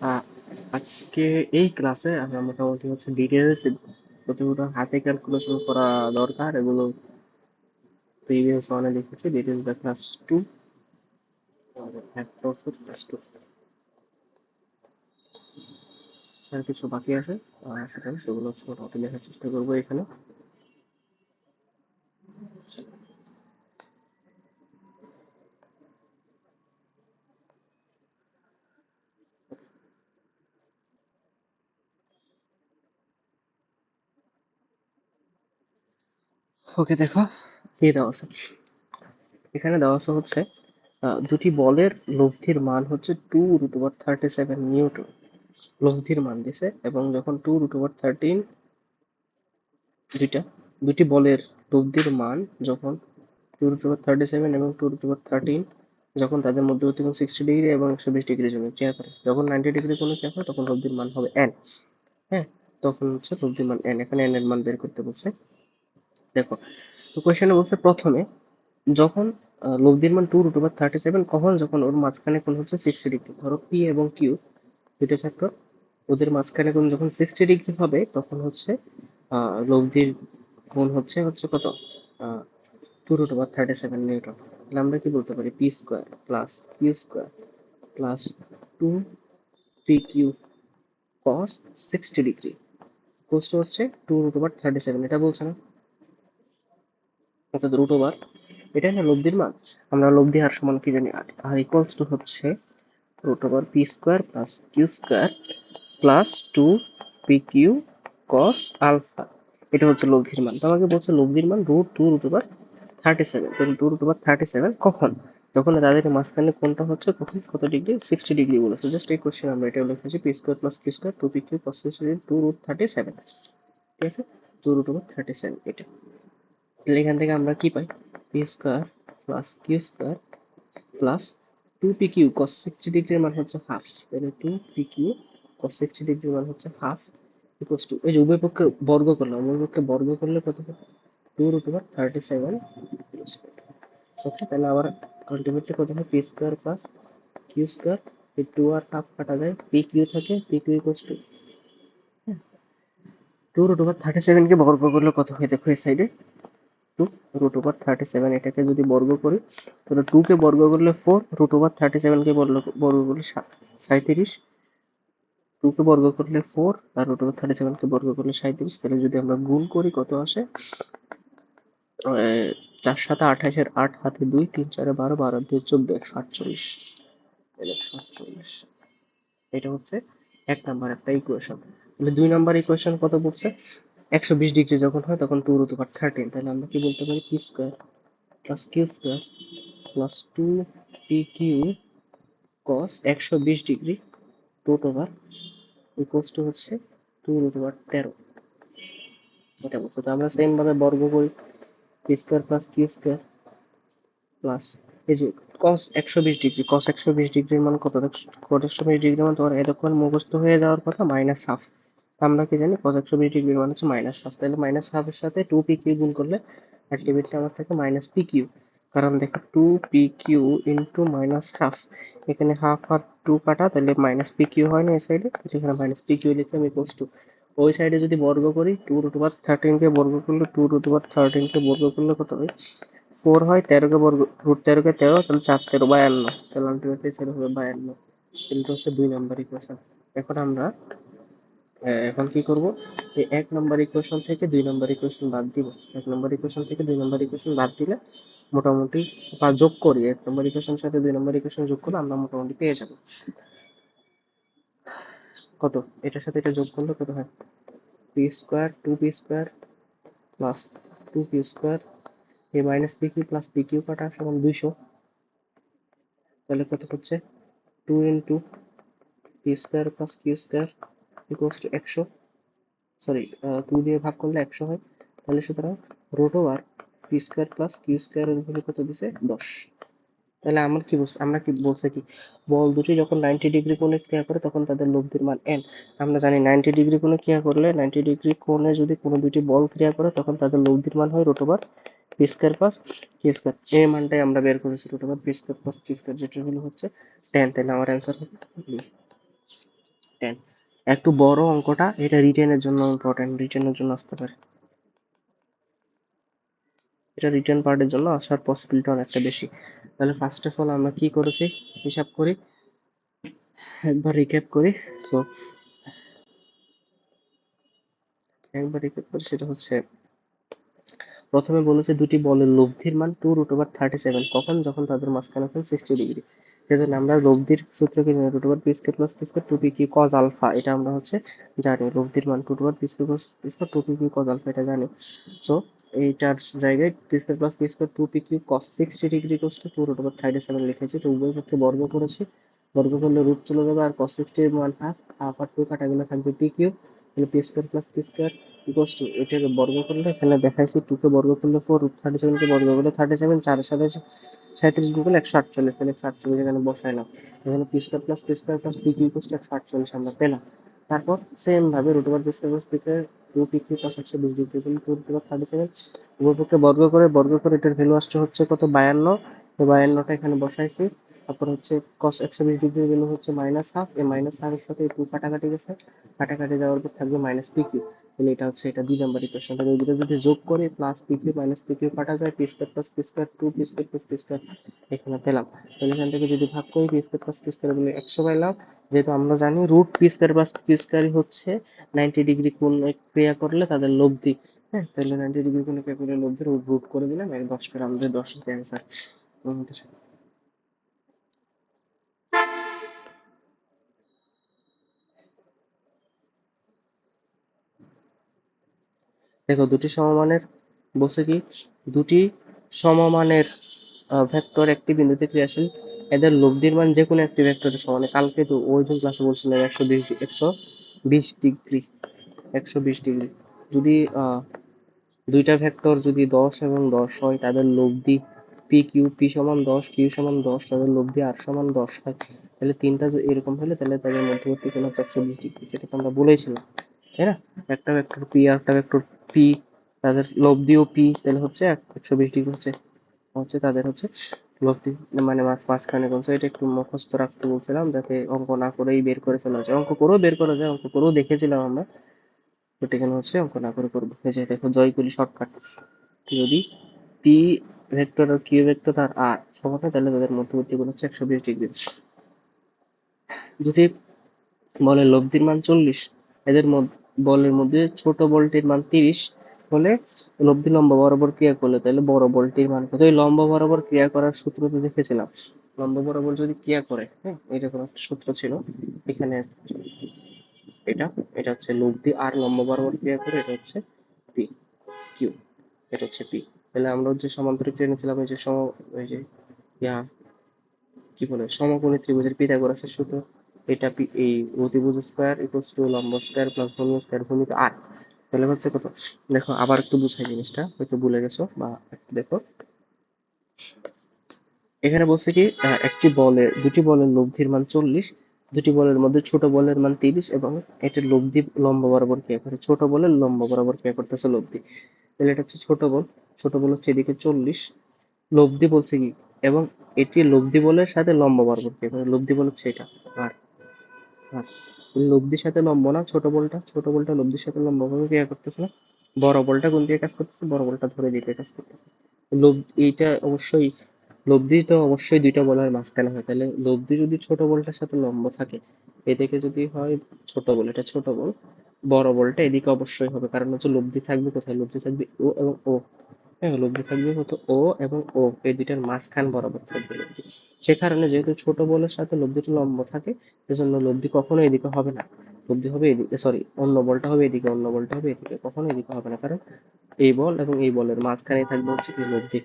আ- আজকে এই ক্লাসে আমরা মোটামুটি হচ্ছে ডিটেলস কতগুলো হাতে ক্যালকুলেশন করা দরকার এগুলো প্রিভিয়াস ওয়ানে লিখেছি। ডিটেলস দ্য ক্লাস 2 ক্লাস 2 আর কিছু বাকি আছে। সেখানে সেগুলো হচ্ছে মোটামুটি লেখার চেষ্টা করবো এখানে। ওকে, দেখো কি দেওয়া আছে এখানে। দেওয়া আছে হচ্ছে দুটি বলের লব্ধির মান হচ্ছে 2√37 নিউটন। লব্ধির মান দিছে, এবং যখন 2√13 দুটি বলের লব্ধির মান যখন 2√37 এবং 2√13 যখন তাদের মধ্যবর্তী কোণ 60 ডিগ্রি এবং 120 ডিগ্রির জন্য ক্রিয়া করে, যখন 90 ডিগ্রি কোণে ক্রিয়া করে তখন লব্ধির মান হবে n। হ্যাঁ, তখন হচ্ছে লব্ধির মান n। এখানে n এর মান বের করতে বলছে। দেখো, তো কোয়েশ্চেনে বলছে প্রথমে যখন লব্ধির মান 2√37, কখন? যখন ওর মাঝখানে কোণ হচ্ছে 60 ডিগ্রি। ধরো পি এবং কিউ দুটো ফ্যাক্টর, ওদের মাঝখানে কোণ যখন 60 ডিগ্রি হবে তখন হচ্ছে লব্ধির কোণ হচ্ছে হচ্ছে কত? 2√37 নিউটন। তাহলে আমরা কি বলতে পারি? P square plus Q square plus 2pq cos 60 degree equals to হচ্ছে 2√37। এটা বলছে না? অর্থাৎ রুট ওভার, এটাই না লব্ধির মান। আমরা লব্ধি হার সমান কি জানি? আর ইকুয়ালস টু হচ্ছে root over P square plus Q square plus 2pq cos alpha. এটা হচ্ছে লব্ধির মান। তো আমাকে বলছে লব্ধির মান √2√37। তাহলে 2√37 কখন? যখন তাদের মাঝখানে কোনটা হচ্ছে কখন কত ডিগ্রি? 60 ডিগ্রি বলেছে। জাস্ট এই কোশ্চেন আমরা এটা লিখেছি P square plus Q square 2pq cos 60 2√37। ঠিক আছে, 2√37 এটা। তাহলে এখান থেকে আমরা কি পাই? P square plus Q square plus 2pq cos 60 ডিগ্রির মান হচ্ছে হাফ। তাহলে 2pq cos 60 ডিগ্রির মান হচ্ছে হাফ ইকুয়ালস টু, এই যে উভয় পক্ষে বর্গ করলাম, উভয় পক্ষে বর্গ করলে কত হবে? 2√37। ওকে, তাহলে আবার আলটিমেটলি কত হবে? P square plus Q square, এই 2 আর হাফ কাটা যায়, পি কিউ থাকে, পি কিউ ইকুয়ালস টু 2√37 কে বর্গ করলে কত হয়? দেখো এই সাইডে 2√37, এটাকে যদি বর্গ করি তাহলে 2 কে বর্গ করলে 4, √37 কে বর্গ করলে 37, 2 কে বর্গ করলে 4 আর √37 কে বর্গ করলে 37। তাহলে যদি আমরা গুণ করি কত আসে? 4 7 28, 8 হাতে 2, 3 4 12, 12 2 14, 148। 148, এটা হচ্ছে এক নাম্বার একটা ইকুয়েশন। তাহলে 2 নাম্বার ইকুয়েশন কত পড়ছে? 120 ডিগ্রি যখন হয় তখন 2√13। তাহলে আমরা কি বলতে পারি? P square plus Q square plus 2pq cos 120 degree root over equals to হচ্ছে 2√13। এটা বলছে। তো আমরা সেম ভাবে বর্গ করি, P square plus Q square plus এই যে cos 120 ডিগ্রি, cos 120 ডিগ্রির মান কত? cos 120 ডিগ্রির মান তোমার এতক্ষণ মুখস্থ হয়ে যাওয়ার কথা মাইনাস হাফ। আমরা কি জানি? cos 120 ডিগ্রির মান হচ্ছে মাইনাস হাফ। তাহলে মাইনাস হাফের সাথে 2pq গুণ করলে আলটিমেটলি আমার থাকে মাইনাস pq। কারণ দেখো 2pq ইন্টু মাইনাস হাফ, এখানে হাফ আর 2 কাটা, তাহলে মাইনাস pq হয় না এই সাইডে? তাহলে এখানে মাইনাস pq লিখলাম ইকুয়ালস টু, ওই সাইডে যদি বর্গ করি 2√13 কে বর্গ করলে 2√13 কে বর্গ করলে কত হয়? 4 হয়, 13 কে বর্গ, √13 কে 13, তাহলে 4 13 52। তাহলে আলটিমেটলি সেটা হবে 52। এটা হচ্ছে 2 নাম্বার ইকুয়েশন। এখন আমরা এখন কি করব? এই 1 নাম্বার ইকুয়েশন থেকে 2 নাম্বার ইকুয়েশন বাদ দিব। 1 নাম্বার ইকুয়েশন থেকে 2 নাম্বার ইকুয়েশন বাদ দিলে মোটামুটি, বা যোগ করি 1 নাম্বার ইকুয়েশনের সাথে 2 নাম্বার ইকুয়েশন যোগ করলে আমরা মোটামুটি পেয়ে যাব কত? এটার সাথে এটা যোগ করলে কত হয়? পি স্কোয়ার 2পি স্কোয়ার প্লাস 2কিউ স্কোয়ার, এই minus P Q plus P Q কাটা সমান 200। তাহলে কত হচ্ছে? 2 into P square plus Q square equals to 100। Sorry, 2 দিয়ে ভাগ করলে 100 হয়। তাহলে সুতরাং root over P square plus Q স্কোয়ারের ভ্যালু কত দিছে? 10। তাহলে আমরা কি বলছি? আমরা কি বলছে কি, বল দুটি যখন 90 ডিগ্রি কোণে ক্রিয়া করে তখন তাদের লব্ধির মান n। আমরা জানি 90 ডিগ্রি কোণে ক্রিয়া করলে, 90 ডিগ্রি কোণে যদি কোনো দুটি বল ক্রিয়া করে তখন তাদের লব্ধির মান হয় root over P square plus Q square. এই মানটাই আমরা বের করেছি, root over P square plus Q square, যেটা হলো হচ্ছে 10। তাহলে আমার অ্যান্সার হবে 10। একটু বড় অঙ্কটা, এটা রিটেনের জন্য ইম্পর্টেন্ট, রিটেনের জন্য আসতে পারে, এটা রিটেন পার্টের জন্য আসার পসিবিলিটি অনেকটা বেশি। তাহলে ফার্স্ট অফ অল আমরা কি করেছি হিসাব করি, একবার রিক্যাপ করি। সো একবার রিক্যাপ করি, সেটা হচ্ছে প্রথমে বলেছে দুটি বলের লব্ধির মান 2√37, কখন, যখন তাদের মাঝখানে কোণ 60 ডিগ্রি। সেজন্য আমরা লব্ধির সূত্র কি জানি, √p² + p² 2pq cos alpha, এটা আমরা হচ্ছে জানি, লব্ধির মান 2√p² + 2pq cos আলফা, এটা জানি। সো এইটার জায়গায় p² + p² 2pq cos 60 degree = 2√37 লিখেছি। তো উভয় পক্ষে বর্গ করেছি, বর্গ করলে রুট চলে যাবে, আর cos 60 এর মান হাফ, হাফ আর 2 কাটা গেলে থাকবে pq, তাহলে p² + p² ইকুয়ালস টু, এটাকে বর্গ করলে এখানে দেখাইছি 2 কে বর্গ করলে 4, √37 কে বর্গ করলে 37, 4 এর সাথে 37 গুণ 148, তাহলে 148 এখানে বসাইলাম। এখানে p² + p² + pq equals to 148 আমরা পেলাম। তারপর সেম ভাবে √p² + p² 2pq cos 120 degree করলে 2√37, উভয় পক্ষে বর্গ করে এটার ভ্যালু আসছে হচ্ছে কত, 52। তো 52টা এখানে বসাইছি। তারপর হচ্ছে cos 120 ডিগ্রির ভ্যালু হচ্ছে মাইনাস হাফ, এই মাইনাস হাফের সাথে এই 2 কাটাকাটি গেছে, কাটাকাটি যাওয়ার পর থাকবে মাইনাস pq। তাহলে এটা হচ্ছে এটা 2 নাম্বার ইকুয়েশন। তাহলে দুটো যদি যোগ করে প্লাস pq মাইনাস pq কাটা যায়, p² + p², 2p² + p² এখানে পেলাম। তাহলে এখান থেকে যদি ভাগ করি, p² + p² বলে 100 পাইলাম। যেহেতু আমরা জানি √p² + p² হচ্ছে 90 ডিগ্রি কোণ ক্রিয়া করলে তাদের লব্ধি। হ্যাঁ, তাহলে 90 ডিগ্রি কোণ ক্রিয়া করলে লব্ধি, রুট করে দিলাম, 10 পেলাম, আমাদের 10 ইজ দ্য অ্যান্সার। দেখো দুটি সমমানের, বলছে কি দুটি সমমানের ভেক্টর একটি বিন্দুতে ক্রিয়াশীল, এদের লব্ধির মান যে কোনো একটি ভেক্টরের সমান। কালকে তো ওই দিন ক্লাসে বলছিলাম 120 ডিগ্রি, 120 ডিগ্রি যদি দুইটা ভেক্টর যদি 10 এবং 10 হয়, তাদের লব্ধি পি সমান 10, কিউ সমান 10, তাদের লব্ধি আর সমান 10 হয়, তাহলে তিনটা এরকম হলে তাহলে তাদের মধ্যবর্তী কোণ হচ্ছে 120 ডিগ্রি, যেটা তো আমরা বলেছিলাম, তাই না? একটা ভেক্টর পি আর একটা ভেক্টর পি, তাদের লব্ধিও পি, তাহলে হচ্ছে 120 ডিগ্রি হচ্ছে হচ্ছে তাদের হচ্ছে লব্ধি, মানে মাঝখানে কোণ। এটা একটু মুখস্থ রাখতে বলছিলাম, যাতে অঙ্ক না করেই বের করে ফেলা যায়, অঙ্ক করেও বের করা যায়, অঙ্ক করেও দেখেছিলাম আমরা, বাট এখানে হচ্ছে অঙ্ক না করে করবো। এই যে দেখো জয়গুলি শর্টকাট, যদি পি ভেক্টর আর কিউ ভেক্টর আর আর সমান হয়, তাহলে তাদের মধ্যবর্তী কোণ হচ্ছে 120 ডিগ্রি। যদি বলের লব্ধির মান 40, এদের বলের মধ্যে ছোট বলটির মান 30 হলে লব্ধি লম্ব বরাবর ক্রিয়া করলে তাহলে বড় বলটির মান কত। এই লম্ব বরাবর ক্রিয়া করার সূত্র তো দেখেছিলাম, লম্ব বরাবর যদি ক্রিয়া করে, হ্যাঁ, এরকম একটা সূত্র ছিল এখানে, এটা এটা হচ্ছে লব্ধি আর লম্ব বরাবর ক্রিয়া করে, এটা হচ্ছে পি কিউ, এটা হচ্ছে পি। তাহলে আমরা যে সমান্তরিক টেনেছিলাম, এই যে এই যে ইয়া কি বলে সমকোণী ত্রিভুজের পিথাগোরাসের সূত্র, এটা এই অতিভুজ স্কয়ার ইকুয়ালস টু লম্ব স্কয়ার প্লাস ভূমি স্কয়ার ভূমিতে আর। তাহলে হচ্ছে কত, দেখো আবার একটু বুঝাই জিনিসটা, হয়তো ভুলে গেছো বা একটু দেখো। এখানে বলছে কি একটি বলের দুটি বলের লব্ধির মান 40, দুটি বলের মধ্যে ছোট বলের মান 30 এবং এটার লব্ধি লম্ব বরাবর ক্রিয়া করে, ছোট বলের লম্ব বরাবর ক্রিয়া করতেছে লব্ধি। তাহলে এটা হচ্ছে ছোট বল, ছোট বল হচ্ছে এদিকে 40, লব্ধি বলছে কি, এবং এটি লব্ধি বলের সাথে লম্ব বরাবর ক্রিয়া করে, লব্ধি বল হচ্ছে এটা, আর আর লব্ধির সাথে লম্ব না, ছোট বলটা লব্ধির সাথে লম্ব ভাবে ক্রিয়া করতেছে না, বড় বলটা কোন দিকে কাজ করতেছে, বড় বলটা ধরে দিকে কাজ করতেছে। এইটা অবশ্যই লব্ধি তো অবশ্যই দুইটা বলের মাঝখানে হয়, তাহলে লব্ধি যদি ছোট বলটার সাথে লম্ব থাকে, এদিকে যদি হয় ছোট বল, এটা ছোট বল, বড় বলটা এদিকে অবশ্যই হবে, কারণ হচ্ছে লব্ধি থাকবে কোথায়, লব্ধি থাকবে ও এবং ও। হ্যাঁ, লব্ধি থাকবে কত, ও এবং ও, এই দুইটার মাঝখান বরাবর থাকবে লব্ধি। সে কারণে যেহেতু ছোট বলের সাথে লব্ধিটা লম্ব থাকে, সেজন্য লব্ধি কখনো এদিকে হবে না, লব্ধি হবে এদিকে, সরি, অন্য বলটা হবে এদিকে, অন্য বলটা হবে এদিকে, কখনো এদিকে হবে না, কারণ এই বল এবং এই বলের মাঝখানে থাকবে হচ্ছে কি লব্ধি।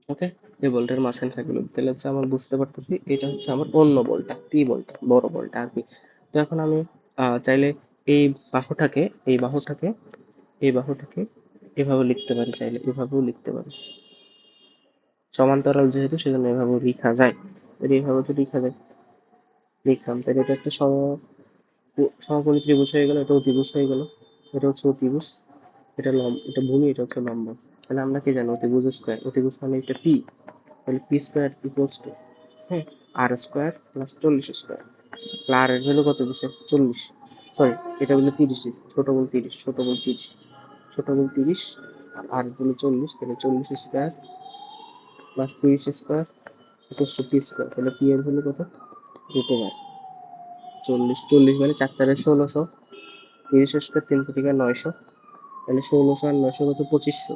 ওকে, এই বলটার মাঝখানে থাকবে লব্ধি, তাহলে হচ্ছে আমার বুঝতে পারতেছি এটা হচ্ছে আমার অন্য বলটা, পি বলটা, বড় বলটা আর কি। তো এখন আমি চাইলে এই বাহুটাকে এই বাহুটাকে এই বাহুটাকে এভাবে লিখতে পারি, চাইলে এভাবেও লিখতে পারি, সমান্তরাল যেহেতু সেজন্য এভাবেও লেখা যায়। তাহলে এভাবে তো লেখা যায়, লিখলাম, তাহলে এটা একটা সমকোণী ত্রিভুজ হয়ে গেল, এটা অতিভুজ হয়ে গেল, এটা হচ্ছে অতিভুজ, এটা ভূমি, এটা হচ্ছে লম্ব। তাহলে আমরা কি জানি অতিভুজ স্কয়ার, অতিভুজ মানে এটা পি, তাহলে পি স্কয়ার ইকুয়ালস টু, হ্যাঁ, আর স্কয়ার প্লাস 40 স্কয়ার, আর এর ভ্যালু কত দিছে 40, সরি এটা হলো 30 দিছে, ছোট বল 30, ছোট বল 30, ছোট বল 30 আর হলো 40, তাহলে 40 square plus 30 square equals to P square, তাহলে পি এর ভ্যালু কত রুট ওভার 40, 40 মানে 4 4 1600, 30 স্কয়ার 3 থেকে 900, তাহলে 1600 আর 900 কত 2500,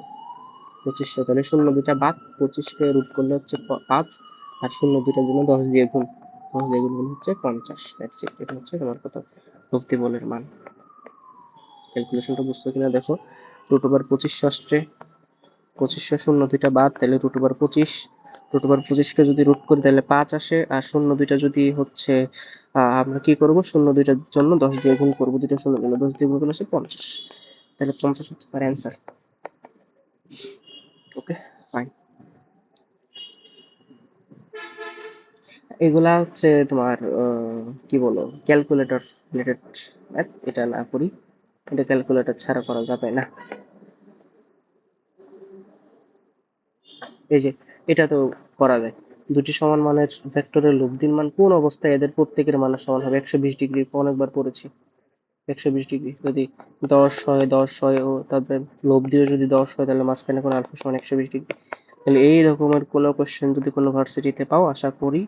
2500, তাহলে শূন্য দুইটা বাদ, 25 কে রুট করলে হচ্ছে 5 আর শূন্য দুইটার জন্য 10 দিয়ে গুণ, 10 দিয়ে গুণ হচ্ছে 50, দ্যাটস ইট, এটা হচ্ছে তোমার কত লব্ধি বলের মান। ক্যালকুলেশনটা বুঝছো কিনা দেখো, রুট ওভার 2500 আসছে, 2500 শূন্য দুইটা বাদ, তাহলে রুট ওভার 25, রুট ওভার 25 কে যদি রুট করি তাহলে 5 আসে, আর শূন্য দুইটা যদি হচ্ছে আমরা কি করব, শূন্য দুইটার জন্য 10 দিয়ে গুণ করব, দুইটা শূন্য জন্য 10 দিয়ে গুণ করলে আসে 50, তাহলে 50 হচ্ছে তার অ্যান্সার। ওকে ফাইন, এগুলা হচ্ছে তোমার কি বলো ক্যালকুলেটর রিলেটেড ম্যাথ, এটা না করি, এটা ক্যালকুলেটর ছাড়া করা যাবে না। এই যে এটা তো করা যায়, দুটি সমান মানের ভেক্টরের লব্ধির মান কোন অবস্থায় এদের প্রত্যেকের মানের সমান হবে, 120 ডিগ্রি অনেকবার পড়েছি, 120 ডিগ্রি যদি 10 হয়, 10 হয় ও তাদের লব্ধিও যদি 10 হয় তাহলে মাঝখানে কোনো আলফা সমান 120 ডিগ্রি, তাহলে এই রকমের কোনো কোশ্চেন যদি কোনো ভার্সিটিতে পাও আশা করি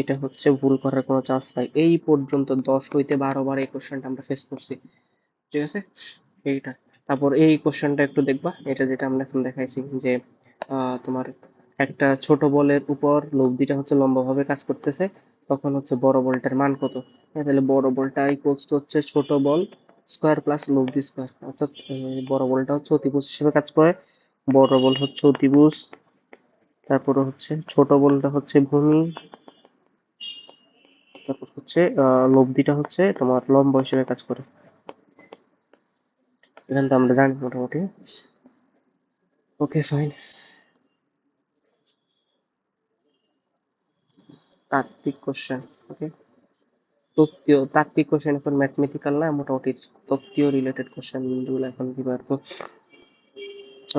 এটা হচ্ছে ভুল করার কোনো চান্স নাই। এই পর্যন্ত 10 হইতে 12 বার এই কোশ্চেনটা আমরা ফেস করছি, ঠিক আছে এইটা। তারপর এই কোশ্চেনটা একটু দেখবা, এটা যেটা আমরা এখন দেখাইছি যে তোমার একটা ছোট বলের উপর লব্ধিটা হচ্ছে লম্বাভাবে কাজ করতেছে, তখন হচ্ছে বড় বলটার মান কত, হ্যাঁ তাহলে বড় বলটা ইকুয়ালস টু হচ্ছে ছোট বল স্কয়ার প্লাস লব্ধি স্কয়ার, অর্থাৎ বড় বলটা হচ্ছে অতিভুজ হিসেবে কাজ করে, বড় বল হচ্ছে অতিভুজ, তারপরে হচ্ছে ছোট বলটা হচ্ছে ভূমি, তারপর হচ্ছে লব্ধিটা হচ্ছে তোমার লম্ব হিসেবে কাজ করে, এখান তো আমরা জানি মোটামুটি। ওকে ফাইন, তাত্ত্বিক কোশ্চেন, ওকে তত্ত্বীয় তাত্ত্বিক কোশ্চেন, এখন ম্যাথমেটিক্যাল না, মোটামুটি তত্ত্বীয় রিলেটেড কোশ্চেন গুলো এখন দিবার তো।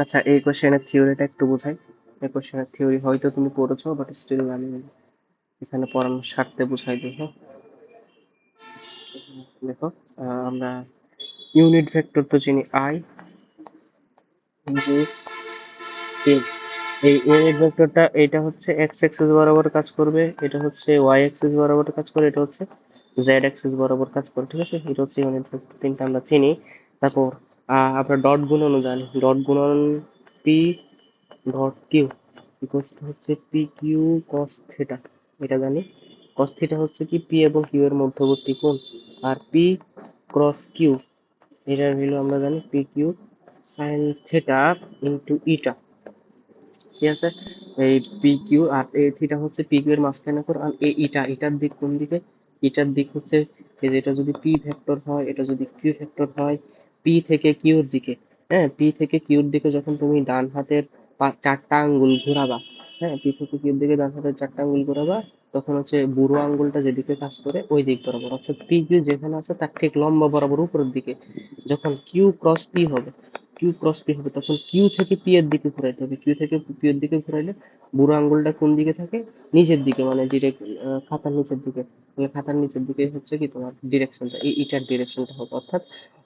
আচ্ছা এই কোশ্চেনের থিওরিটা একটু বোঝাই, এই কোশ্চেনের থিওরি হয়তো তুমি পড়েছো বাট স্টিল আমি এখানে পড়ানোর স্বার্থে বুঝাই দেখো। দেখো আমরা ইউনিট ভেক্টর তো চিনি আই, যে এই এই ইউনিট ভেক্টরটা এটা হচ্ছে এক্স অ্যাক্সিস বরাবর কাজ করবে, এটা হচ্ছে ওয়াই অ্যাক্সিস বরাবর কাজ করে, এটা হচ্ছে জেড অ্যাক্সিস বরাবর কাজ করে, ঠিক আছে, এটা হচ্ছে ইউনিট ভেক্টর, তিনটা আমরা চিনি। তারপর আমরা ডট গুণনও জানি, ডট গুণন P dot Q equals to হচ্ছে পি কিউ কস থিটা, এটা জানি, কস থিটা হচ্ছে কি পি এবং কিউ এর মধ্যবর্তী কোণ, আর পি ক্রস কিউ এটার ভ্যালু আমরা জানি P Q sine theta into eta, ঠিক আছে, এই পি কিউ আর এই থিটা হচ্ছে পি কিউ এর মাঝখানে করে, আর এই ইটার দিক কোন দিকে, ইটার দিক হচ্ছে এই যে এটা যদি পি ভেক্টর হয়, এটা যদি কিউ ভেক্টর হয়, পি থেকে কিউর দিকে, হ্যাঁ পি থেকে কিউর দিকে যখন তুমি ডান হাতের চারটা আঙ্গুল ঘোরাবা, হ্যাঁ পি থেকে কিউর দিকে ডান হাতের চারটা আঙ্গুল ঘোরাবা, তখন হচ্ছে বুড়ো আঙ্গুলটা যেদিকে কাজ করে ওই দিক বরাবর, অর্থাৎ পি কিউ যেখানে আছে তার ঠিক লম্বা বরাবর উপরের দিকে, যখন কিউ ক্রস পি হবে, কিউ ক্রস পি হবে তখন কিউ থেকে পি এর দিকে ঘুরাইতে হবে, কিউ থেকে পি এর দিকে ঘুরাইলে বুড়ো আঙ্গুলটা কোন দিকে থাকে, নিচের দিকে, মানে ডিরেক্ট খাতার নিচের দিকে, তাহলে খাতার নিচের দিকে হচ্ছে কি তোমার ডিরেকশনটা, এই ইটার ডিরেকশনটা হবে, অর্থাৎ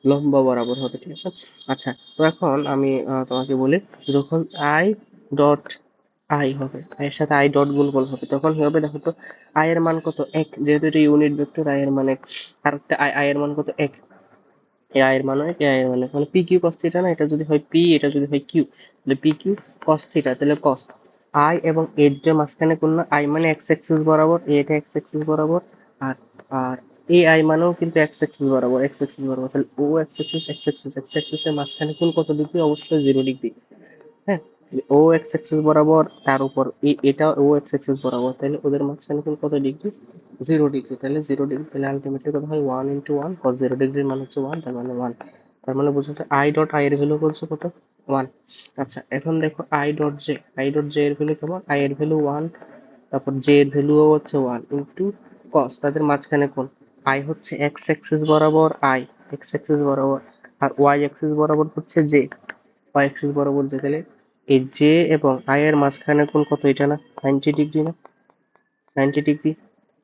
লম্বা বরাবর হবে, ঠিক আছে। আচ্ছা তো এখন আমি তোমাকে বলি, যখন আই ডট আই হবে, আই এর সাথে আই ডট গুণফল হবে, তখন কি হবে দেখো তো, আই এর মান কত 1, যেহেতু এটা ইউনিট ভেক্টর আই এর মান 1, আর একটা আই এর মান কত 1, এ আই এর মান হয় এ আই এর মান হয়, মানে পি কিউ কস থিটা না, এটা যদি হয় পি, এটা যদি হয় কিউ, তাহলে পি কিউ কস থিটা, তাহলে কস আই এবং এ দুটোর মাঝখানে কোণ না, আই মানে এক্স অ্যাক্সিস বরাবর, এটা এক্স অ্যাক্সিস বরাবর, আর আর এ আই মানেও কিন্তু এক্স অ্যাক্সিস বরাবর, এক্স অ্যাক্সিস বরাবর, তাহলে ও X axis X axis X axis এর মাঝখানে কোণ কত ডিগ্রি, অবশ্যই 0 ডিগ্রি, হ্যাঁ ও এক্স অ্যাক্সিস বরাবর তার উপর এটা ও এক্স অ্যাক্সিস বরাবর, তাহলে ওদের মাঝখানে কোণ কত ডিগ্রি, 0 ডিগ্রি, তাহলে 0 ডিগ্রি, তাহলে আলটিমেটলি কত হয় 1 ইন্টু 1, cos 0 ডিগ্রির মান হচ্ছে 1, তার মানে 1, তার মানে বুঝেছে আই ডট আই এর ভ্যালু বলছে কত 1। আচ্ছা এখন দেখো আই ডট জে এর ভ্যালু কেমন, আই এর ভ্যালু 1, তারপর জে এর ভ্যালুও হচ্ছে 1 ইন্টু cos, তাদের মাঝখানে কোণ, আই হচ্ছে এক্স অ্যাক্সিস বরাবর, আই এক্স অ্যাক্সিস বরাবর, আর ওয়াই অ্যাক্সিস বরাবর হচ্ছে জে, ওয়াই অ্যাক্সিস বরাবর যে, তাহলে এই জে এবং আই এর মাঝখানে কোণ কত, এটা না 90 ডিগ্রি না, 90 ডিগ্রি,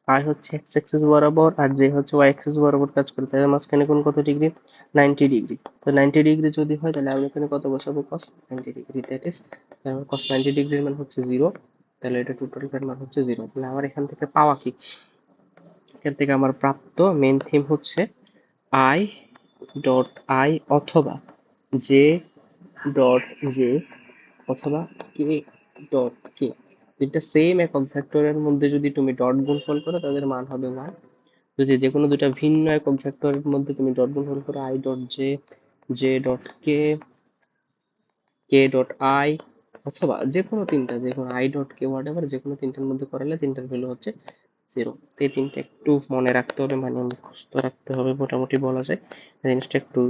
আই হচ্ছে এক্স অ্যাক্সিস বরাবর আর জে হচ্ছে ওয়াই অ্যাক্সিস বরাবর কাজ করে, তাহলে মাঝখানে কোন কত ডিগ্রি, 90 ডিগ্রি। তো 90 ডিগ্রি যদি হয় তাহলে আমি এখানে কত বসাবো, cos 90 ডিগ্রি, দ্যাট ইজ আমার cos 90 ডিগ্রির মান হচ্ছে 0, তাহলে এটা টোটাল মান হচ্ছে 0। তাহলে আমার এখান থেকে পাওয়া কি, এখান থেকে আমার প্রাপ্ত মেন থিম হচ্ছে আই ডট আই অথবা জে ডট জে অথবা কে ডট কে, দুইটা সেম একক ভেক্টরের মধ্যে যদি তুমি ডট গুণফল করো তাদের মান হবে 1। যদি যে কোনো দুটা ভিন্ন একক ভেক্টরের মধ্যে তুমি ডট গুণফল করো I dot J, J dot K, K dot I, অথবা যে কোনো তিনটা, যে কোনো I dot K what ever, যে কোনো তিনটার মধ্যে করালে তিনটার ভ্যালু হচ্ছে 0। তো এই তিনটা একটু মনে রাখতে হবে, মানে মুখস্থ রাখতে হবে মোটামুটি বলা যায়। এই জিনিসটা একটু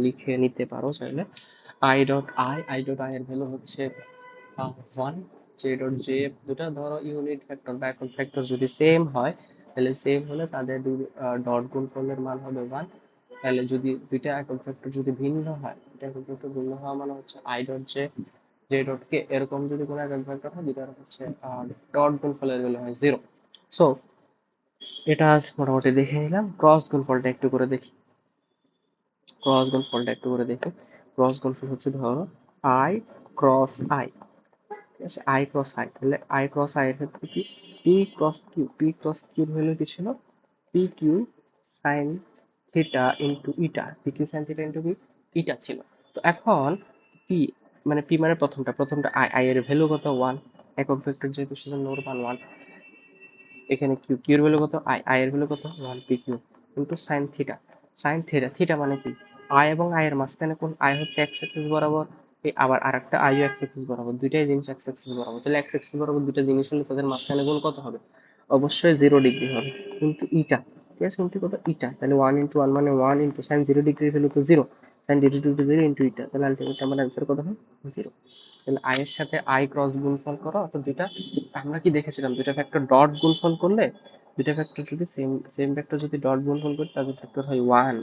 লিখে নিতে পারো চাইলে। আই ডট আই এর ভ্যালু হচ্ছে 1, জে ডট জে, দুটা ধরো ইউনিট ভেক্টর বা একক ভেক্টর যদি সেম হয়, তাহলে সেম হলে তাদের ডট গুণফলের মান হবে 1। তাহলে যদি দুইটা একক ভেক্টর যদি ভিন্ন হয়, দুইটা একক ভেক্টর ভিন্ন হওয়া মানে হচ্ছে I dot J, J dot K, এরকম যদি কোনো একক ভেক্টর হয় দুইটার হচ্ছে ডট গুণফলের ভ্যালু হয় 0। সো এটা আজ মোটামুটি দেখে নিলাম। ক্রস গুণফলটা একটু করে দেখি, ক্রস গুণফলটা একটু করে দেখি। ক্রস গুণফল হচ্ছে ধরো আই ক্রস আই, ঠিক আছে, আই ক্রস আই, তাহলে আই ক্রস আই এর ক্ষেত্রে কি, P cross Q, P cross কিউর ভ্যালু কি ছিল, P Q sine theta into eta, P Q sine theta into eta ছিল। তো এখন পি মানে পি মানে প্রথমটা আই, আই এর ভ্যালু কত 1, একক ভেক্টর যেহেতু সেজন্য ওর মান 1। এখানে কিউ, কিউর ভ্যালু কত, আই, আই এর ভ্যালু কত 1 P Q into sine theta, sine theta, theta মানে কি, আই এবং আই এর মাঝখানে কোন, আই হচ্ছে এক্স অ্যাক্সিস বরাবর, আবার আরেকটা আই এক্স অ্যাক্সিস বরাবর, দুইটাই জিনিস এক্স অ্যাক্সিস বরাবর, তাহলে এক্স অ্যাক্সিস বরাবর দুইটা জিনিস হলে তাদের মাঝখানে কোন কত হবে, অবশ্যই 0 ডিগ্রি হবে। কিন্তু ইটা, ঠিক আছে, কিন্তু কত ইটা, তাহলে 1 ইন্টু 1 মানে 1 ইন্টু সাইন 0 ডিগ্রির ভ্যালু তো 0, সাইন 0 ইন্টু ইটা, তাহলে আলটিমেটলি আমার অ্যান্সার কত হয় 0। তাহলে আই এর সাথে আই ক্রস গুণফল করো, তো দুইটা আমরা কি দেখেছিলাম, দুইটা ভেক্টর ডট গুণফল করলে, দুইটা ভেক্টর যদি সেম সেম ভেক্টর যদি ডট গুণফল করে তাদের ভেক্টর হয় 1,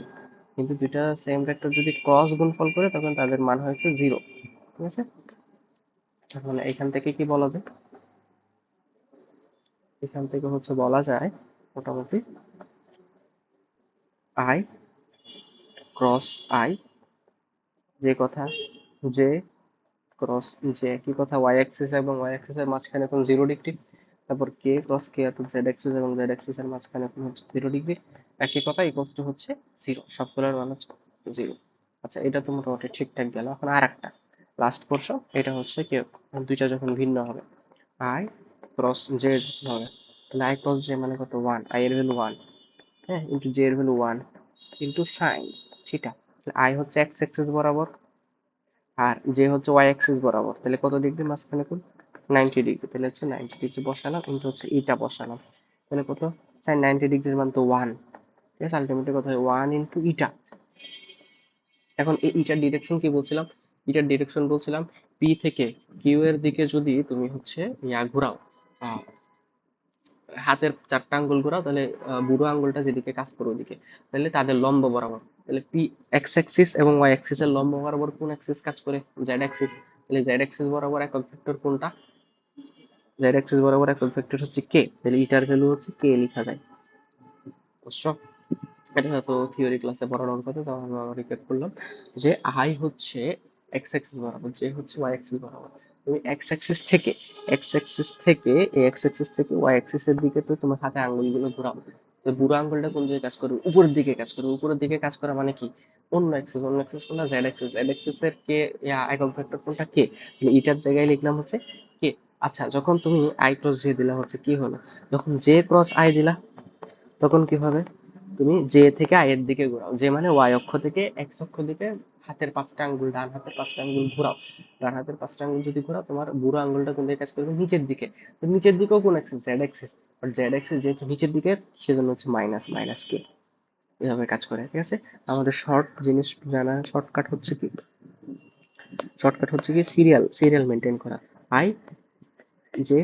কিন্তু দুইটা সেম ভেক্টর যদি ক্রস গুণফল করে তখন তাদের মান হচ্ছে 0, ঠিক আছে। তাহলে এখান থেকে কি বলা যায়, এখান থেকে হচ্ছে বলা যায় মোটামুটি আই ক্রস আই, যে কথা, যে ক্রস, যে একই কথা ওয়াই অ্যাক্সিস এবং ওয়াই অ্যাক্সিস এর মাঝখানে কোন 0 ডিগ্রি, তারপর কে ক্রস কে অর্থাৎ জেড অ্যাক্সিস এবং জেড অ্যাক্সিস এর মাঝখানে কোন হচ্ছে 0 ডিগ্রি, একই কথা ইকুয়ালস টু হচ্ছে 0, সবগুলোর মান হচ্ছে 0। আচ্ছা, এটা তো মোটামুটি ঠিকঠাক গেল। এখন আর একটা লাস্ট পোর্শন, এটা হচ্ছে কি, দুইটা যখন ভিন্ন হবে, আই ক্রস জে যখন হবে, তাহলে আই ক্রস জে মানে কত 1, আই এর ভ্যালু 1, হ্যাঁ, ইন্টু জে এর value 1 into sine theta, I হচ্ছে এক্স অ্যাক্সিস বরাবর আর যে হচ্ছে ওয়াই অ্যাক্সিস বরাবর, তাহলে কত ডিগ্রি মাঝখানে কোণ, 90 ডিগ্রি, তাহলে হচ্ছে 90 ডিগ্রি বসালাম ইন্টু হচ্ছে ইটা বসালাম, তাহলে কত, সাইন 90 ডিগ্রির মান তো 1, ঠিক আছে, আলটিমেটলি কত হয় 1 ইন্টু ইটা। এখন এই ইটার ডিরেকশন কি বলছিলাম, ইটার ডিরেকশন বলছিলাম পি থেকে কিউ এর দিকে যদি তুমি হচ্ছে ঘোরাও, আহ, হাতের 4টা আঙ্গুল ঘোরাও, তাহলে বুড়ো আঙ্গুলটা যেদিকে কাজ করে ওদিকে, তাহলে তাদের লম্ব বরাবর, তাহলে পি এক্স অ্যাক্সিস এবং ওয়াই অ্যাক্সিস এর লম্ব বরাবর কোন অ্যাক্সিস কাজ করে, জেড অ্যাক্সিস, তাহলে জেড অ্যাক্সিস বরাবর একক ভেক্টর কোনটা, জেড অ্যাক্সিস বরাবর একক ভেক্টর হচ্ছে কে, তাহলে ইটার ভ্যালু হচ্ছে কে লেখা যায়, বুঝছো। এটা তো থিওরি ক্লাসে পড়ানোর কথা, তখন আমরা রিক্যাপ করলাম যে আই হচ্ছে এক্স অ্যাক্সিস বরাবর, যে হচ্ছে ওয়াই অ্যাক্সিস বরাবর, তুমি এক্স অ্যাক্সিস থেকে এক্স অ্যাক্সিস থেকে ওয়াই অ্যাক্সিস এর দিকে তো তোমার হাতে আঙ্গুলগুলো ঘোরাও, তো বুড়ো আঙ্গুলটা কোন দিকে কাজ করবে, উপরের দিকে কাজ করবে, উপরের দিকে কাজ করা মানে কি, অন্য অ্যাক্সিস কোনটা, জেড অ্যাক্সিস, জেড অ্যাক্সিস এর কে একক ভেক্টর কোনটা কে, ইটার জায়গায় লিখলাম হচ্ছে কে। আচ্ছা, যখন তুমি আই ক্রস জে দিলা হচ্ছে কি হলো, যখন জে ক্রস আই দিলা তখন কি হবে, তুমি জে থেকে আই এর দিকে ঘোরাও, যে মানে ওয়াই অক্ষ থেকে এক্স অক্ষ দিকে হাতের 5টা আঙ্গুল, ডান হাতের 5টা আঙ্গুল ঘোরাও, ডান হাতের 5টা আঙ্গুল যদি ঘোরাও, তোমার বুড়ো আঙ্গুলটা কোন দিকে কাজ করবে, নিচের দিকে, তো নিচের দিকেও কোন অ্যাক্সিস, জেড অ্যাক্সিস, আর জেড অ্যাক্সিস যেহেতু নিচের দিকে সেজন্য হচ্ছে মাইনাস মাইনাস কে, এভাবে কাজ করে, ঠিক আছে। আমাদের শর্ট জিনিস জানা, শর্টকাট হচ্ছে কি সিরিয়াল মেনটেন করা, I J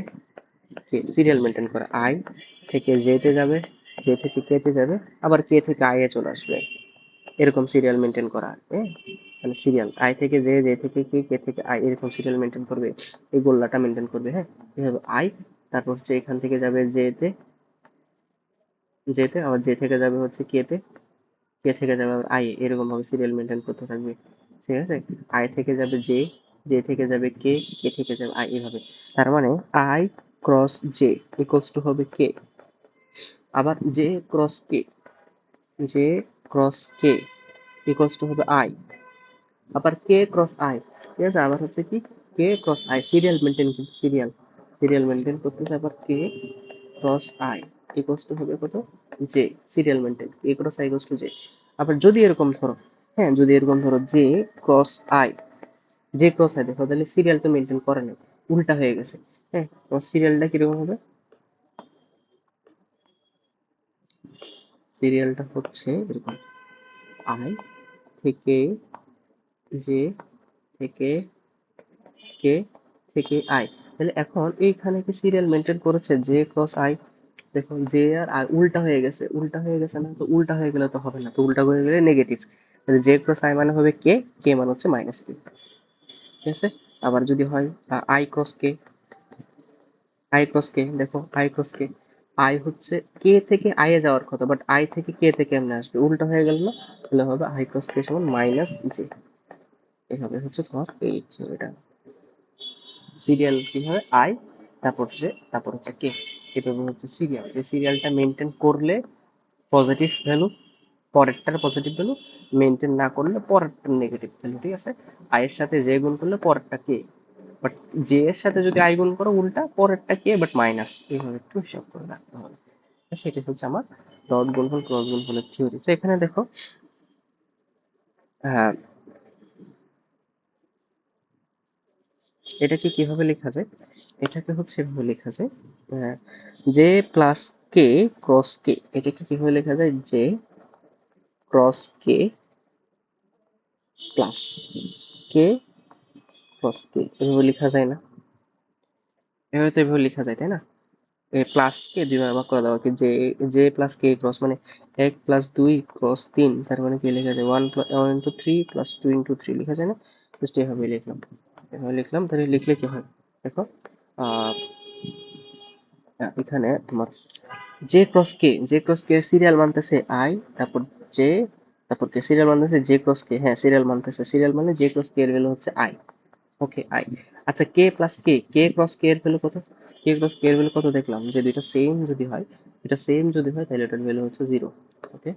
K, serial maintain করা, আই থেকে জে তে যাবে, জে থেকে কে তে যাবে, আবার কে থেকে আই এ চলে আসবে, এরকম সিরিয়াল মেনটেন করা, হ্যাঁ, মানে সিরিয়াল আই থেকে জে, জে থেকে কে, কে থেকে আই, এরকম সিরিয়াল মেনটেন করবে, এই গোল্লাটা মেনটেন করবে, হ্যাঁ, এভাবে আই, তারপর হচ্ছে এখান থেকে যাবে জে তে, জেতে, আবার জে থেকে যাবে হচ্ছে কে তে, কে থেকে যাবে আবার আই, এরকম ভাবে সিরিয়াল মেনটেন করতে থাকবে। ঠিক আছে, আই থেকে যাবে জে, জে থেকে যাবে কে, কে থেকে যাবে আই, এভাবে। তার মানে I cross J equals two হবে কে, আবার J cross K, J cross K equals to হবে আই, আবার কে ক্রস আই। ঠিক আছে, আবার হচ্ছে কি কে ক্রস আই, সিরিয়াল মেনটেন, কিন্তু সিরিয়াল সিরিয়াল মেনটেন করতেছে, আবার K cross I equals two হবে কত, J, serial maintain K cross I equals to J. আবার যদি এরকম ধরো, হ্যাঁ যদি এরকম ধরো J cross I, J cross I, দেখো তাহলে সিরিয়াল তো মেনটেন করে না, উল্টা হয়ে গেছে। হ্যাঁ, তোমার সিরিয়ালটা কিরকম হবে, সিরিয়ালটা হচ্ছে এরকম, আই থেকে জে থেকে কে থেকে আই। তাহলে এখন এইখানে কি সিরিয়াল মেনটেন করেছে জে ক্রস আই, দেখো জে আর আই উল্টা হয়ে গেছে, উল্টা হয়ে গেছে না, তো উল্টা হয়ে গেলে তো হবে না, তো উল্টা হয়ে গেলে নেগেটিভ, তাহলে জে ক্রস আই মানে হবে কে, কে মানে হচ্ছে মাইনাস কে। ঠিক আছে, আবার যদি হয় I cross K, I cross কে, দেখো আই ক্রস কে, আই হচ্ছে কে থেকে আই এ যাওয়ার কথা, বাট আই থেকে কে থেকে এমনি আসবে, উল্টা হয়ে গেল না, তাহলে হবে আই ক্রস কে সমান মাইনাস জে। এভাবে হচ্ছে তোমার এই যে এটা সিরিয়াল কি হবে, আই তারপর হচ্ছে কে, এভাবে হচ্ছে সিরিয়াল, এই সিরিয়ালটা মেনটেন করলে পজিটিভ ভ্যালু, পরেরটার পজিটিভ ভ্যালু, মেনটেন না করলে পরেরটার নেগেটিভ ভ্যালু। ঠিক আছে, আই এর সাথে জে গুণ করলে পরেরটা কে, বাট জে এর সাথে যদি আই গুণ করো উল্টা পরেরটা কে বাট মাইনাস, এইভাবে একটু হিসাব করে রাখতে হবে। সেটা হচ্ছে আমার ডট গুণফল ক্রস গুণফলের থিওরি। তো এখানে দেখো, হ্যাঁ এটাকে কিভাবে লেখা যায়, এটাকে হচ্ছে এভাবে লেখা যায়, জে প্লাস কে ক্রস কে, এটাকে কিভাবে লেখা যায়, জে ক্রস কে প্লাস কে ক্রস কে, এভাবে লেখা যায় না, এভাবে তো এভাবে লেখা যায় তাই না, এ প্লাস কে দুই ভাগ করে দেওয়া কি, জে জে প্লাস কে ক্রস মানে এক প্লাস দুই ক্রস তিন, তার মানে কি লেখা যায় one one into three plus two into three লেখা যায় না, জাস্ট এভাবে লিখলাম, এভাবে লিখলাম, তাহলে লিখলে কি হয় দেখো, আহ এখানে তোমার J cross K, J cross K serial মানতেছে আই, তারপর জে, তারপর কে সিরিয়াল মানতেছে জে ক্রস কে, হ্যাঁ সিরিয়াল মানতেছে, সিরিয়াল মানে জে ক্রস কে এর ভ্যালু হচ্ছে আই, ওকে আই। আচ্ছা কে প্লাস কে, কে ক্রস কে এর ভ্যালু কত, কে ক্রস কে এর ভ্যালু কত, দেখলাম যে দুইটা সেম যদি হয়, এটা সেম যদি হয় তাহলে এটার ভ্যালু হচ্ছে জিরো, ওকে,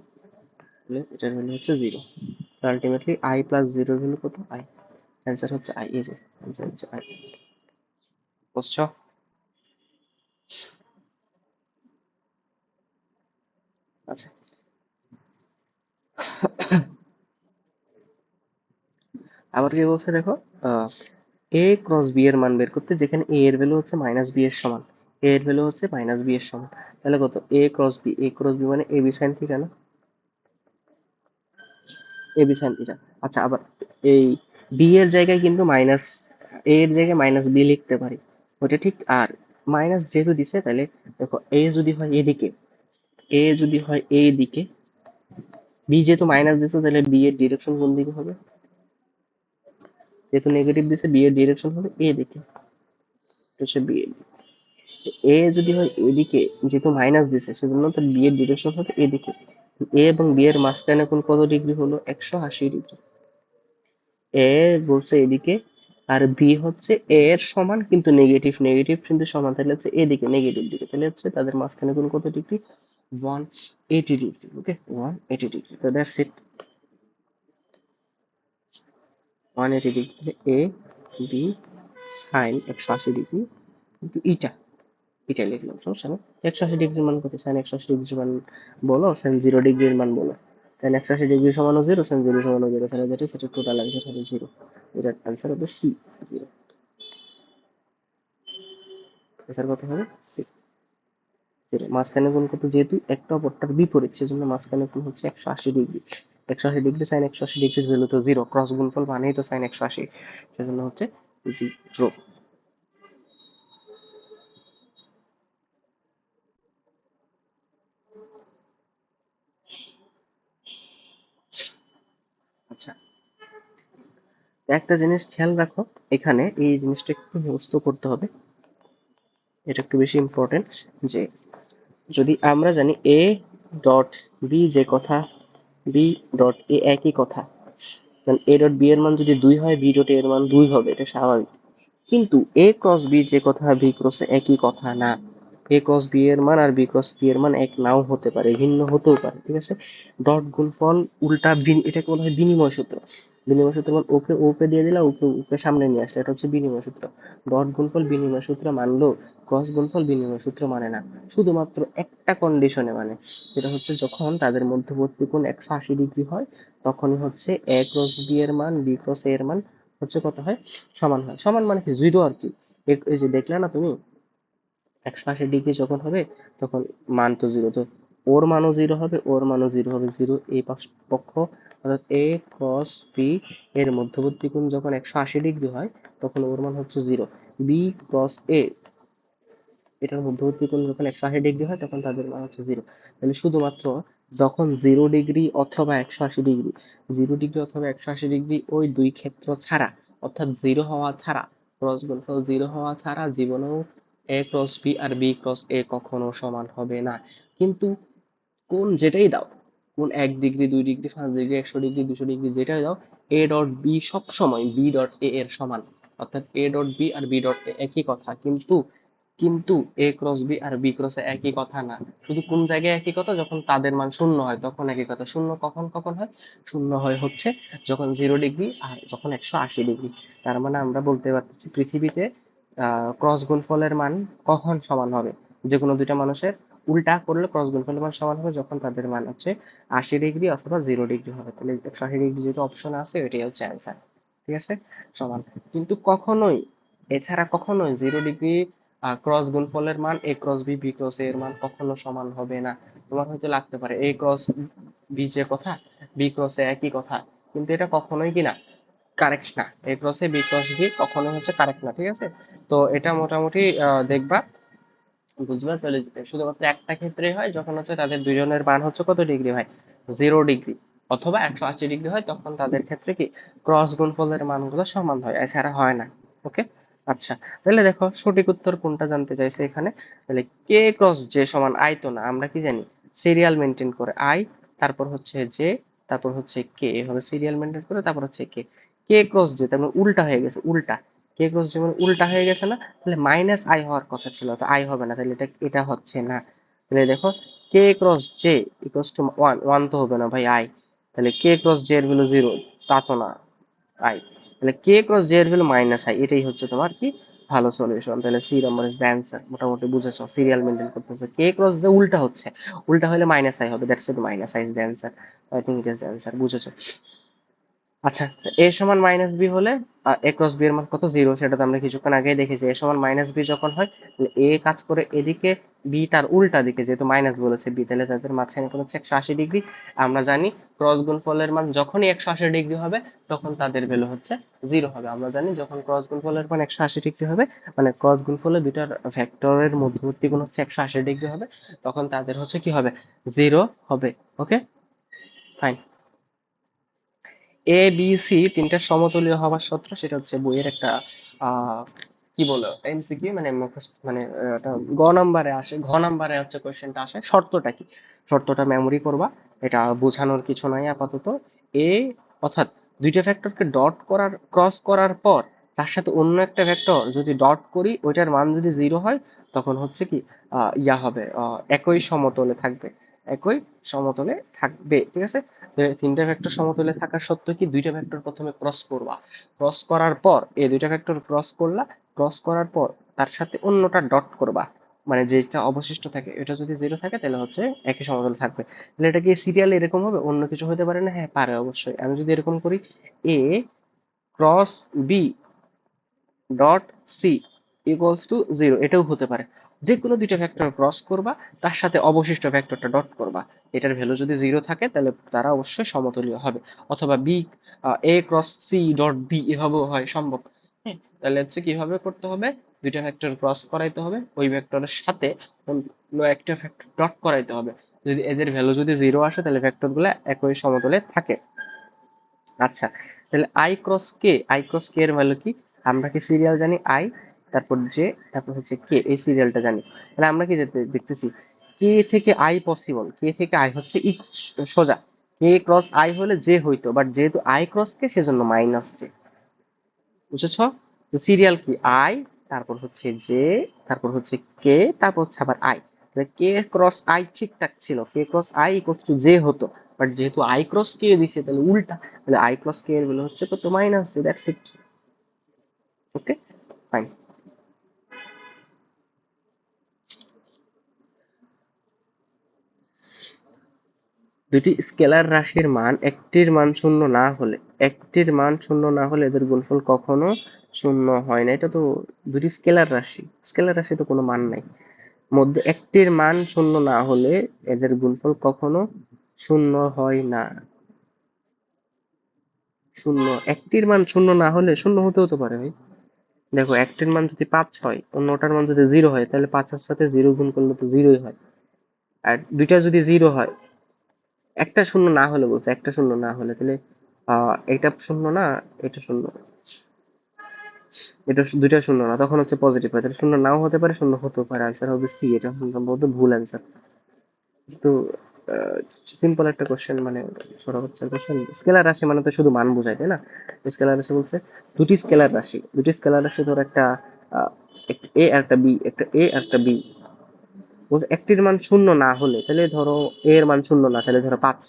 তাহলে এটার ভ্যালু হচ্ছে জিরো, আলটিমেটলি আই প্লাস জিরোর ভ্যালু কত, আই, অ্যান্সার হচ্ছে আই, এই যে অ্যান্সার হচ্ছে আই, বুঝছো। আচ্ছা, আবার কি বলছে দেখো, এ ক্রস বি এর মান বের করতে, যেখানে এ এর ভ্যালু হচ্ছে মাইনাস বি এর সমান, এ এর ভ্যালু হচ্ছে মাইনাস বি এর সমান, তাহলে কত, এ cross B, A cross B মানে এ বি সাইন থিটা না, এ বি সাইন থিটা। আচ্ছা আবার এই বি এর জায়গায় কিন্তু মাইনাস, এ এর জায়গায় মাইনাস বি লিখতে পারি, ওটা ঠিক। আর মাইনাস যেহেতু দিছে তাহলে দেখো এ যদি হয় এদিকে, এ যদি হয় এই দিকে, বি যেহেতু মাইনাস দিছে তাহলে বি এর ডিরেকশন কোন দিকে হবে, যেহেতু নেগেটিভ দিছে বি এর ডিরেকশন হবে এদিকে, এটা হচ্ছে বি এর দিক। এ যদি হয় এদিকে, যেহেতু মাইনাস দিছে সেজন্য তো বি এর ডিরেকশন হবে এদিকে, এ এবং বি এর মাঝখানে কোন কত ডিগ্রি হলো, 180 ডিগ্রি, এ বলছে এদিকে, আর বি হচ্ছে এ এর সমান কিন্তু নেগেটিভ, নেগেটিভ কিন্তু সমান, তাহলে হচ্ছে এদিকে নেগেটিভ দিকে, তাহলে হচ্ছে তাদের মাঝখানে কোন কত ডিগ্রি, 180 ডিগ্রি, ওকে 180 ডিগ্রি, তো দ্যাটস ইট, 180 ডিগ্রি, তাহলে এ বি সাইন 180 ডিগ্রি কিন্তু ইটা, এটা লিখলাম, সমস্যা না। 180 ডিগ্রির মান কত, সাইন 180 ডিগ্রির মান বলো, সাইন 0 ডিগ্রির মান বলো, সাইন 180 ডিগ্রি সমানও জিরো, সাইন জিরো সমানও জিরো, তাহলে দ্যাট ইজ, এটা টোটাল অ্যান্সার হবে জিরো, এটার অ্যান্সার হবে সি, জিরো, অ্যান্সার কত হবে সি, জিরো। মাঝখানে কোণ কত, যেহেতু একটা অপরটার বিপরীত সেজন্য মাঝখানে কোণ হচ্ছে 180 ডিগ্রি, 180 ডিগ্রি সাইন 180 ডিগ্রির ভ্যালু তো জিরো, ক্রস গুণফল মানেই তো সাইন 180, সেজন্য হচ্ছে জিরো। আচ্ছা, একটা জিনিস খেয়াল রাখো, এখানে এই জিনিসটা একটু মুখস্থ করতে হবে, এটা একটু বেশি ইম্পর্টেন্ট, যে যদি আমরা জানি এ ডট বি যে কথা, বি ডট এ একই কথা। কারণ এ ডট বি এর মান যদি 2 হয়, বি ডট এ এর মান 2 হবে, এটা স্বাভাবিক। কিন্তু এ ক্রস বি যে কথা, বি ক্রস এ একই কথা না। এ ক্রস বি এর মান আর বি ক্রস বি এর মান এক নাও হতে পারে, ভিন্ন হতেও পারে, ঠিক আছে। ডট গুণফল উল্টা এটাকে বলা হয় বিনিময় সূত্র। বিনিময় সূত্র মানে ওকে ওকে দিয়ে দিলা, ওকে ওকে সামনে নিয়ে আসলে, এটা হচ্ছে বিনিময় সূত্র। ডট গুণফল বিনিময় সূত্র মানলো, ক্রস গুণফল বিনিময় সূত্র মানে না। শুধুমাত্র একটা কন্ডিশনে মানে, যেটা হচ্ছে যখন তাদের মধ্যবর্তী কোণ 180 ডিগ্রি হয়, তখনই হচ্ছে এ ক্রস বি এর মান বি ক্রস এ এর মান হচ্ছে কত হয়, সমান হয়। সমান মানে কি, জিরো আর কি। এই যে দেখলে না তুমি, 180 ডিগ্রি যখন হবে তখন মান তো জিরো, তো ওর মানও জিরো হবে, ওর মানও জিরো হবে, জিরো এই পক্ষ। অর্থাৎ এ ক্রস বি এর মধ্যবর্তী কোণ যখন 180 ডিগ্রি হয়, তখন ওর মান হচ্ছে জিরো। বি ক্রস এ এটার মধ্যবর্তী কোণ যখন 180 ডিগ্রি হয়, তখন তাদের মান হচ্ছে জিরো। তাহলে শুধুমাত্র যখন 0 ডিগ্রি অথবা 180 ডিগ্রি, 0 ডিগ্রি অথবা 180 ডিগ্রি, ওই দুই ক্ষেত্র ছাড়া, অর্থাৎ জিরো হওয়া ছাড়া, ক্রস গুণফল জিরো হওয়া ছাড়া জীবনেও এ ক্রস বি আর বি ক্রস এ কখনো সমান হবে না। কিন্তু কোণ যেটাই দাও, কোণ 1 degree, 2 degree, 5 degree, 100 degree, 200 degree, যেটাই দাও, এ ডট বি সব সময় বি ডট এ এর সমান। অর্থাৎ এ ডট বি আর বি ডট এ একই কথা, কিন্তু কিন্তু এ ক্রস বি আর বি ক্রস এ একই কথা না। শুধু কোন জায়গায় একই কথা, যখন তাদের মান শূন্য হয় তখন একই কথা। শূন্য কখন কখন হয়? শূন্য হয় হচ্ছে যখন 0 ডিগ্রি আর যখন 180 ডিগ্রি। তার মানে আমরা বলতে পারতেছি পৃথিবীতে ক্রস গুণফলের মান কখন সমান হবে? যে কোনো দুইটা মানুষের উল্টা করলে ক্রস গুণফলের মান সমান হবে যখন তাদের মান হচ্ছে 80 ডিগ্রি অথবা 0 ডিগ্রি হবে। তাহলে 180 ডিগ্রি যেহেতু অপশন আছে, ওইটাই হচ্ছে অ্যান্সার। ঠিক আছে, সমান। কিন্তু কখনোই, এছাড়া কখনোই 0 ডিগ্রি ক্রস গুণফলের মান এ ক্রস বি বি ক্রস এ এর মান কখনো সমান হবে না। তোমার হয়তো লাগতে পারে এ ক্রস বি যে কথা, বি ক্রস এ একই কথা, কিন্তু এটা কখনোই কি না, কারেক্ট না। A cross A B cross B কখনোই হচ্ছে কারেক্ট না, ঠিক আছে। তো এটা মোটামুটি দেখবা, বুঝবা। তাহলে শুধুমাত্র একটা ক্ষেত্রে হয়, যখন হচ্ছে তাদের দুজনের মান হচ্ছে কত ডিগ্রি হয়, 0 ডিগ্রি অথবা 180 ডিগ্রি হয়, তখন তাদের ক্ষেত্রে কি ক্রস গুণফলের মানগুলো সমান হয়, এছাড়া হয় না। ওকে, আচ্ছা। তাহলে দেখো সঠিক উত্তর কোনটা জানতে চাইছে এখানে। তাহলে কে ক্রস জে সমান আই, তো না, আমরা কি জানি সিরিয়াল মেনটেন করে আই, তারপর হচ্ছে জে, তারপর হচ্ছে কে, এভাবে সিরিয়াল মেনটেন করে তারপর হচ্ছে কে। কে ক্রস জে তার মানে উল্টা হয়ে গেছে, উল্টা। কে ক্রস যেমন উল্টা হয়ে গেছে না, তাহলে মাইনাস আই হওয়ার কথা ছিল, তো আই হবে না, তাহলে এটা এটা হচ্ছে না। তাহলে দেখো K cross J equals to one, one তো হবে না ভাই, আই। তাহলে কে ক্রস জে এর ভ্যালু জিরো, তা তো না, আই। তাহলে কে ক্রস জে এর ভ্যালু মাইনাস আই, এটাই হচ্ছে তোমার কি ভালো সলিউশন। তাহলে C number is the answer. মোটামুটি বুঝেছো, সিরিয়াল মেনটেন করতেছে। কে ক্রস জে উল্টা হচ্ছে, উল্টা হলে মাইনাস আই হবে, that's it, minus I is the answer. I think it is the answer, বুঝেছো। আচ্ছা, এ সমান মাইনাস বি হলে এ ক্রস বি এর মান কত, জিরো। সেটা তো আমরা কিছুক্ষণ আগেই দেখেছি। এ সমান মাইনাস বি যখন হয়, এ কাজ করে এদিকে, বি তার উল্টা দিকে, যেহেতু মাইনাস বলেছে বি, তাহলে তাদের মাঝখানে কোন হচ্ছে 180 ডিগ্রি। আমরা জানি ক্রস গুণফলের মান যখনই 180 ডিগ্রি হবে, তখন তাদের ভ্যালু হচ্ছে জিরো হবে। আমরা জানি যখন ক্রস গুণফলের মান 180 ডিগ্রি হবে, মানে ক্রস গুণফলে দুইটার ভেক্টরের মধ্যবর্তী কোণ হচ্ছে 180 ডিগ্রি হবে, তখন তাদের হচ্ছে কি হবে, জিরো হবে। ওকে, ফাইন। এ বি সি তিনটা সমতুল্য হওয়ার সূত্র, সেটা হচ্ছে বইয়ের একটা কি বলে এমসিকিউ, মানে মানে এটা গ নাম্বারে আসে, ঘ নাম্বারে হচ্ছে কোশ্চেনটা আসে। শর্তটা কি, শর্তটা মেমোরি করবা, এটা বোঝানোর কিছু নাই আপাতত। এ অর্থাৎ দুইটা ভেক্টরকে ডট করার, ক্রস করার পর তার সাথে অন্য একটা ভেক্টর যদি ডট করি, ওইটার মান যদি জিরো হয়, তখন হচ্ছে কি ইয়া হবে, একই সমতলে থাকবে, একই সমতলে থাকবে, ঠিক আছে। তিনটা ভেক্টর সমতলে থাকার সত্ত্বেও কি, দুইটা ভেক্টর প্রথমে ক্রস করবা, ক্রস করার পর এই দুইটা ভেক্টর ক্রস করলা, ক্রস করার পর তার সাথে অন্যটা ডট করবা, মানে যেটা অবশিষ্ট থাকে এটা যদি জিরো থাকে, তাহলে হচ্ছে একই সমতলে থাকবে। তাহলে এটা কি সিরিয়াল এরকম হবে, অন্য কিছু হতে পারে না? হ্যাঁ পারে, অবশ্যই। আমি যদি এরকম করি, A cross B dot C equals to zero, এটাও হতে পারে। যে কোনো দুইটা ভেক্টর ক্রস করবা, তার সাথে অবশিষ্ট ভেক্টরটা ডট করবা, এটার ভ্যালু যদি জিরো থাকে, তাহলে তারা অবশ্যই সমতুল্য হবে। অথবা B A cross C dot B, এভাবেও হয়, সম্ভব। হ্যাঁ, তাহলে হচ্ছে কিভাবে করতে হবে, দুইটা ভেক্টর ক্রস করাইতে হবে, ওই ভেক্টরের সাথে অন্য একটা ভেক্টর ডট করাইতে হবে। যদি এদের ভ্যালু যদি জিরো আসে, তাহলে ভেক্টরগুলো একই সমতলে থাকে। আচ্ছা, তাহলে I cross K, I cross K এর ভ্যালু কি? আমরা কি সিরিয়াল জানি, আই, তারপর জে, তারপর হচ্ছে কে, এই সিরিয়ালটা জানি। তাহলে আমরা কি দেখতেছি, কে থেকে আই পসিবল, কে থেকে আই হচ্ছে সোজা, কে ক্রস আই হলে জে হইতো, বাট যেহেতু আই ক্রস কে সেজন্য মাইনাস জে। বুঝেছো? তো সিরিয়াল কি আই, তারপর হচ্ছে জে, তারপর হচ্ছে কে, তারপর হচ্ছে আবার আই। কে ক্রস আই ঠিকঠাক ছিল, K cross I equals to J হতো, বাট যেহেতু আই ক্রস কে দিছে তাহলে উল্টা, তাহলে আই ক্রস কে এর ভ্যালু হচ্ছে কত, minus J, that's it. Okay, fine. দুটি স্কেলার রাশির মান একটির মান শূন্য না হলে, একটির মান শূন্য না হলে এদের গুণফল কখনো শূন্য হয় না। এটা তো দুটি স্কেলার রাশি, স্কেলার রাশি তো কোনো মান নাই, মধ্যে একটির মান শূন্য না হলে এদের গুণফল কখনো শূন্য হয় না। শূন্য, একটির মান শূন্য না হলে শূন্য হতেও তো পারে ভাই। দেখো একটির মান যদি 5 হয়, অন্যটার মান যদি 0 হয়, তাহলে 5 এর সাথে 0 গুণ করলে তো 0ই হয়। আর দুইটা যদি 0 হয়, একটা শূন্য না হলে বলছে, একটা শূন্য না হলে, তাহলে এটা শূন্য না, এটা শূন্য, এটা দুইটা শূন্য না, তখন হচ্ছে পজিটিভ হয়, তাহলে শূন্য নাও হতে পারে, শূন্য হতেও পারে, আনসার হবে সি। এটা সম্ভবত ভুল অ্যান্সার। তো সিম্পল একটা কোশ্চেন, মানে ছোট বাচ্চার কোশ্চেন। স্কেলার রাশি মানে তো শুধু মান বোঝায়, তাই না? স্কেলার রাশি বলছে দুটি স্কেলার রাশি, দুটি স্কেলার রাশি ধর একটা এ আর একটা বি, একটা এ আর একটা বি, বলছে একটির মান শূন্য না হলে, তাহলে ধরো এ এর মান শূন্য না, তাহলে ধরো 5,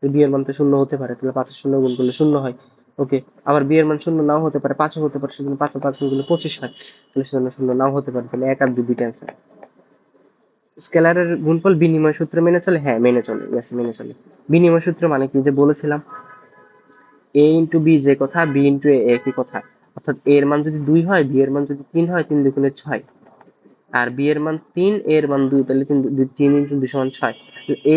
বি এর মান তো শূন্য হতে পারে, তাহলে 5 এর শূন্য গুণ করলে শূন্য হয়। ওকে, আবার বি এর মান শূন্য নাও হতে পারে, 5ও হতে পারে, সেজন্য 5 ও 5 গুণ করলে 25 হয়, তাহলে সেজন্য শূন্য নাও হতে পারে, তাহলে 1 আর 2 দুইটা অ্যান্সার। স্কেলারের গুণফল বিনিময় সূত্র মেনে চলে, হ্যাঁ মেনে চলে, ইয়েস মেনে চলে। বিনিময় সূত্র মানে কি, যে বলেছিলাম এ ইন্টু বি যে কথা, বি ইন্টু এ একই কথা, অর্থাৎ এ এর মান যদি 2 হয়, বি এর মান যদি 3 হয়, 3 দুগুণে 6, আর বি এর মান 3, এর মান 2, তাহলে 3 ইন্টু 2 সমান 6।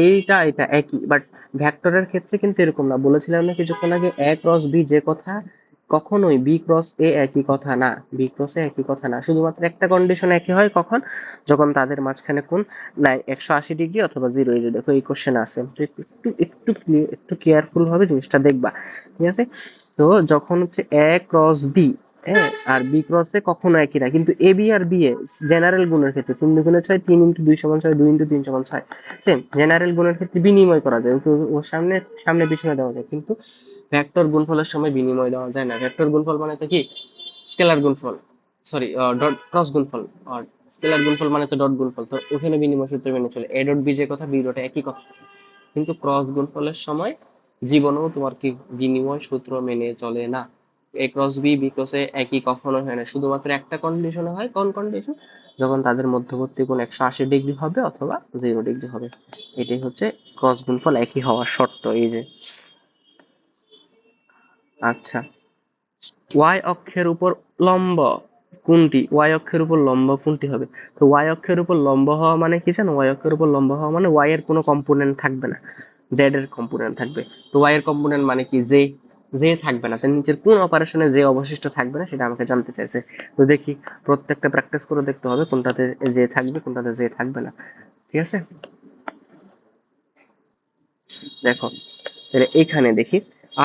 এইটা এটা একই, বাট ভেক্টরের ক্ষেত্রে কিন্তু এরকম না। বলেছিলাম না কিছুক্ষণ আগে, এ ক্রস বি যে কথা, কখনোই বি ক্রস এ একই কথা না, বি ক্রস এ একই কথা না। শুধুমাত্র একটা কন্ডিশন একই হয়, কখন, যখন তাদের মাঝখানে কোণ 180 ডিগ্রি অথবা 0। এই যে দেখো এই কোশ্চেন আছে, একটু একটু একটু কেয়ারফুল ভাবে জিনিসটা দেখবা, ঠিক আছে? তো যখন হচ্ছে এ ক্রস বি, হ্যাঁ, আর বি ক্রস এ কখনো একই না, কিন্তু এ বি আর বি এ জেনারেল গুণের ক্ষেত্রে 3 দুগুণে 6, 3 ইন্টু 2 সমান 6, 2 ইন্টু 3 সমান 6, সেম জেনারেল গুণের ক্ষেত্রে বিনিময় করা যায়, ওর সামনে সামনে পিছনে দেওয়া যায়, কিন্তু ভেক্টর গুণফলের সময় বিনিময় দেওয়া যায় না। ভেক্টর গুণফল মানে তো কি, স্কেলার গুণফল, সরি ডট ক্রস গুণফল, আর স্কেলার গুণফল মানে তো ডট গুণফল, তো ওখানে বিনিময় সূত্র মেনে চলে, এ ডট বি যে কথা, বি ডট একই কথা, কিন্তু ক্রস গুণফলের সময় জীবনেও তোমার কি বিনিময় সূত্র মেনে চলে না। A cross B, B cross A একই কখনো হয় না, শুধুমাত্র একটা কন্ডিশনে হয়। কোন কন্ডিশন? যখন তাদের মধ্যবর্তী কোণ 180 ডিগ্রি হবে অথবা 0 ডিগ্রি হবে। এটাই হচ্ছে ক্রস গুণফল একই হওয়ার শর্ত। এই যে, আচ্ছা, ওয়াই অক্ষের উপর লম্ব কোনটি, ওয়াই অক্ষের উপর লম্ব কোনটি হবে? তো ওয়াই অক্ষের উপর লম্ব হওয়া মানে কি জানো? ওয়াই অক্ষের উপর লম্ব হওয়া মানে ওয়াই এর কোনো কম্পোনেন্ট থাকবে না, জেড এর কম্পোনেন্ট থাকবে। তো ওয়াই এর কম্পোনেন্ট মানে কি, জে, জে থাকবে না, তার নিচের কোন অপারেশনে জে অবশিষ্ট থাকবে না সেটা আমাকে জানতে চাইছে। তো দেখি, প্রত্যেকটা প্র্যাকটিস করে দেখতে হবে কোনটাতে জে থাকবে, কোনটাতে জে থাকবে না, ঠিক আছে? দেখো, তাহলে এখানে দেখি,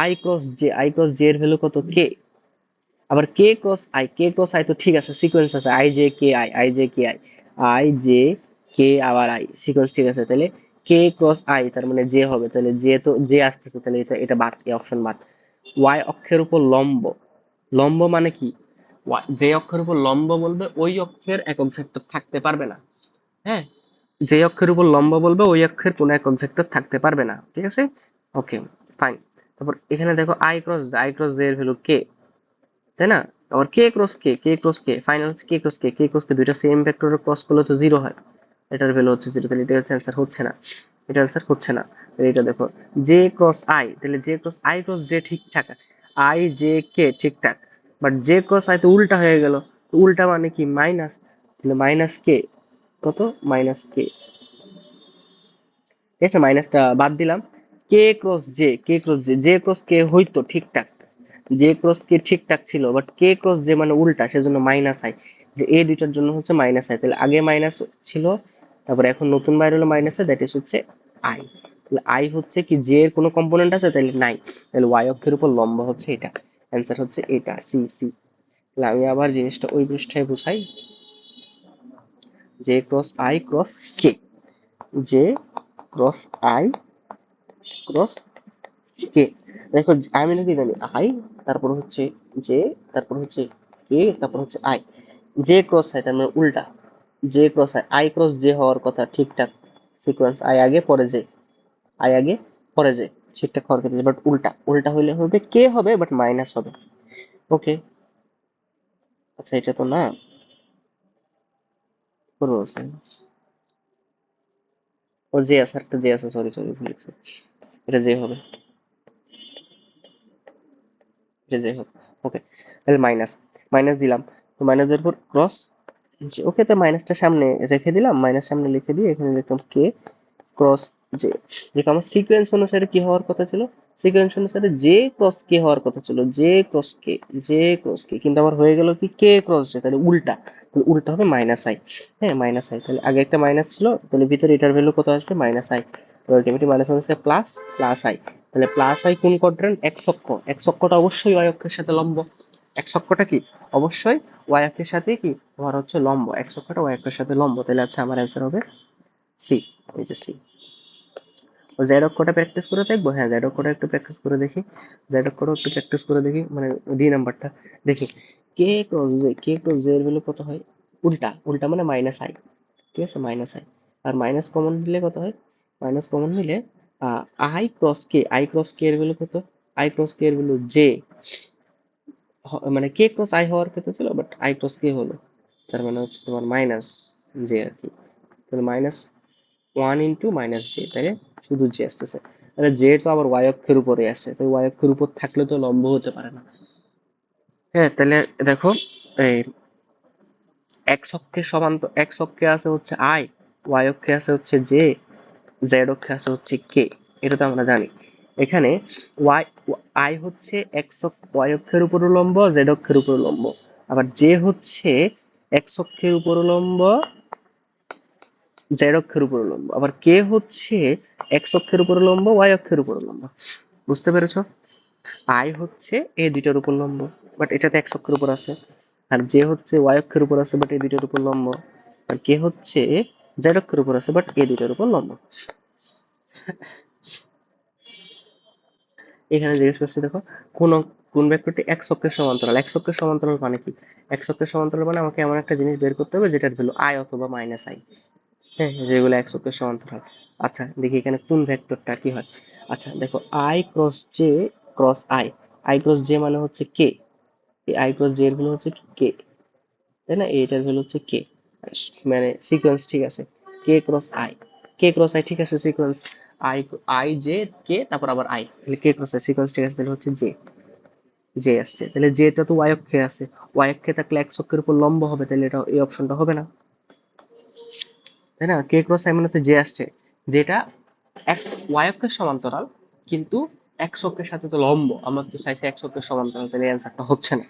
I cross J, I cross J এর ভ্যালু কত, কে। আবার K cross I, K cross I তো ঠিক আছে, সিকোয়েন্স আছে, I J K I, I J K I, I J K আবার আই, সিকোয়েন্স ঠিক আছে। তাহলে কে ক্রস আই তার মানে জে হবে, তাহলে জে তো জে আসতেছে, তাহলে এটা এটা বাদ, এই অপশন বাদ। ওয়াই অক্ষের উপর লম্ব, লম্ব মানে কি, যে অক্ষের উপর লম্ব বলবে ওই অক্ষের একক ভেক্টর থাকতে পারবে না, হ্যাঁ, যে অক্ষের উপর লম্ব বলবে ওই অক্ষের কোনো একক ভেক্টর থাকতে পারবে না, ঠিক আছে? ওকে, ফাইন। তারপর এখানে দেখো I cross J, I cross J এর ভ্যালু কে, তাই না? আবার কে ক্রস কে, কে ক্রস কে, ফাইনাল কে ক্রস কে, কে ক্রস কে দুইটা সেম ভেক্টরের ক্রস করলে তো 0 হয়, এটার ভ্যালু হচ্ছে 0, তাহলে এটা হচ্ছে অ্যান্সার হচ্ছে না, এটা অ্যান্সার হচ্ছে না। তাহলে এটা দেখো, জে ক্রস আই, তাহলে J cross I cross J ঠিকঠাক, আই জে কে ঠিকঠাক, বাট জে ক্রস আই তো উল্টা হয়ে গেল, তো উল্টা মানে কি, মাইনাস, তাহলে মাইনাস কে, কত, মাইনাস কে, ঠিক আছে, মাইনাসটা বাদ দিলাম। K cross J, K cross J, J cross K হইতো ঠিকঠাক, জে ক্রস কে ঠিকঠাক ছিল, বাট কে ক্রস জে মানে উল্টা, সেজন্য মাইনাস আই, যে এই দুইটার জন্য হচ্ছে মাইনাস আই, তাহলে আগে মাইনাস ছিল, তারপরে এখন নতুন বাইরে হলো মাইনাস আই, দ্যাট ইজ হচ্ছে আই। তাহলে আই হচ্ছে কি, জে এর কোনো কম্পোনেন্ট আছে, তাহলে নাই, তাহলে ওয়াই অক্ষের উপর লম্ব হচ্ছে এটা, অ্যান্সার হচ্ছে এটা, সি সি। তাহলে আমি আবার জিনিসটা ওই পৃষ্ঠায় বুঝাই, J cross I cross K, J cross I cross কে। দেখো আমি নাকি জানি আই, তারপর হচ্ছে জে, তারপর হচ্ছে কে, তারপর হচ্ছে আই। জে ক্রস আই তার মানে উল্টা, J cross I, I cross J হওয়ার কথা ঠিকঠাক সিকোয়েন্স, আই আগে পরে জে, আই আগে পরে জে, ঠিকঠাক হওয়ার কথা, বাট উল্টা, উল্টা হইলে হবে কে হবে বাট মাইনাস হবে। ওকে, আচ্ছা এটা তো না, করে বলছে ও জে আছে, একটা জে আছে, সরি সরি ভুলে গেছি, এটা জে হবে, এটা জে হবে। ওকে, তাহলে মাইনাস, মাইনাস দিলাম, তো মাইনাস দেওয়ার পর ক্রস, ওকে তো মাইনাসটা সামনে রেখে দিলাম, মাইনাস সামনে লিখে দিয়ে এখানে লিখলাম কে ক্রস জে। দেখো আমার সিকোয়েন্স অনুসারে কি হওয়ার কথা ছিল, সিকোয়েন্স অনুসারে জে ক্রস কে হওয়ার কথা ছিল, J cross K, J cross কে, কিন্তু আমার হয়ে গেল কি কে ক্রস জে, তাহলে উল্টা, তাহলে উল্টা হবে মাইনাস আই। হ্যাঁ মাইনাস আই, তাহলে আগে একটা মাইনাস ছিল, তাহলে ভিতরে এটার ভ্যালু কত আসবে মাইনাস আই, আলটিমেটলি মাইনাস হচ্ছে প্লাস, প্লাস আই। তাহলে প্লাস আই কোন কোয়াড্রেন্ট, এক্স অক্ষ, এক্স অক্ষটা অবশ্যই ওয়াই অক্ষের সাথে লম্ব, এক্স অক্ষটা কি অবশ্যই ওয়াই অক্ষের সাথে কি তোমার হচ্ছে লম্ব, এক্স অক্ষটা ওয়াই অক্ষের সাথে লম্ব, তাহলে আচ্ছা আমার অ্যান্সার হবে সি, এই যে সি। জেড অক্ষটা প্র্যাকটিস করে দেখবো, হ্যাঁ জেড অক্ষটা একটু প্র্যাকটিস করে দেখি, জেড অক্ষটা একটু প্র্যাকটিস করে দেখি, মানে ডি নাম্বারটা দেখি, K cross J, K cross J এর ভ্যালু কত হয়, উল্টা, উল্টা মানে মাইনাস আই, ঠিক আছে মাইনাস আই, আর মাইনাস কমন নিলে কত হয়, মাইনাস কমন নিলে I cross K, I cross K এর ভ্যালু কত, আই ক্রস কে এর ভ্যালু জে, মানে কে ক্রস আই হওয়ার কথা ছিল বাট আই ক্রস কে হলো, তার মানে হচ্ছে তোমার মাইনাস জে আর কি, তাহলে minus one into minus J, তাহলে শুধু জে আসতেছে, তাহলে জে তো আবার ওয়াই অক্ষের উপরে আসছে, তো ওয়াই অক্ষের উপর থাকলে তো লম্ব হতে পারে না। হ্যাঁ তাহলে দেখো, এই এক্স অক্ষের সমান্তর, এক্স অক্ষে আছে হচ্ছে আই, ওয়াই অক্ষে আছে হচ্ছে জে, জেড অক্ষে আছে হচ্ছে কে, এটা তো আমরা জানি। এখানে ওয়াই, আই হচ্ছে এক্স ওয়াই অক্ষের উপর উলম্ব, জেড অক্ষের উপর উলম্ব, আবার জে হচ্ছে এক্স অক্ষের উপর উলম্ব, জেড অক্ষের উপর উলম্ব, আবার কে হচ্ছে এক্স অক্ষের উপর উলম্ব, ওয়াই অক্ষের উপর উলম্ব। বুঝতে পেরেছো, আই হচ্ছে এই দুইটার উপর লম্ব, বাট এটাতে এক্স অক্ষের উপর আছে, আর জে হচ্ছে ওয়াই অক্ষের উপর আছে বাট এই দুইটার উপর লম্ব, আর কে হচ্ছে জেড অক্ষের উপর আছে বাট এই দুইটার উপর লম্ব। এখানে জিজ্ঞেস করছে দেখো, কোন কোন ভেক্টরটি এক্স অক্ষের সমান্তরাল, এক্স অক্ষের সমান্তরাল মানে কি, এক্স অক্ষের সমান্তরাল মানে আমাকে এমন একটা জিনিস বের করতে হবে যেটার ভ্যালু আই অথবা মাইনাস আই, হ্যাঁ যেগুলো এক্স অক্ষের সমান্তরাল। আচ্ছা দেখি এখানে কোন ভেক্টরটা কি হয়, আচ্ছা দেখো I cross J cross I, I cross J মানে হচ্ছে কে, এই আই ক্রস জে এর ভ্যালু হচ্ছে কে, তাই না, এইটার ভ্যালু হচ্ছে কে, মানে সিকোয়েন্স ঠিক আছে, K cross I, K cross I ঠিক আছে sequence, I, I J K তারপর আবার আই, তাহলে কে ক্রস আই সিকোয়েন্স ঠিক আছে, তাহলে হচ্ছে জে, জে আসছে, তাহলে জেটা তো ওয়াই অক্ষে আছে, ওয়াই অক্ষে থাকলে এক্স অক্ষের উপর লম্ব হবে, তাহলে এটা এই অপশনটা হবে না, তাই না, কে ক্রস আই মানে তো জে আসছে, যেটা এক ওয়াই অক্ষের সমান্তরাল কিন্তু এক্স অক্ষের সাথে তো লম্ব, আমরা তো চাইছি এক্স অক্ষের সমান্তরাল, তাহলে অ্যান্সারটা হচ্ছে না।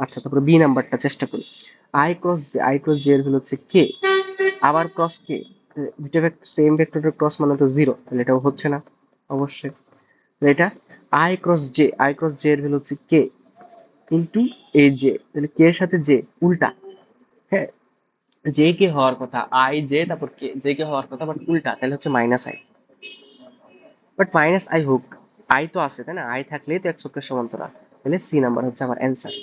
আচ্ছা তারপরে বি নাম্বারটা চেষ্টা করি, I cross J, I cross J এর ভ্যালু হচ্ছে কে, আবার ক্রস কে, দুটো ভেক্টর সেম ভেক্টরের ক্রস মানে তো জিরো, তাহলে এটাও হচ্ছে না অবশ্যই, তাহলে এটা I cross J, I cross J এর ভ্যালু হচ্ছে কে ইন্টু এই জে, তাহলে কে এর সাথে জে উল্টা, হ্যাঁ জে কে হওয়ার কথা আই জে, তারপর কে জে কে হওয়ার কথা বাট উল্টা, তাহলে হচ্ছে minus I, but minus I হোক, আই তো আছে তাই না, আই থাকলেই তো এক অক্ষের সমান্তরাল, তাহলে সি নাম্বার হচ্ছে আমার অ্যান্সার,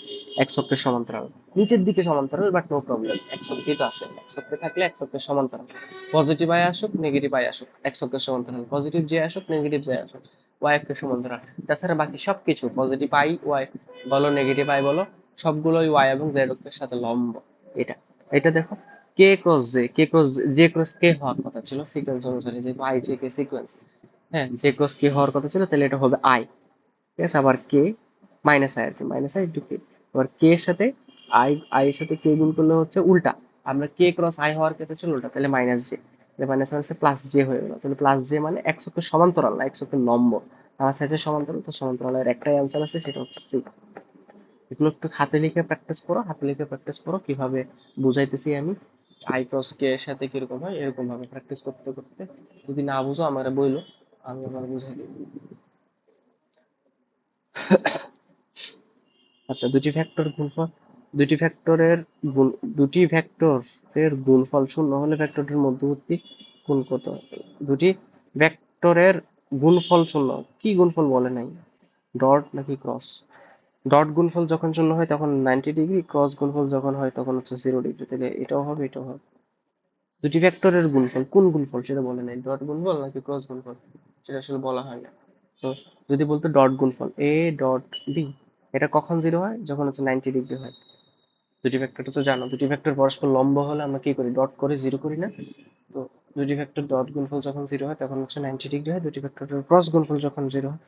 এক অক্ষের সমান্তরাল, নিচের দিকে সমান্তরাল বাট নো প্রবলেম, এক অক্ষেই তো আছে, এক অক্ষে থাকলে এক অক্ষের সমান্তরাল, পজিটিভ আই আসুক নেগেটিভ আই আসুক এক অক্ষের সমান্তরাল, পজিটিভ জে আসুক নেগেটিভ জে আসুক ওয়াই অক্ষের সমান্তরাল, তাছাড়া বাকি সবকিছু পজিটিভ আই ওয়াই বলো নেগেটিভ আই বলো সবগুলোই ওয়াই এবং জেড অক্ষের সাথে লম্ব, এটা, এটা দেখো K cross J, K cross J cross কে হওয়ার কথা ছিল সিকোয়েন্স অনুসারে, যেহেতু আই জে কে সিকোয়েন্স, হ্যাঁ জে ক্রস কে হওয়ার কথা ছিল, তাহলে এটা হবে আই, ঠিক আছে, আবার কে মাইনাস আই আর কি, মাইনাস আই ইন্টু কে, আবার কে এর সাথে আই, আই এর সাথে কে গুণ করলে হচ্ছে উল্টা, আমরা কে ক্রস আই হওয়ার কথা ছিল উল্টা, তাহলে মাইনাস জে, তাহলে মাইনাস মাইনাসে প্লাস জে হয়ে গেল, তাহলে প্লাস জে মানে এক অক্ষের সমান্তরাল না এক অক্ষের লম্ব, আমার সাইজের সমান্তরাল, তো সমান্তরালের একটাই অ্যান্সার আছে সেটা হচ্ছে সি। এগুলো একটু হাতে লিখে প্র্যাকটিস করো, হাতে লিখে প্র্যাকটিস করো কিভাবে বুঝাইতেছি আমি, আই ক্রস কে এর সাথে কিরকম হয় এরকম ভাবে প্র্যাকটিস করতে করতে, যদি না বুঝো আমারে বইলো, আমি আবার বুঝাই দেবো। আচ্ছা দুটি ভেক্টর গুণফল, দুটি ভেক্টরের গুণ, দুটি ভেক্টরের গুণফল শূন্য হলে ভেক্টরটির মধ্যবর্তী গুণ কত? দুটি ভেক্টরের গুণফল শূন্য। কি গুণফল বলে নাই? ডট নাকি ক্রস? ডট গুণফল যখন শূন্য হয় তখন 90 ডিগ্রি, ক্রস গুণফল যখন হয় তখন হচ্ছে 0 ডিগ্রি। তাহলে এটাও হবে, এটাও হবে। দুটি ভেক্টরের গুণফল, কোন গুণফল সেটা বলে নাই, ডট গুণফল নাকি ক্রস গুণফল সেটা আসলে বলা হয় না। তো যদি বলতো ডট গুণফল এ ডট বি, এটা কখন জিরো হয়? যখন হচ্ছে 90 ডিগ্রি হয়। দুটি ভেক্টরটা তো জানো, দুটি ভেক্টর পরস্পর লম্ব হলে আমরা কি করি, ডট করে জিরো করি না? তো দুটি ভেক্টর ডট গুণফল যখন জিরো হয় তখন হচ্ছে 90 ডিগ্রি হয়। দুটি ভেক্টরের ক্রস গুণফল যখন জিরো হয়,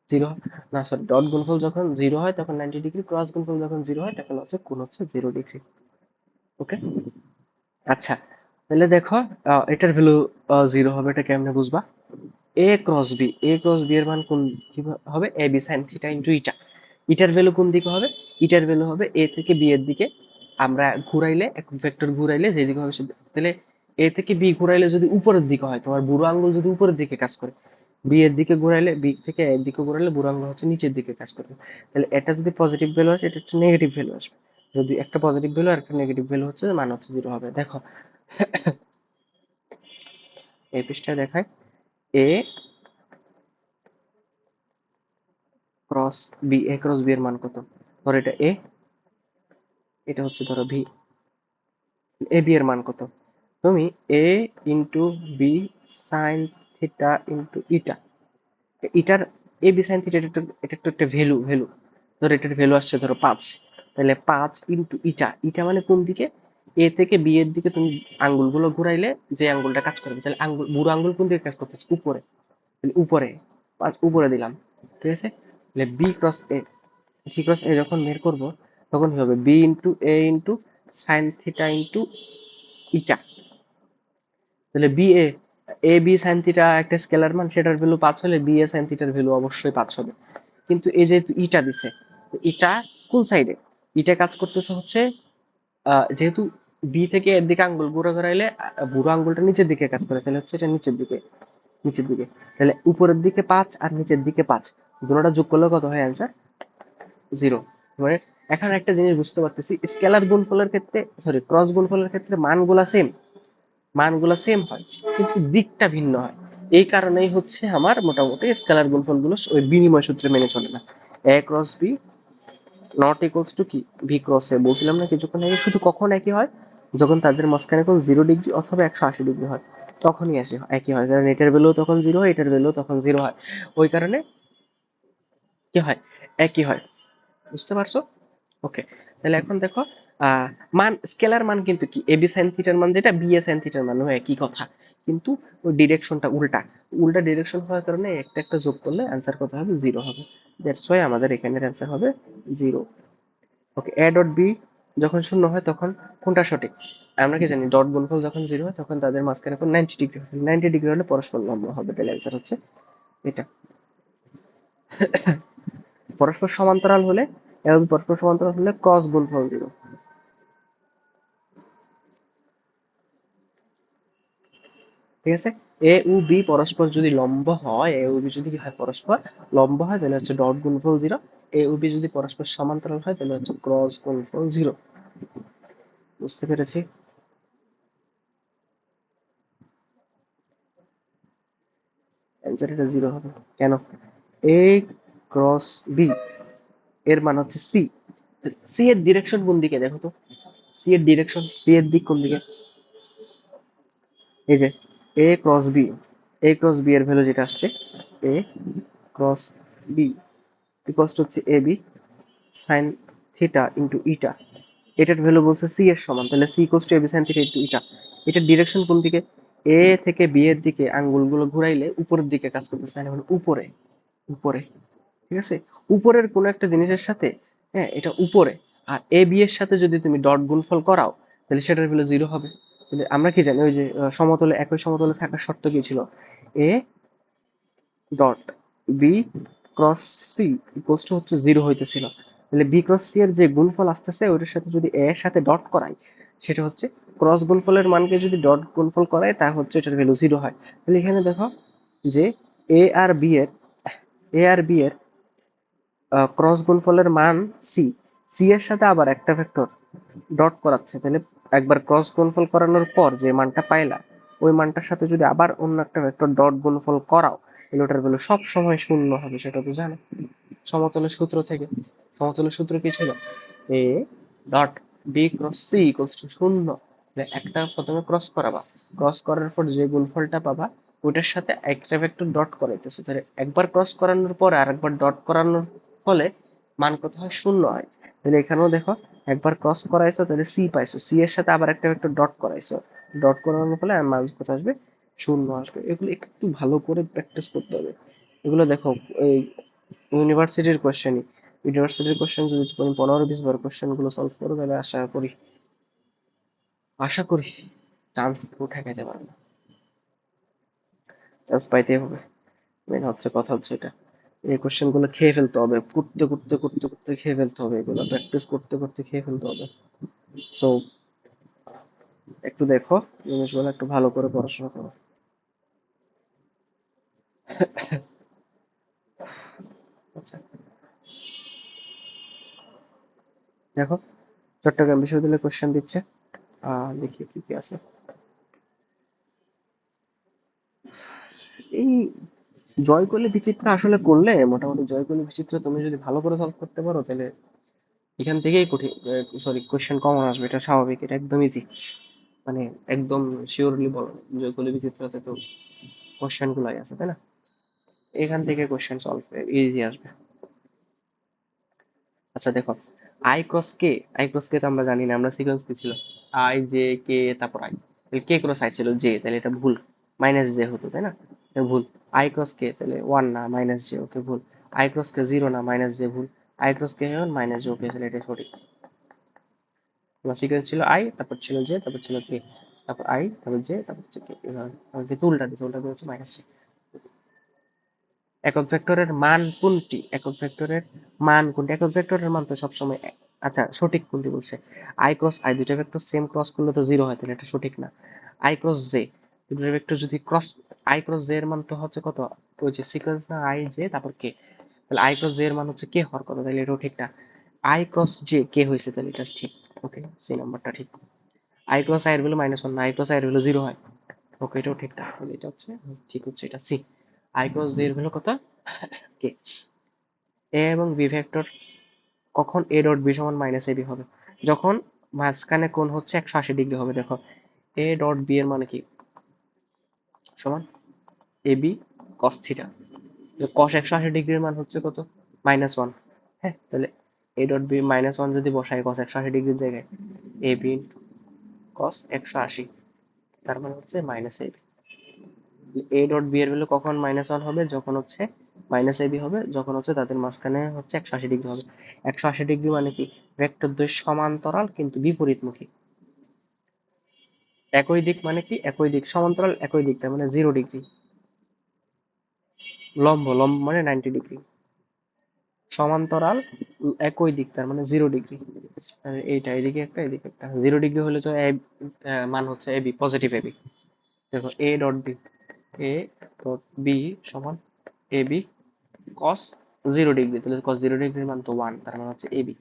জিরো না সরি, ডট গুণফল যখন জিরো হয় তখন 90 ডিগ্রি, ক্রস গুণফল যখন জিরো হয় তখন হচ্ছে কোণ হচ্ছে 0 ডিগ্রি। ওকে, আচ্ছা। তাহলে দেখো, এটার ভ্যালু জিরো হবে, এটা কেমনে বুঝবা? এ ক্রস বি এর মান কোন কি হবে? A B sine theta into eta. ইটার ভ্যালু কোন দিকে হবে? ইটার ভ্যালু হবে এ থেকে বি এর দিকে। আমরা ঘুরাইলে, এক ভেক্টর ঘুরাইলে যেদিকে হবে তাহলে এ থেকে বি ঘুরাইলে যদি উপরের দিকে হয়, তোমার বুড়ো আঙ্গুল যদি উপরের দিকে কাজ করে, বি এর দিকে ঘুরাইলে, বি থেকে এর দিকে ঘুরাইলে বুড়ো আঙ্গুল হচ্ছে নিচের দিকে কাজ করবে। তাহলে এটা যদি পজিটিভ ভ্যালু আসে, এটা হচ্ছে নেগেটিভ ভ্যালু আসবে। যদি একটা পজিটিভ ভ্যালু আর একটা নেগেটিভ ভ্যালু হচ্ছে, মান হচ্ছে জিরো হবে। দেখো এই পৃষ্ঠায় দেখায় এ cross B, A cross B এর মান কত? ধরো এটা এ, এটা হচ্ছে ধরো ভি। এ বি এর মান কত? তুমি A into B sine theta into eta, ইটার এ বি সাইন থিটা, এটা তো একটা ভ্যালু। ধরো এটার ভ্যালু আসছে ধরো 5, তাহলে 5 ইন্টু ইটা, ইটা মানে কোন দিকে? এ থেকে বি এর দিকে তুমি আঙ্গুলগুলো ঘুরাইলে যে আঙ্গুলটা কাজ করবে, তাহলে আঙ্গুল, বুড়ো আঙ্গুল কোন দিকে কাজ করতেছে? উপরে। তাহলে উপরে, 5 উপরে দিলাম। ঠিক আছে, তাহলে B cross A, B cross A যখন বের করব তখন কি হবে? B into A into sine theta into eta. তাহলে B A, A B sine theta একটা স্কেলার মান, সেটার ভ্যালু 5 হলে বি এ সাইন থিটার ভ্যালু অবশ্যই 5 হবে। কিন্তু এই যেহেতু ইটা দিছে, ইটা কোন সাইডে? ইটা কাজ করতেছে হচ্ছে যেহেতু বি থেকে এর দিকে আঙ্গুল বুড়ো ঘোরাইলে বুড়ো আঙ্গুলটা নিচের দিকে কাজ করে, তাহলে হচ্ছে এটা নিচের দিকে, নিচের দিকে। তাহলে উপরের দিকে 5 আর নিচের দিকে 5, দুটোটা যোগ করলে কত হয় অ্যান্সার? 0। মানে এখন একটা জিনিস বুঝতে পারতেছি, স্কেলার গুণফলের ক্ষেত্রে, সরি ক্রস গুণফলের ক্ষেত্রে মানগুলা সেম, মানগুলো সেম হয় কিন্তু দিকটা ভিন্ন হয়। এই কারণেই হচ্ছে আমার মোটামুটি স্কেলার গুণফলগুলো ওই বিনিময় সূত্রে মেনে চলে না। A cross B not equals to কি ভি ক্রস এ, বলছিলাম না কিছুক্ষণ আগে, শুধু কখন একই হয়? যখন তাদের মাঝখানে কোন 0 ডিগ্রি অথবা 180 ডিগ্রি হয়, তখনই আসে একই হয়, কারণ এটার ভ্যালু তখন জিরো হয়, এটার ভ্যালু তখন জিরো হয়। ওই কারণে কি হয়? একই হয়। বুঝতে পারছো? ওকে, তাহলে এখন দেখো, আহ মান, স্কেলার মান কিন্তু কি, এ বি সাইন থিটার মান যেটা বি এ সাইন থিটার মান হয় একই কথা, কিন্তু ওই ডিরেকশনটা উল্টা। উল্টা ডিরেকশন হওয়ার কারণে একটা একটা যোগ করলে অ্যান্সার কত হবে? জিরো হবে। দ্যাটস ওয়াই আমাদের এখানের অ্যান্সার হবে zero. Okay, A dot B যখন শূন্য হয় তখন কোনটা সঠিক? আমরা কি জানি, ডট গুণফল যখন জিরো হয় তখন তাদের মাঝখানে কোন 90 ডিগ্রি হবে, 90 ডিগ্রি হলে পরস্পর লম্ব হবে, তাহলে অ্যান্সার হচ্ছে এটা। পরস্পর সমান্তরাল হলে, এবং পরস্পর সমান্তরাল হলে ক্রস গুণফল জিরো। ঠিক আছে, এ ও বি পরস্পর যদি লম্ব হয়, এ ও বি যদি কি হয়, পরস্পর লম্ব হয়, তাহলে হচ্ছে ডট গুণফল জিরো। এ ও বি যদি পরস্পর সমান্তরাল হয় তাহলে হচ্ছে ক্রস গুণফল জিরো। বুঝতে পেরেছি? অ্যান্সার এটা জিরো হবে। কেন? এ ক্রস বি এর মান হচ্ছে সি, সি এর ডিরেকশন কোন দিকে দেখো তো? সি এর ডিরেকশন, সি এর দিক কোন দিকে? এই যে A cross B, A cross B এর ভ্যালু যেটা আসছে, A cross B equals to হচ্ছে A B sine theta into eta. এটার ভ্যালু বলছে সি এর সমান, তাহলে C equals to A B sine theta into eta. এটার ডিরেকশন কোন দিকে? এ থেকে বি এর দিকে আঙ্গুলগুলো ঘুরাইলে উপরের দিকে কাজ করতেছে, মানে উপরে, উপরে। ঠিক আছে, উপরের কোনো একটা জিনিসের সাথে, হ্যাঁ এটা উপরে, আর এ বি এর সাথে যদি তুমি ডট গুণফল করাও তাহলে সেটার ভ্যালু জিরো হবে। তাহলে আমরা কি জানি, ওই যে সমতলে, একই সমতলে থাকার শর্ত কি ছিল? A dot B cross C equals to হচ্ছে জিরো হইতেছিল। তাহলে বি ক্রস সি এর যে গুণফল আসতেছে ওইটার সাথে যদি এ এর সাথে ডট করাই, সেটা হচ্ছে ক্রস গুণফলের মানকে যদি ডট গুণফল করাই তা হচ্ছে এটার ভ্যালু জিরো হয়। তাহলে এখানে দেখো যে এ আর বি এর, এ আর বি এর ক্রস গুণফলের মান সি, সি এর সাথে আবার একটা ভেক্টর ডট করাচ্ছে, তাহলে একবার ক্রস গুণফল করানোর পর যে মানটা পাইলা, ওই মানটার সাথে যদি আবার অন্য একটা ভেক্টর ডট গুণফল করাও, তাহলে ওটার ভ্যালু সব সময় শূন্য হবে, সেটা তো জানো সমতলের সূত্র থেকে। সমতলের সূত্র কি ছিল? A dot B cross C equals to শূন্য। একটা প্রথমে ক্রস করাবা, ক্রস করার পর যে গুণফলটা পাবা ওইটার সাথে একটা ভেক্টর ডট করাইতেছে, তাহলে একবার ক্রস করানোর পরে আরেকবার ডট করানোর ফলে মান কত হয়? শূন্য হয়। তাহলে এখানেও দেখো একবার ক্রস করাইছো, তাহলে সি পাইছো, সি এর সাথে আবার একটা ভেক্টর ডট করাইছো, ডট করানোর ফলে মান কত আসবে? শূন্য আসবে। এগুলো একটু ভালো করে প্র্যাকটিস করতে হবে। এগুলো দেখো এই ইউনিভার্সিটির কোশ্চেনই, ইউনিভার্সিটির কোশ্চেন যদি তুমি 15-20 বার কোশ্চেন গুলো সলভ করো, তাহলে আশা করি চান্স উঠে খেতে পারবে, চান্স পাইতেই হবে। মেন হচ্ছে কথা হচ্ছে এটা, এই কোশ্চেন গুলো খেয়ে ফেলতে হবে, করতে করতে করতে করতে খেয়ে ফেলতে হবে, এগুলো প্র্যাকটিস করতে করতে খেয়ে ফেলতে হবে। সো একটু দেখো জিনিসগুলো, একটু ভালো করে পড়াশোনা করো। আচ্ছা দেখো, চট্টগ্রাম বিশ্ববিদ্যালয়ে কোশ্চেন দিচ্ছে, দেখি কি কি আছে। এই জয়কলি বিচিত্র আসলে করলে, মোটামুটি জয়কলি বিচিত্র তুমি যদি ভালো করে সলভ করতে পারো, তাহলে এখান থেকেই কঠিন, সরি কোশ্চেন কমন আসবে, এটা স্বাভাবিক, এটা একদম ইজি। মানে একদম শিওরলি বলো, জয়কলি বিচিত্রতে তো কোশ্চেন গুলাই আছে, তাই না? এখান থেকে কোশ্চেন সলভ ইজি আসবে। আচ্ছা দেখো, I cross K, I cross কে তো আমরা জানি না, আমরা সিকোয়েন্স কি ছিল? আই জে কে, তারপর আই, কে ক্রস আই ছিল জে, তাহলে এটা ভুল, মাইনাস জে হতো, তাই না? এটা ভুল। আই ক্রস কে তাহলে ওয়ান না, মাইনাস জে, ওকে ভুল। আই ক্রস কে জিরো না, মাইনাস জে ভুল। I cross K minus J, okay তাহলে এটা সঠিক। আমার সিকোয়েন্স ছিল আই, তারপর ছিল জে, তারপর ছিল কে, তারপর আই, তারপর জে, তারপর হচ্ছে কে, এভাবে কিন্তু উল্টা দিচ্ছে, উল্টা দিয়ে হচ্ছে মাইনাস জে। একক ভেক্টরের মান কোনটি? একক ভেক্টরের মান কোনটি? একক ভেক্টরের মান তো সবসময় আচ্ছা সঠিক কোনটি বলছে? আই ক্রস আই, দুইটা ভেক্টর সেম ক্রস করলে তো জিরো হয়, তাহলে এটা সঠিক না। আই ক্রস জে, দুটো ভেক্টর যদি ক্রস, আই ক্রস জে এর মান তো হচ্ছে কত? ওই যে সিকোয়েন্স না, আই জে তারপর কে, তাহলে আই ক্রস জে এর মান হচ্ছে কে হওয়ার কথা, তাহলে এটাও ঠিক না। আই ক্রস জে কে হয়েছে, তাহলে এটা ঠিক। ওকে, সি নাম্বারটা ঠিক। আই ক্রস আই এর ভ্যালু -1 না, আই ক্রস আই এর ভ্যালু জিরো হয়। ওকে, এটাও ঠিক না, তাহলে এটা হচ্ছে ঠিক, হচ্ছে এটা সি। আই ক্রস জে এর ভ্যালু কত? কে। এ এবং বি ভেক্টর কখন এ ডট বি সমান মাইনাস এ বি হবে? যখন মাঝখানে কোণ হচ্ছে 180 ডিগ্রি হবে। দেখো এ ডট বি এর মানে কি? সমান এ বি কস থিটা। কস 180 ডিগ্রির মান হচ্ছে কত? -1। হ্যাঁ, তাহলে এ ডট বি -1 যদি বসাই কস 180 ডিগ্রির জায়গায়, এ বি কস 180, তার মানে হচ্ছে minus A B. A dot B এর ভ্যালু কখন -1 হবে? যখন হচ্ছে মাইনাস এ বি হবে, যখন হচ্ছে তাদের মাঝখানে হচ্ছে 180 ডিগ্রি হবে। 180 ডিগ্রি মানে কি? ভেক্টর দ্বয় সমান্তরাল কিন্তু বিপরীতমুখী। একই দিক মানে কি? একই দিক, সমান্তরাল একই দিক, তার মানে 0 ডিগ্রি। লম্ব, লম্ব মানে 90 ডিগ্রি। সমান্তরাল একই দিক, তার মানে 0 ডিগ্রি। এইটা এদিকে একটা, এদিকে একটা। 0 ডিগ্রি হলে তো মান হচ্ছে A B, positive A B. দেখো A dot B, A dot B সমান এ বি কস 0 ডিগ্রি, তাহলে কস 0 ডিগ্রির মান তো 1, তার মানে হচ্ছে এ বি,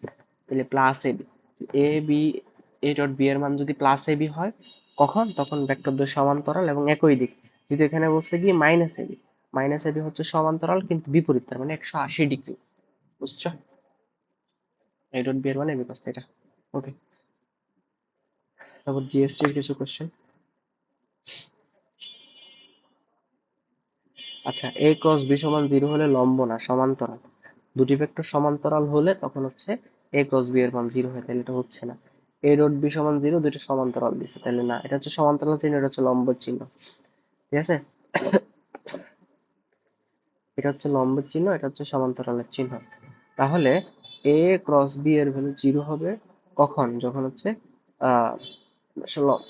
তাহলে plus A B. A B, A dot B এর মান যদি প্লাস এ বি হয়, কখন? তখন ভেক্টর দ্বয় সমান্তরাল এবং একই দিক। যদি এখানে বলছে কি minus A B, minus A B হচ্ছে সমান্তরাল কিন্তু বিপরীত, তার মানে 180 ডিগ্রি। বুঝছো? এ ডট বি এর মানে এবি কস থিটা। ওকে, তারপর জিএসটি এর কিছু কোশ্চেন। আচ্ছা, এ ক্রস বি সমান 0 হলে লম্ব না সমান্তরাল। দুটি ভেক্টর সমান্তরাল হলে তখন হচ্ছে এ ক্রস বি এর মান 0 হয়, তাহলে এটা হচ্ছে না। এ ডট বি সমান 0, দুটো সমান্তরাল দিছে, তাহলে না, এটা হচ্ছে সমান্তরাল চিহ্ন, এটা হচ্ছে লম্বের চিহ্ন। ঠিক আছে, এটা হচ্ছে লম্বের চিহ্ন, এটা হচ্ছে সমান্তরালের চিহ্ন। তাহলে এ ক্রস বি এর ভ্যালু 0 হবে কখন? যখন হচ্ছে আহ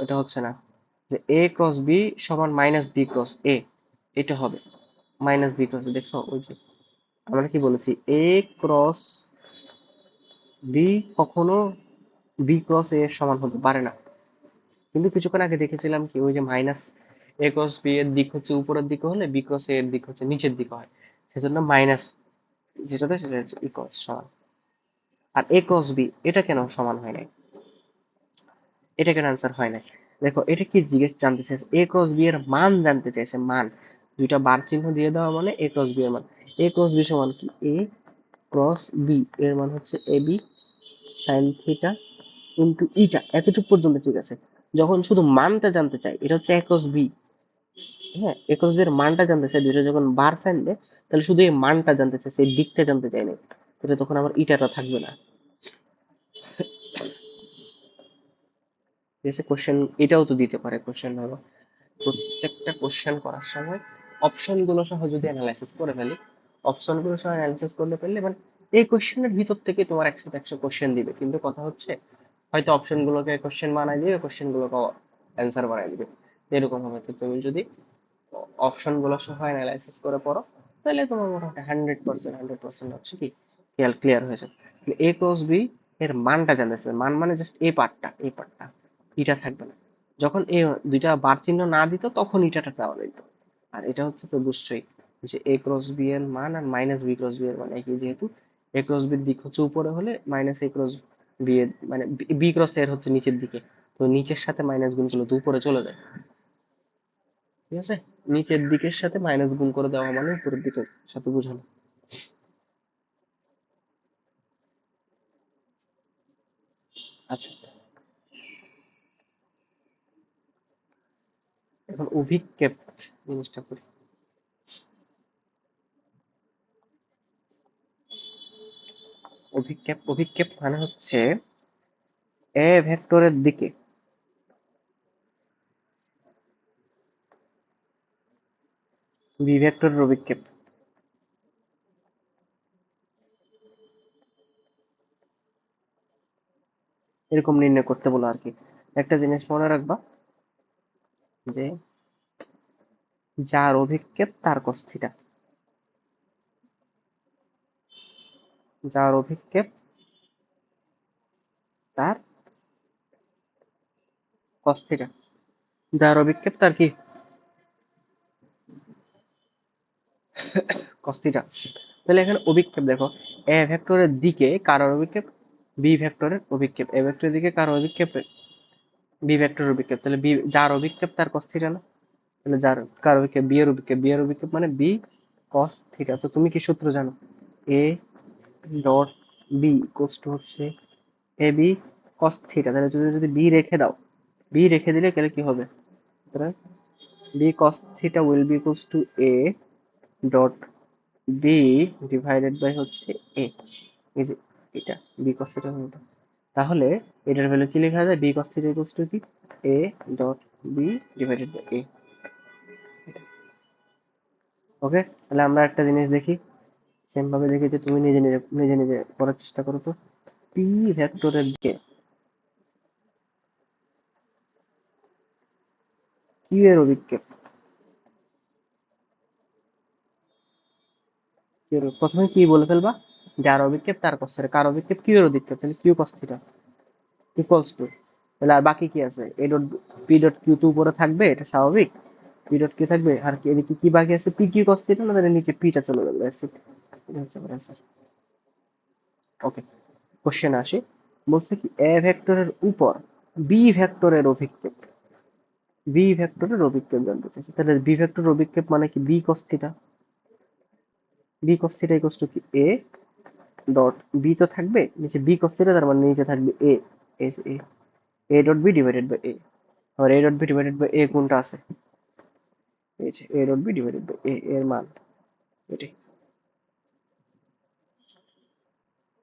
এটা হচ্ছে না, যে এ ক্রস বি সমান মাইনাস বি ক্রস এ, এটা হবে মাইনাস বি ক্রস, দেখছো ওই যে আমরা কি বলেছি, এ ক্রস বি কখনো বি ক্রস এ এর সমান হতে পারে না। কিন্তু কিছুক্ষণ আগে দেখেছিলাম কি, ওই যে মাইনাস এ ক্রস বি এর দিক হচ্ছে উপরের দিকে হলে বি ক্রস এ এর দিক হচ্ছে নিচের দিকে হয়, সেজন্য মাইনাস যেটাতে সেটা হচ্ছে ই ক্রস সমান। আর এ ক্রস বি এটা কেন সমান হয় নাই? এটা কেন অ্যান্সার হয় নাই? দেখো এটা কি জিজ্ঞেস জানতে চাইছে, এ ক্রস বি এর মান জানতে চাইছে, মান। দুইটা বার চিহ্ন দিয়ে দেওয়া মানে এ ক্রস বি এর মান। এ ক্রস বি সমান কি, এ ক্রস বি এর মান হচ্ছে A B sine theta into eta, এতটুকু পর্যন্ত ঠিক আছে। যখন শুধু মানটা জানতে চাই, এটা হচ্ছে এ ক্রস বি, হ্যাঁ এ ক্রস বি এর মানটা জানতে চাই, দুইটা যখন বার সাইন দেয় তাহলে শুধু এই মানটা জানতে চাই, সেই দিকটা জানতে চাই না, তাহলে তখন আমার ইটাটা থাকবে না। ঠিক আছে, কোশ্চেন এটাও তো দিতে পারে কোশ্চেন হলো, প্রত্যেকটা কোশ্চেন করার সময় অপশন গুলো সহ যদি অ্যানালাইসিস করে ফেলি, অপশন গুলো সহ অ্যানালাইসিস করলে ফেললে মানে এই কোশ্চেনের ভিতর থেকে তোমার 100 কোশ্চেন দিবে, কিন্তু কথা হচ্ছে হয়তো অপশন গুলোকে কোশ্চেন বানাই দিবে, কোশ্চেন গুলোকে অ্যান্সার বানাই দিবে, এরকম হবে। তো তুমি যদি অপশন গুলো সহ অ্যানালাইসিস করে পড়ো, তাহলে তোমার মোটামুটি 100% হচ্ছে কি ক্লিয়ার হয়ে যাবে। এ ক্রস বি এর মানটা জানতেছে, মান মানে জাস্ট এই পার্টটা, এই পার্টটা, এটা থাকবে না। যখন এই দুইটা বার চিহ্ন না দিত তখন ইটাটা দেওয়া যেত। আর এটা হচ্ছে তো বুঝছই যে এ ক্রস বি এর মান আর মাইনাস বি ক্রস বি এর মান একই, যেহেতু এ ক্রস বির দিক হচ্ছে উপরে হলে মাইনাস এ ক্রস বি এর মানে বি ক্রস এর হচ্ছে নিচের দিকে, তো নিচের সাথে মাইনাস গুণ করলে তো উপরে চলে যায়। ঠিক আছে, নিচের দিকের সাথে মাইনাস গুণ করে দেওয়া মানে উপরের দিকের সাথে বোঝানো। আচ্ছা, এখন অভিক্ষেপ জিনিসটা করি। অভিক্ষেপ মানে হচ্ছে এ ভেক্টরের দিকে বি ভেক্টরের অভিক্ষেপ। এরকম নির্ণয় করতে বলো আর কি। একটা জিনিস মনে রাখবা যে যার অভিক্ষেপ তার cos থিটা, যার অভিক্ষেপ তার cos থিটা, যার অভিক্ষেপ তার কি cos থিটা। তাহলে এখানে অভিক্ষেপ দেখো, এ ভেক্টরের দিকে কারোর অভিক্ষেপ, বি ভেক্টরের অভিক্ষেপ, এ ভেক্টরের দিকে কারোর অভিক্ষেপ, বি ভেক্টরের অভিক্ষেপ, তাহলে বি যার অভিক্ষেপ তার cos থিটা না, তাহলে যার কার অভিক্ষেপ, বি এর অভিক্ষেপ, বি এর অভিক্ষেপ মানে বি cos থিটা। তো তুমি কি সূত্র জানো, A dot B equals to হচ্ছে এ বি cos থিটা। তাহলে যদি যদি বি রেখে দাও, বি রেখে দিলে তাহলে কি হবে, তাহলে B cos theta will be equals to A dot B divided by হচ্ছে এ, এই যে এটা বি cos থিটা হলো। তাহলে এটার ভ্যালু কি লেখা যায়, B cos theta equals to কি A dot B divided by A. Okay, তাহলে আমরা একটা জিনিস দেখি, সেম ভাবে দেখি যে তুমি নিজে নিজে নিজে নিজে করার চেষ্টা করো তো। পি ভেক্টরের দিকে কিউ এর অভিক্ষেপ, প্রথমে কি বলে ফেলবা, যার অভিক্ষেপ তার cos থিটা, কার অভিক্ষেপ কিউ এর অভিক্ষেপ, তাহলে Q cos theta equals to, তাহলে আর বাকি কি আছে, A dot P dot Q তো উপরে থাকবে, এটা স্বাভাবিক, পি ডট কিউ থাকবে, আর কি এদিকে কি বাকি আছে, পি কিউ cos থিটা না, তাহলে নিচে পিটা চলে যাবে, that's it। এটা হচ্ছে আমার অ্যান্সার। ওকে, কোশ্চেন আসি, বলছে কি এ ভেক্টরের উপর বি ভেক্টরের অভিক্ষেপ, বি ভেক্টরের অভিক্ষেপ জানতে চাইছে, তাহলে বি ভেক্টরের অভিক্ষেপ মানে কি B cos theta, B cos theta equals to কি এ ডট বি তো থাকবে নিচে বি cos থিটা, তার মানে নিচে থাকবে A, as A, A dot B divided by A. আর A dot B divided by A কোনটা আছে, এই যে A dot B divided by A এর মান এটাই।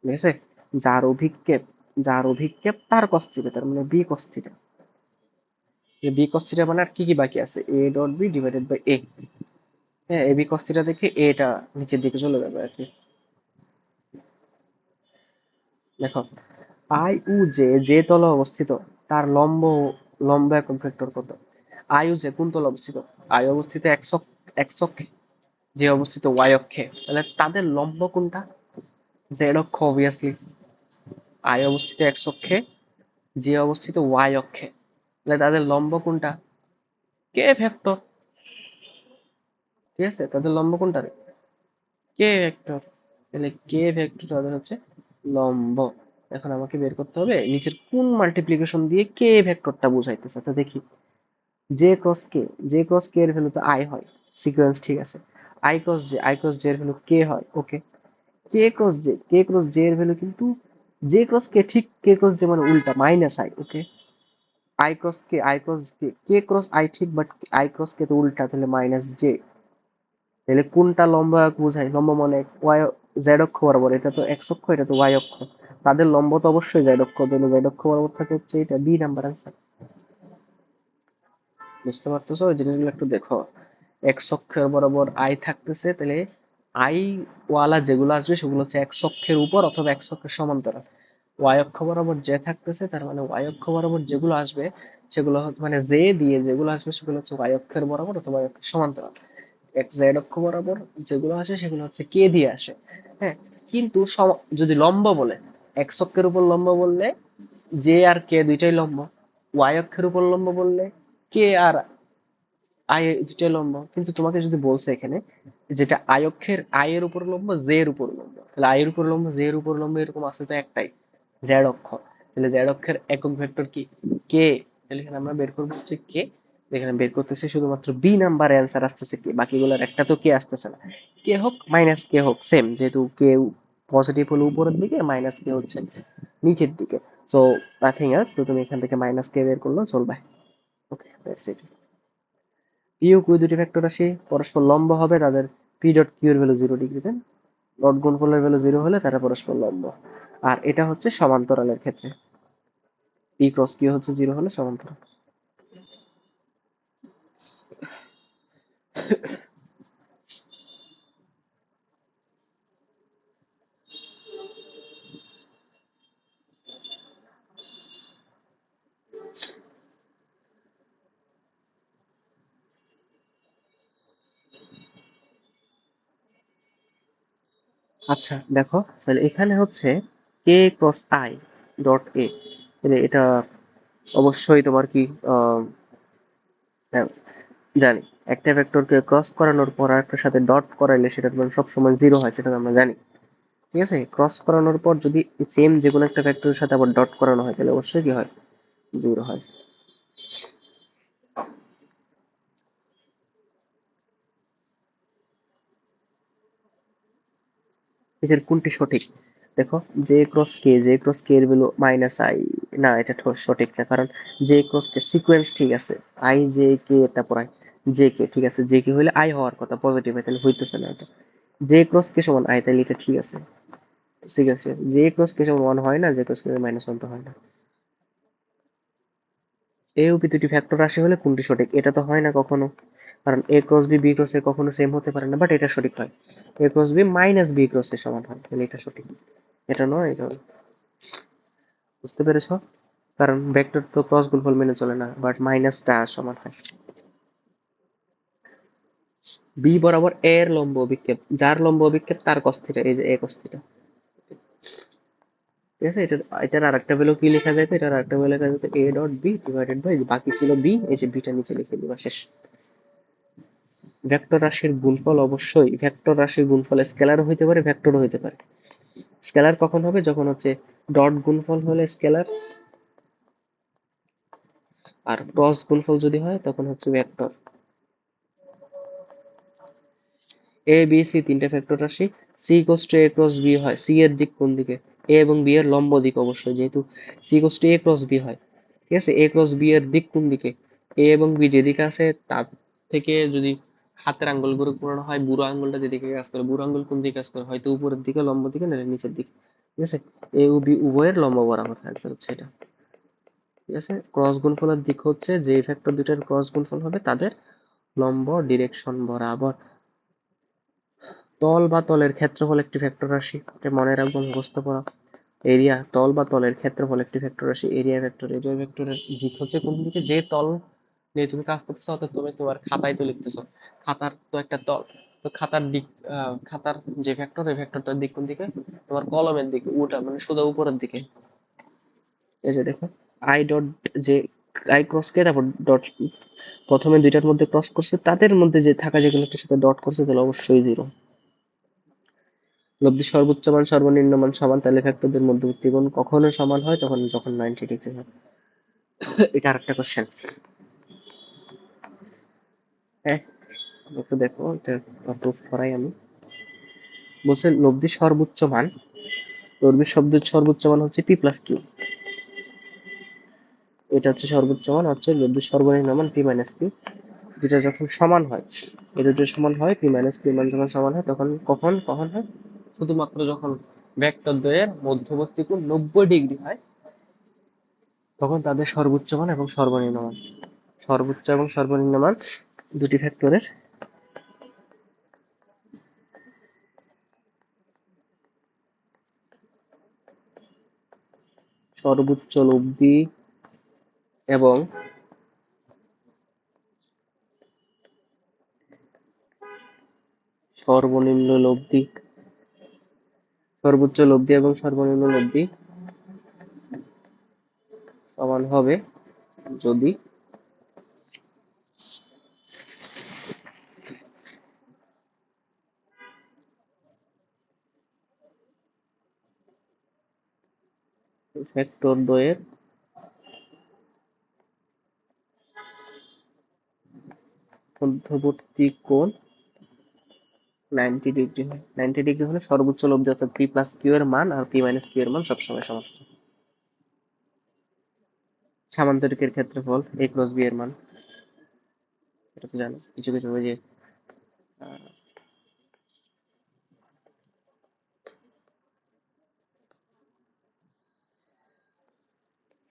ঠিক আছে, যার অভিক্ষেপ, যার অভিক্ষেপ তার cos থিটা, তার মানে B cos theta, B cos theta মানে আর কি কি বাকি আছে, A dot B divided by A. হ্যাঁ, এ বি cos থিটা দেখে এটা নিচের দিকে চলে যাবে আর কি। দেখো আই উ যে যে তলে অবস্থিত তার লম্ব, লম্ব একক ভেক্টর কত, আই উ যে কোন তলে অবস্থিত, আই অবস্থিত এক্স অক্ষে, যে অবস্থিত ওয়াই অক্ষে, তাহলে তাদের লম্ব কোনটা, জেড অক্ষ অবভিয়াসলি। আই অবস্থিত এক্স অক্ষে, যে অবস্থিত ওয়াই অক্ষে, তাহলে তাদের লম্ব কোনটা, কে ভেক্টর। ঠিক আছে, তাদের লম্ব কোনটা রে, কে ভেক্টর, তাহলে কে ভেক্টর তাদের হচ্ছে লম্ব। এখন আমাকে বের করতে হবে নিচের কোন মাল্টিপ্লিকেশন দিয়ে কে ভেক্টরটা বুঝাইতেছে। তো দেখি, জে ক্রস কে এর ভ্যালু তো আই হয়, সিকোয়েন্স ঠিক আছে। আই ক্রস জে এর ভ্যালু কে হয়, ওকে। কে ক্রস জে এর ভ্যালু কিন্তু জে ক্রস কে, ঠিক কে ক্রস জে মানে উল্টা minus I, okay. I cross K cross I ঠিক, বাট আই ক্রস কে তো উল্টা, তাহলে মাইনাস জে। তাহলে কোনটা লম্ব বোঝায়? লম্ব মানে ওয়াই, জেড অক্ষ বরাবর, এটা তো এক্স অক্ষ, এটা তো ওয়াই অক্ষ। তাদের লম্ব তো অবশ্যই জেড অক্ষ, তাহলে জেড অক্ষ বরাবর থাকে হচ্ছে এটা, বি নাম্বার অ্যান্সার। বুঝতে পারতেছো? ওই জিনিসগুলো একটু দেখো। এক্স অক্ষের বরাবর আই থাকতেছে, তাহলে আই ওয়ালা যেগুলো আসবে সেগুলো হচ্ছে এক্স অক্ষের উপর অথবা এক্স অক্ষের সমান্তরাল। ওয়াই অক্ষ বরাবর যে থাকতেছে, তার মানে ওয়াই অক্ষ বরাবর যেগুলো আসবে সেগুলো মানে জে দিয়ে যেগুলো আসবে সেগুলো হচ্ছে ওয়াই অক্ষের বরাবর অথবা ওয়াই অক্ষের সমান্তরাল। এক্স জেড অক্ষ বরাবর যেগুলো আসে সেগুলো হচ্ছে কে দিয়ে আসে। হ্যাঁ, কিন্তু যদি লম্ব বলে, এক্স অক্ষের উপর লম্ব বললে জে আর কে দুইটাই লম্ব। ওয়াই অক্ষের উপর লম্ব বললে কে আর আই দুইটাই লম্ব। কিন্তু তোমাকে যদি বলছে এখানে যেটা আই অক্ষের, আই এর উপর লম্ব, জে এর উপর লম্ব, তাহলে আই এর উপর লম্ব জে এর উপর লম্ব এরকম আছে তো একটাই, জেড অক্ষ। তাহলে জেড অক্ষের একক ভেক্টর কি? কে। তাহলে এখানে আমরা বের করবো হচ্ছে কে। এখানে বের করতেছি শুধুমাত্র বি নাম্বার অ্যান্সার আসতেছে কে, বাকিগুলোর একটা তো কে আসতেছে না। কে হোক মাইনাস কে হোক সেম, যেহেতু কে পজিটিভ হলো উপরের দিকে, মাইনাস কে হচ্ছে নিচের দিকে। সো নাথিং এলস, তো তুমি এখান থেকে মাইনাস কে বের করলো চলবে। Okay, that's it. পি ও কিউ দুটি ভেক্টর রাশি পরস্পর লম্ব হবে, তাদের পি ডট কিউ এর ভ্যালু 0 ডিগ্রিতে, ডট গুণফলের ভ্যালু 0 হলে তারা পরস্পর লম্ব। আর এটা হচ্ছে সমান্তরালের ক্ষেত্রে, পি ক্রস কিউ হচ্ছে 0 হলে সমান্তরাল। আচ্ছা দেখো, তাহলে এখানে হচ্ছে কে ক্রস আই ডট এ, তাহলে এটা অবশ্যই তোমার কি হ্যাঁ, জানি একটা ভেক্টরকে ক্রস করানোর পর আরেকটার সাথে ডট করাইলে সেটা তোমার সবসময় 0 হয়, সেটা তো আমরা জানি। ঠিক আছে, ক্রস করানোর পর যদি সেম যে কোনো একটা ভেক্টরের সাথে আবার ডট করানো হয় তাহলে অবশ্যই কি হয়? 0 হয়। নিচের কোনটি সঠিক? দেখো, জে ক্রস কে এর ভ্যালু মাইনাস আই, না এটা সঠিক না, কারণ জে ক্রস কে সিকোয়েন্স ঠিক আছে, আই জে কে এটা পড়ায়, জে কে ঠিক আছে, জে কে হইলে আই হওয়ার কথা পজিটিভ হয়, তাহলে হইতেছে না এটা। জে ক্রস কে সমান আই, তাহলে এটা ঠিক আছে, ঠিক আছে। জে ক্রস কে সমান 1 হয় না, জে ক্রস কে -1 তো হয় না। এ ও বি দুটি ভেক্টর রাশি হলে কোনটি সঠিক? এটা তো হয় না কখনো, কারণ A cross B B cross A কখনো সেম হতে পারে না, বাট এটা সঠিক হয়। A cross B minus B cross এর সমান হয়, তাহলে এটা সঠিক। এটা নয়, এটা। বুঝতে পেরেছো? কারণ ভেক্টর তো ক্রস গুণফল মেনে চলে না, বাট মাইনাসটা সমান হয়। বি বরাবর এ এর লম্ব অভিক্ষেপ, যার লম্ব অভিক্ষেপ তার cos থিটা, এই যে a cos থিটা। ঠিক আছে, এটার আরেকটা ভ্যালু কি লেখা যায়? তো এটার আরেকটা ভ্যালু লেখা যেত a dot B divided by, বাকি ছিল বি, এই যে বিটা নিচে লিখে দিবা, শেষ। ভেক্টর রাশির গুণফল স্কেলারও হইতে পারে, ভেক্টরও হইতে পারে। স্কেলার কখন হবে? যখন হচ্ছে ডট গুণফল হলে স্কেলার, আর ক্রস গুণফল যদি হয় তখন হচ্ছে ভেক্টর। এ বি সি তিনটে ভেক্টর রাশি, C equals to A cross B হয়, সি এর দিক কোন দিকে? এ এবং বি এর লম্ব দিক অবশ্যই, যেহেতু C equals to A cross B হয়। ঠিক আছে, এ ক্রস বি এর দিক কোন দিকে? এ এবং বি যেদিকে আছে তার থেকে যদি হাতের আঙ্গুল করে ঘোরানো হয়, বুড়ো আঙ্গুলটা যেদিকে কাজ করে, বুড়ো আঙ্গুল কোন দিকে কাজ করে? হয়তো উপরের দিকে লম্ব দিকে, নাহলে নিচের দিকে। ঠিক আছে, এ ও বি উভয়ের লম্ব বরাবর, অ্যান্সার হচ্ছে এটা। ঠিক আছে, ক্রস গুণফলের দিক হচ্ছে যে ভেক্টর দুইটার ক্রস গুণফল হবে তাদের লম্ব ডিরেকশন বরাবর। তল বা তলের ক্ষেত্রফল একটি ভেক্টর রাশি, এটা মনে রাখবো, মুখস্থ করা। এরিয়া, তল বা তলের ক্ষেত্রফল একটি ভেক্টর রাশি, এরিয়া ভেক্টরের দিক হচ্ছে কোন দিকে? যে তল নিয়ে তুমি কাজ করতেছো, অর্থাৎ তুমি তোমার খাতায় তো লিখতেছো, খাতার তো একটা তল, তো খাতার দিক, খাতার যে ভেক্টর, এই ভেক্টরটার দিক কোন দিকে? তোমার কলমের দিকে, ওটা মানে সোজা উপরের দিকে। এই যে দেখো, আই ডট, যে আই ক্রস কে, তারপর ডট, প্রথমে দুইটার মধ্যে ক্রস করছে, তাদের মধ্যে যে থাকা যে কোনো একটার সাথে ডট করছে, তাহলে অবশ্যই 0। লব্ধি সর্বোচ্চ মান সর্বনিম্ন মান সমান, তাহলে ফ্যাক্টরদের মধ্যবর্তী কোণ কখনো সমান হয় তখন যখন 90 ডিগ্রি হয়। এটা আরেকটা কোশ্চেন। হ্যাঁ, একটু দেখো, এটা প্রুফ করাই আমি। বলছে লব্ধি সর্বোচ্চ মান, লব্ধির শব্দের সর্বোচ্চ মান হচ্ছে পি প্লাস কিউ। এটা হচ্ছে সর্বোচ্চ মান, হচ্ছে লব্ধির সর্বনিম্ন মান পি মাইনাস কিউ। দুটা যখন সমান হয়, এই দুটো সমান হয়, পি মাইনাস কিউ মান যখন সমান হয় তখন কখন কখন হয়? শুধুমাত্র যখন ভেক্টর দ্বয়ের মধ্যবর্তী কোণ 90 ডিগ্রি হয়, তখন তাদের সর্বোচ্চ মান এবং সর্বনিম্ন মান, সর্বোচ্চ এবং সর্বনিম্ন মান দুটি ভেক্টরের সর্বোচ্চ লব্ধি এবং সর্বনিম্ন লব্ধি, সর্বোচ্চ লব্ধি এবং সর্বনিম্ন লব্ধি সমান হবে যদি ভেক্টর দ্বয়ের মধ্যবর্তী কোণ 90 ডিগ্রি হয়। 90 ডিগ্রি হলে সর্বোচ্চ লব্ধি অর্থাৎ পি প্লাস কিউ এর মান আর পি মাইনাস কিউ এর মান সবসময় সমান। সামান্তরিকের ক্ষেত্রফল এ ক্রস বি এর মান, এটা তো জানো, কিছু কিছু ওই যে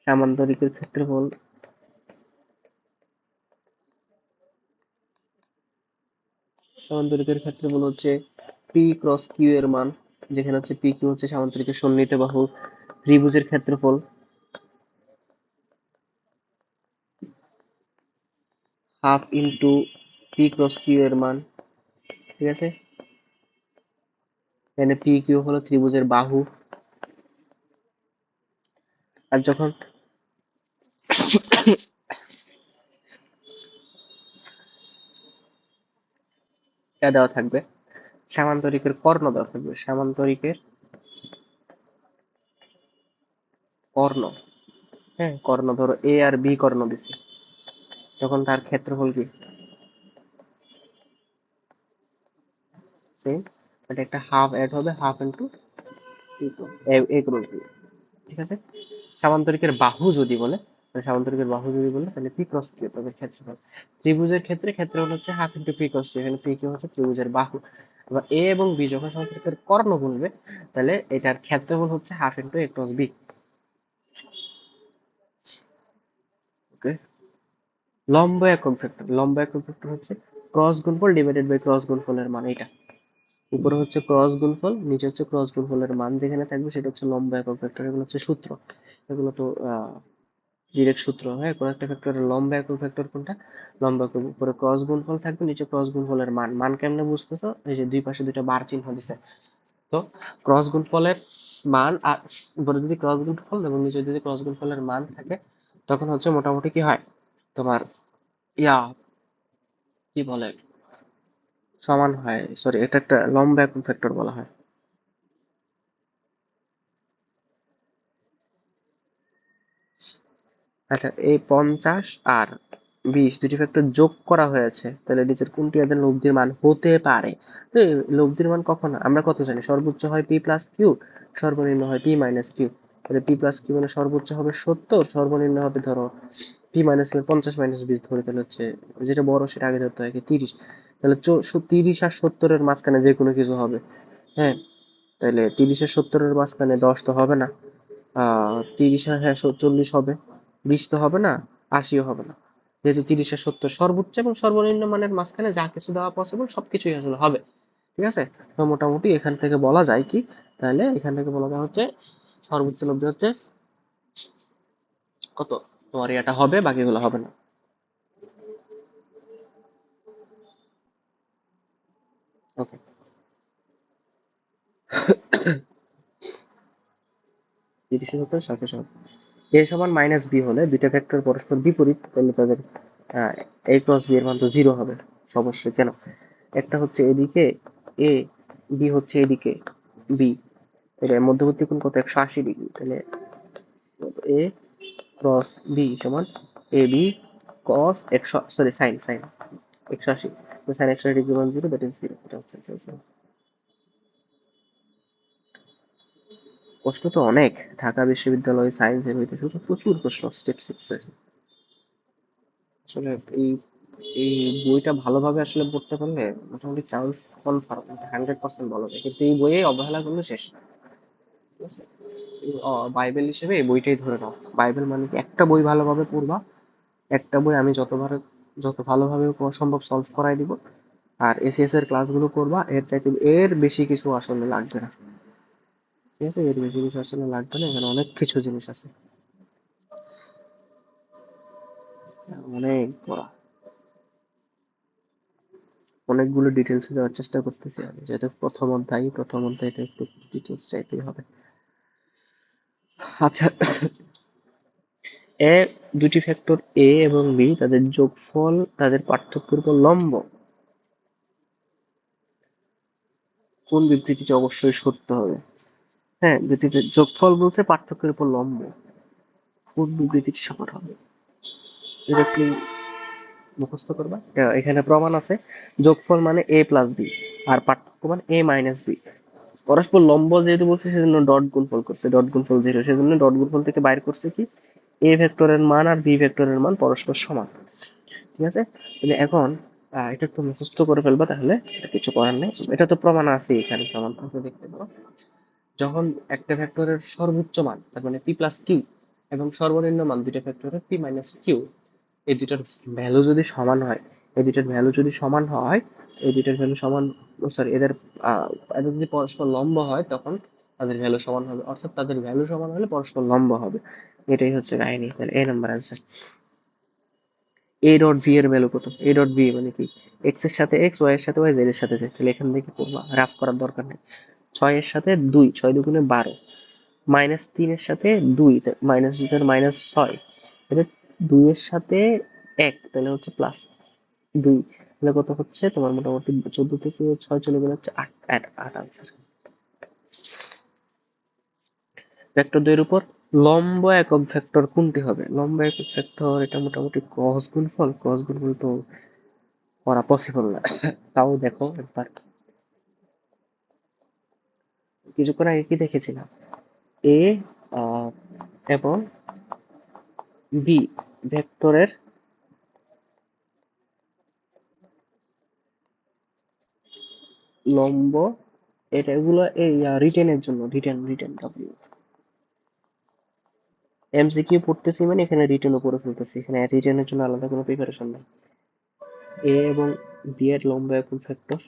সামান্তরিকের ক্ষেত্রফল সামান্তরিকের ক্ষেত্রফল হচ্ছে পি ক্রস কিউ এর মান, যেখানে হচ্ছে পি কিউ হচ্ছে সামান্তরিকের সন্নিহিত বাহু ত্রিভুজের ক্ষেত্রফল, half into P cross Q এর মান। ঠিক আছে, এখানে পি কিউ হলো ত্রিভুজের বাহু। আর যখন এটা দেওয়া থাকবে, সামান্তরিকের কর্ণ দেওয়া থাকবে, সামান্তরিকের কর্ণ, হ্যাঁ কর্ণ ধরো এ আর বি কর্ণ দিছে, তখন তার ক্ষেত্রফল কি সেম, এটা একটা হাফ অ্যাড হবে, হাফ ইন্টু এ ক্রস বি। ঠিক আছে, সামান্তরিকের বাহু যদি বলে, সামান্তরিকের বাহু যদি বলে তাহলে পি ক্রস কিউ তবে ক্ষেত্রফল। ত্রিভুজের ক্ষেত্রে ক্ষেত্রফল হচ্ছে half into P cross Q, এখানে পি কিউ হচ্ছে ত্রিভুজের বাহু। এবার এ এবং বি যখন সামান্তরিকের কর্ণ গুনবে, তাহলে এটার ক্ষেত্রফল হচ্ছে হাফ ইন্টু এ ক্রস বি। ওকে, লম্ব একক ভেক্টর, লম্ব একক ভেক্টর হচ্ছে ক্রস গুণফল ডিভাইডেড বাই ক্রস গুণফলের মান। এটা উপরে হচ্ছে ক্রস গুণফল, নিচে হচ্ছে ক্রস গুণফলের মান, যেখানে থাকবে সেটা হচ্ছে লম্ব একক ভেক্টর। এগুলো হচ্ছে সূত্র, এগুলো তো ডিরেক্ট সূত্র। হ্যাঁ, কোন একটা ভেক্টরের লম্ব একক ভেক্টর কোনটা? লম্ব একক, উপরে ক্রস গুণফল থাকবে, নিচে ক্রস গুণফলের মান। মান কেমনে বুঝতেছো? এই যে দুই পাশে দুইটা বার চিহ্ন দিছে, তো ক্রস গুণফলের মান আর উপরে যদি ক্রস গুণফল এবং নিচে যদি ক্রস গুণফলের মান থাকে, তখন হচ্ছে মোটামুটি কি হয় তোমার, ইয়া কি বলে, সমান হয়, সরি এটা একটা লম্ব একক ভেক্টর বলা হয়। আচ্ছা, এই 50 আর 20 দুটি ফ্যাক্টর যোগ করা হয়েছে, তাহলে নিচের কোনটি এদের লব্ধির মান হতে পারে? তো এই লব্ধির মান কখন আমরা কত জানি? সর্বোচ্চ হয় পি প্লাস কিউ, সর্বনিম্ন হয় পি মাইনাস কিউ। তাহলে পি প্লাস কিউ মানে সর্বোচ্চ হবে 70, সর্বনিম্ন হবে ধরো পি মাইনাস কিউ 50 মাইনাস 20 ধরে, তাহলে হচ্ছে যেটা বড় সেটা আগে ধরতে হয় কি 30। তাহলে 30 আর 70-এর মাঝখানে যে কোনো কিছু হবে। হ্যাঁ, তাহলে 30 আর 70-এর মাঝখানে 10 তো হবে না, 30 আর হ্যাঁ 40 হবে, 20 তো হবে না, 80ও হবে না। যেহেতু 30 আর 70 সর্বোচ্চ এবং সর্বনিম্ন মানের মাঝখানে যা কিছু দেওয়া পসিবল সবকিছুই আসলে হবে। ঠিক আছে, তো মোটামুটি এখান থেকে বলা যায় কি, তাহলে এখান থেকে বলা যায় হচ্ছে সর্বোচ্চ লব্ধি হচ্ছে কত, তোমার এটা হবে, বাকিগুলো হবে না। ওকে, 30 এর 70 সাথে সাথে এ সমান মাইনাস বি হলে দুইটা ভেক্টর পরস্পর বিপরীত, তাহলে তাদের এ ক্রস বি এর মান তো জিরো হবে অবশ্যই। কেন? একটা হচ্ছে এদিকে এ, বি হচ্ছে এদিকে, বি, তাহলে মধ্যবর্তী কোণ কত 180°, তাহলে এ ক্রস বি সমান A B cos 100 sorry sign 180, sign 180° মান 0, দ্যাট ইজ 0। এটা হচ্ছে প্রশ্ন তো অনেক, ঢাকা বিশ্ববিদ্যালয় সায়েন্সের হইতে প্রচুর প্রশ্ন স্টেপ 6 এর। আসলে এই এই বইটা ভালোভাবে আসলে পড়তে পারলে মোটামুটি চান্স কনফার্ম, 100% বলা যায়, কিন্তু এই বইয়ে অবহেলা করলে শেষ। ঠিক আছে, বাইবেল হিসেবে এই বইটাই ধরে নাও। বাইবেল মানে কি, একটা বই ভালোভাবে পড়বা, একটা বই আমি যত ভালোভাবে সম্ভব সলভ করাই দিব, আর এসিএস এর ক্লাসগুলো করবা, এর বেশি কিছু আসলে লাগবে না। ঠিক আছে, এর বেশি কিছু আসলে লাগবে না, এখানে অনেক কিছু জিনিস আছে, অনেক পড়া, অনেকগুলো ডিটেলসে যাওয়ার চেষ্টা করতেছি আমি, যেহেতু প্রথম অধ্যায়টা একটু ডিটেলস চাইতেই হবে। আচ্ছা, এ দুটি ফ্যাক্টর এ এবং বি, তাদের যোগফল তাদের পার্থক্যের উপর লম্ব, কোন বিবৃতিটি অবশ্যই সত্য হবে? হ্যাঁ, দুটি যোগফল বলছে পার্থক্যের উপর লম্ব, কোন বিবৃতিটি সমান হবে? এটা একটু মুখস্থ করবা। এখানে প্রমাণ আছে, যোগফল মানে এ প্লাস বি, আর পার্থক্য মানে এ মাইনাস বি। পরস্পর লম্ব যেহেতু বলছে, সেজন্য ডট গুণফল করছে, ডট গুণফল 0, সেজন্য ডট গুণফল থেকে বাইর করছে কি, এ ভেক্টরের মান আর বি ভেক্টরের মান পরস্পর সমান। ঠিক আছে, তাহলে এখন এটা একটু মুখস্থ করে ফেলবা, তাহলে এটা কিছু করার নেই, এটা তো প্রমাণ আছে, এখানে প্রমাণ আপনি দেখতে পারো। যখন একটা ভেক্টরের সর্বোচ্চ মান, তার মানে পি প্লাস কিউ, এবং সর্বনিম্ন মান দুইটা ভেক্টরের পি মাইনাস কিউ, এই দুইটার ভ্যালু যদি সমান হয়, এই দুইটার ভ্যালু যদি সমান হয়, এই দুইটার ভ্যালু সমান, সরি এদের যদি পরস্পর লম্ব হয়, তখন তাদের ভ্যালু সমান হবে, অর্থাৎ তাদের ভ্যালু সমান হলে পরস্পর লম্ব হবে। এটাই হচ্ছে কাহিনী। তাহলে A number answer. A dot B এর ভ্যালু কত? এ ডট ভি মানে কি, এক্স এর সাথে এক্স, ওয়াই এর সাথে ওয়াই, জেড এর সাথে জেড। তাহলে এখান থেকে করবা, রাফ করার দরকার নেই। 6 এর সাথে 2, 6 দুগুণে 12, মাইনাস 3 এর সাথে 2, মাইনাস 2 মাইনাস 6, এটা 2 এর সাথে 1, তাহলে হচ্ছে প্লাস 2, তাহলে কত হচ্ছে তোমার, মোটামুটি 14 থেকে 6 চলে গেলে হচ্ছে 8, 8 আনসার। ভেক্টর দ্বয়ের উপর লম্ব একক ভেক্টর কোনটি হবে? লম্ব একক ভেক্টর, এটা মোটামুটি ক্রস গুণফল তো করা পসিবল না। তাও দেখো একবার, কিছুক্ষণ আগে কি দেখেছিলাম, এ এবং বি ভেক্টরের লম্ব, এটা এগুলো এই রিটেনের জন্য, রিটেন ডব্লিউ, এমসিকিউ পড়তেছি মানে এখানে রিটেনও পড়ে ফেলতেছি, এখানে রিটেনের জন্য আলাদা কোনো প্রিপারেশন নেই। এ এবং বি এর লম্ব একক ভেক্টর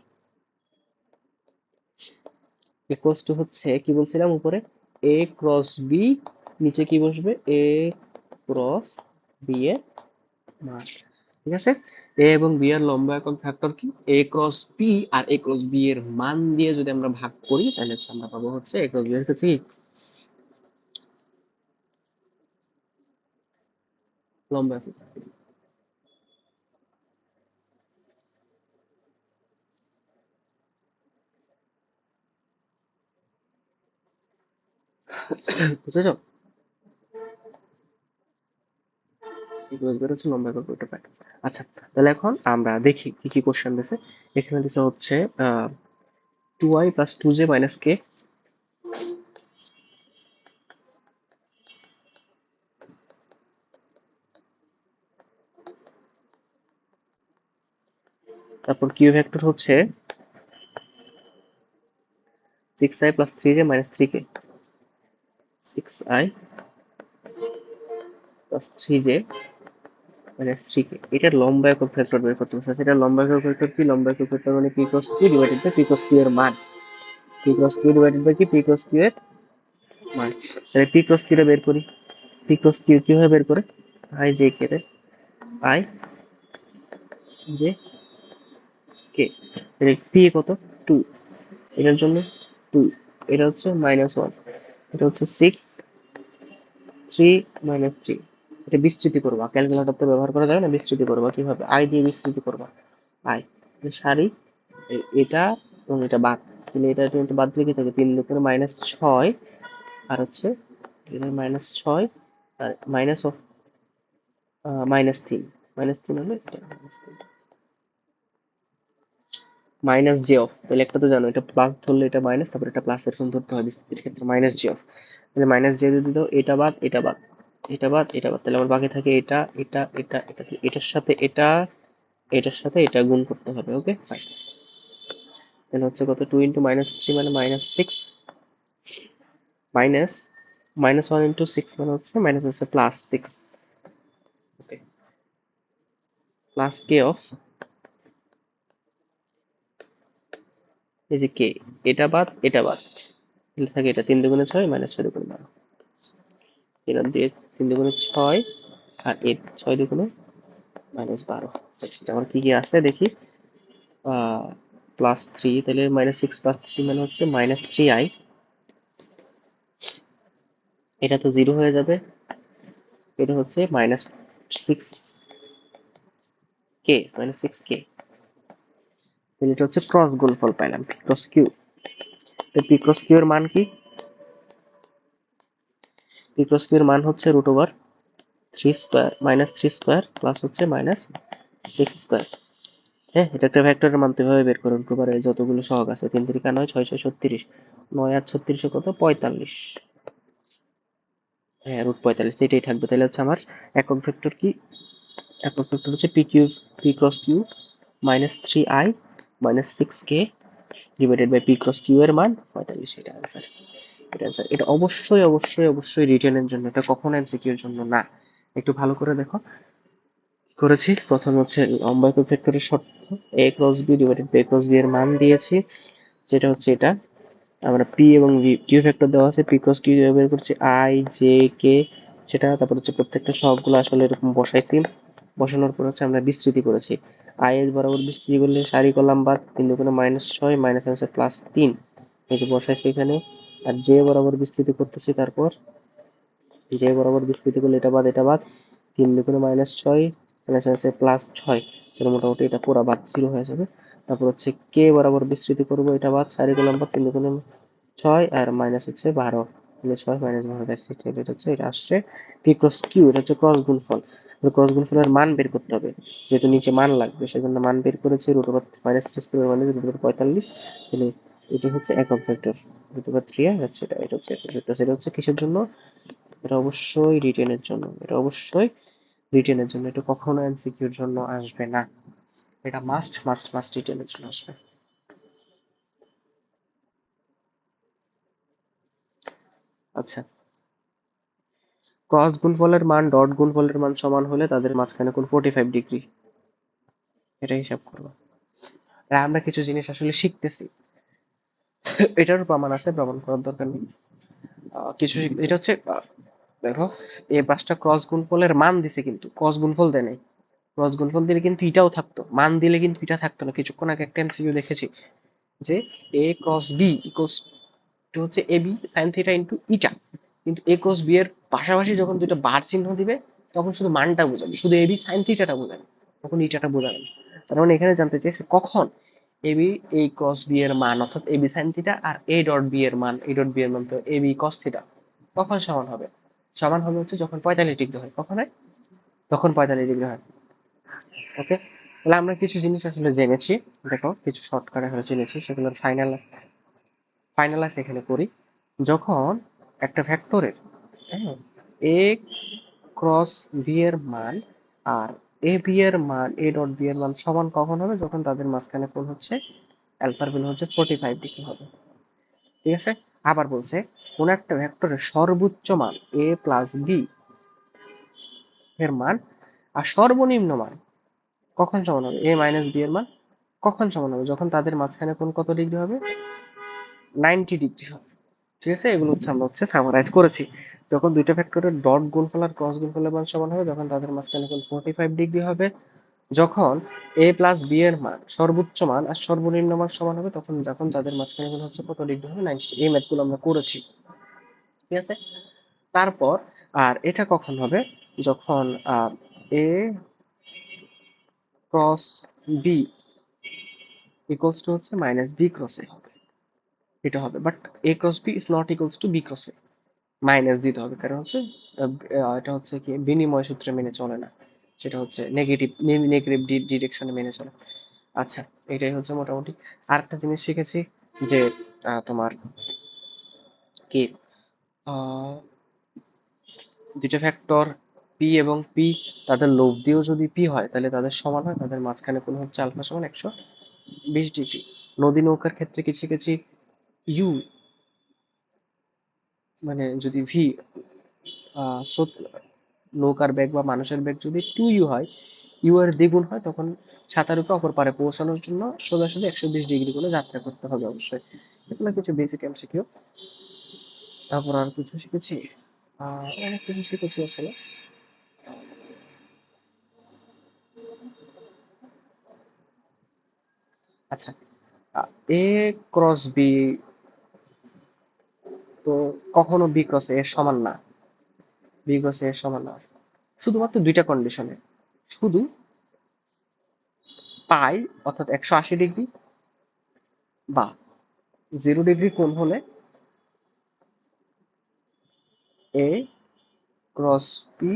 ইকুয়ালস টু হচ্ছে, কি বলছিলাম উপরে, এ ক্রস বি, নিচে কি বসবে, এ ক্রস বি এর মান। ঠিক আছে, এ এবং বি এর লম্ব একক ভেক্টর কি, A cross B, R A cross B এর মান দিয়ে যদি আমরা ভাগ করি, তাহলে আমরা পাবো হচ্ছে এ ক্রস বি এর হচ্ছে কি, লম্ব একক। বুঝেছো, হচ্ছে লম্বা একক ভেক্টর পাই। আচ্ছা, তাহলে এখন আমরা দেখি কি কি কোশ্চেন দিছে। এখানে দিছে হচ্ছে 2i প্লাস 2j মাইনাস কে, তারপর কিউ ভেক্টর হচ্ছে 6i plus 3j minus 3k, 6i plus 3j minus 3k, এটার লম্বা একক ভেক্টর বের করতে বলছে। এটা লম্বা একক ভেক্টর কি, লম্বা একক ভেক্টর মানে p cross q divided by p cross q এর মান, p cross q divided by কি, p ক্রস q এর মান। তাহলে p ক্রস q টা বের করি, p ক্রস q কিভাবে বের করে, i j k তে, i j k, এর p কত 2, এটার জন্য 2, এটা হচ্ছে -1, এটা হচ্ছে 6, 3 -3, এটা বিস্তৃতি করবা, ক্যালকুলেটর তো ব্যবহার করা যাবে না, বিস্তৃতি করবা কিভাবে, i দিয়ে বিস্তৃতি করবা, i সারি, এটা এবং এটা বাদ, তাহলে এটা টোয়েন্টি বাদ দিলে কি থাকে, 3 × -6 আর হচ্ছে -6 আর মাইনাস অফ -3, -3 হলে এটা -3 মাইনাস জে অফ, তাহলে একটা তো জানো এটা প্লাস ধরলে এটা মাইনাস, তারপর এটা প্লাস, এরকম ধরতে হয় বিস্তৃতির ক্ষেত্রে মাইনাস জে অফ। তাহলে মাইনাস জে যদি দাও, এটা বাদ এটা বাদ এটা বাদ এটা বাদ, তাহলে আমার বাকি থাকে এটা এটা এটা এটা, এটার সাথে এটা, এটার সাথে এটা গুণ করতে হবে। ওকে ফাইন, তাহলে হচ্ছে কত, 2 × -3 মানে -6, মাইনাস -1 × 6 মানে হচ্ছে মাইনাস হচ্ছে +6, ওকে, প্লাস কে অফ, এই যে কে, এটা বাদ এটা বাদ, তাহলে থাকে এটা 3 × 6 -6 × 12, এরকম দিয়ে 3 × 6 আর 6 × -12, এটা আমার কি কি আসে দেখি, +3, তাহলে -6 + 3 মানে হচ্ছে -3i, এটা তো 0 হয়ে যাবে, এটা হচ্ছে -6k, -6k, তাহলে এটা হচ্ছে ক্রস গুণফল পাইলাম, p × q। তো p × q এর মান কি, p × q এর মান হচ্ছে √3² -3² প্লাস হচ্ছে -6²। হ্যাঁ, এটা একটা ভেক্টরের মান তো এভাবে বের করুন, √এ যতগুলো সহগ আছে, 3 × 9 = 6 × 36, 9 আর 36 কত, 45, হ্যাঁ √45, এটাই থাকবে। তাহলে হচ্ছে আমার একক ভেক্টর কি, একক ভেক্টর হচ্ছে p × q -3i -6k divided by p × q এর মান 45, এটা आंसर, এটা आंसर। এটা অবশ্যই অবশ্যই অবশ্যই রিটেনের জন্য, এটা কখনো এমসিকিউ এর জন্য না। একটু ভালো করে দেখো করেছি। প্রথম হচ্ছে লম্বা একক ভেক্টরের শর্ত, a × b divided by a × b এর মান দিয়েছি, যেটা হচ্ছে এটা, আমরা p এবং v কিউ ফ্যাক্টর দেওয়া আছে, p × q বের করছি i j k, সেটা তারপর হচ্ছে প্রত্যেকটা সবগুলো আসলে এরকম বসাইছি, বসানোর পর হচ্ছে আমরা বিস্তৃতি করেছি, i এর বরাবর বিস্তৃতি করলে সারি কলাম বাদ, 3 × -6 মাইনাস হচ্ছে +3, এই যে বসাইছি এখানে, আর j বরাবর বিস্তৃতি করতেছি, তারপর j বরাবর বিস্তৃতি করলে এটা বাদ এটা বাদ, 3 × -6 মাইনাস হচ্ছে +6, তাহলে মোটামুটি এটা পুরো বাদ 0 হয়ে যাবে। তারপর হচ্ছে k বরাবর বিস্তৃতি করব, এটা বাদ, সারি কলাম বাদ, 3 × 6 আর মাইনাস হচ্ছে 12, তাহলে 6 - 12 দেখছি, এটা হচ্ছে, এটা আসছে p × q, এটা হচ্ছে ক্রস গুণফল। ক্রস গুণফলের মান বের করতে হবে, যেহেতু নিচে মান লাগবে সেজন্য মান বের করেছি, √3² মানে √45, তাহলে এটা হচ্ছে একক ভেক্টর, √3 হচ্ছে এটা, এটা হচ্ছে একক ভেক্টর। এটা হচ্ছে কিসের জন্য, এটা অবশ্যই রিটেনের জন্য, এটা অবশ্যই রিটেনের জন্য, এটা কখনো এমসিকিউর জন্য আসবে না, এটা মাস্ট মাস্ট মাস্ট রিটেনের জন্য আসবে। আচ্ছা, ক্রস গুণফলের মান ডট গুণফলের মান সমান হলে তাদের মাঝখানে কোণ 45 ডিগ্রি, এটা হিসাব করবো। আর আমরা কিছু জিনিস আসলে শিখতেছি, এটারও প্রমাণ আছে, প্রমাণ করার দরকার নেই, কিছু এটা হচ্ছে, দেখো এই 5টা ক্রস গুণফলের মান দিছে, কিন্তু ক্রস গুণফল দেয় নাই, ক্রস গুণফল দিলে কিন্তু এটাও থাকতো, মান দিলে কিন্তু এটা থাকতো না। কিছুক্ষণ আগে একটা এমসিকিউ দেখেছি যে a × b ইকুয়ালস টু হচ্ছে ab sin থিটা ইনটু ইটা, কিন্তু a × b এর পাশাপাশি যখন দুটো বার চিহ্ন দিবে তখন শুধু মানটা বোঝাবে, শুধু ab sin থিটাটা বোঝাবে, তখন ইটাটা বোঝাবে না। তার মানে এখানে জানতে চাইছে কখন ab a × b এর মান, অর্থাৎ ab sin থিটা আর a ডট b এর মান, a ডট b এর মান তো ab cos থিটা, কখন সমান হবে, সমান হবে হচ্ছে যখন 45 ডিগ্রি হয়, কখন হয়, তখন 45 ডিগ্রি হয়। ওকে, তাহলে আমরা কিছু জিনিস আসলে জেনেছি, দেখো কিছু শর্টকাট এখানে জেনেছি, সেগুলোর ফাইনালাইজ এখানে করি। যখন একটা ভেক্টরের, হ্যাঁ, a ক্রস b এর মান আর a b এর মান, a ডট b এর মান সমান কখন হবে, যখন তাদের মাঝখানে কোণ হচ্ছে অ্যালফার ভ্যালু হচ্ছে 45 ডিগ্রি হবে। ঠিক আছে, আবার বলছে কোন একটা ভেক্টরের সর্বোচ্চ মান a প্লাস b এর মান আর সর্বনিম্ন মান কখন সমান হবে, a মাইনাস b এর মান কখন সমান হবে, যখন তাদের মাঝখানে কোণ কত ডিগ্রি হবে, 90 ডিগ্রি হবে। ঠিক আছে, এগুলো হচ্ছে আমরা হচ্ছে সামারাইজ করেছি। যখন দুইটা ভেক্টরের ডট গুণফল আর ক্রস গুণফলের মান সমান হবে, যখন তাদের মাঝখানে কোণ 45 ডিগ্রি হবে, যখন a প্লাস b এর মান সর্বোচ্চ মান আর সর্বনিম্ন মান সমান হবে, তখন যখন তাদের মাঝখানে কোণ হচ্ছে কত ডিগ্রি হবে, 90। এই ম্যাথগুলো আমরা করেছি। ঠিক আছে, তারপর আর এটা কখন হবে, যখন a cross b equals to হচ্ছে মাইনাস b ক্রস a হবে। এটা হবে, but A cross B is not equals to B cross A, minus দিতে হবে, কারণ হচ্ছে এটা হচ্ছে কি বিনিময় সূত্রে মেনে চলে না, সেটা হচ্ছে নেগেটিভ নেগেটিভ ডিরেকশনে মেনে চলে। আচ্ছা, এটাই হচ্ছে মোটামুটি। আর একটা জিনিস শিখেছি যে তোমার কি আহ, দুইটা ফ্যাক্টর পি এবং পি, তাদের লব দিয়েও যদি পি হয় তাহলে তাদের সমান হয়, তাদের মাঝখানে কোণ হচ্ছে আলফা সমান 120 ডিগ্রি। নদী নৌকার ক্ষেত্রে কি শিখেছি, ইউ মানে যদি ভি নৌকার বেগ বা মানুষের বেগ যদি 2u হয়, ইউ এর দ্বিগুণ হয়, তখন সাঁতারুকে অপর পারে পৌঁছানোর জন্য সোজাসুজি 120 ডিগ্রি করে যাত্রা করতে হবে অবশ্যই। এগুলো কিছু বেসিক এমসিকিউ। তারপর আর কিছু শিখেছি, অনেক কিছু শিখেছি আসলে। আচ্ছা, এ ক্রস বি তো কখনো বি ক্রস এর সমান না, বি ক্রস এর সমান না, শুধুমাত্র দুইটা কন্ডিশনে, শুধু পাই অর্থাৎ 180 ডিগ্রি বা 0 ডিগ্রি কোণ হলে এ ক্রস বি,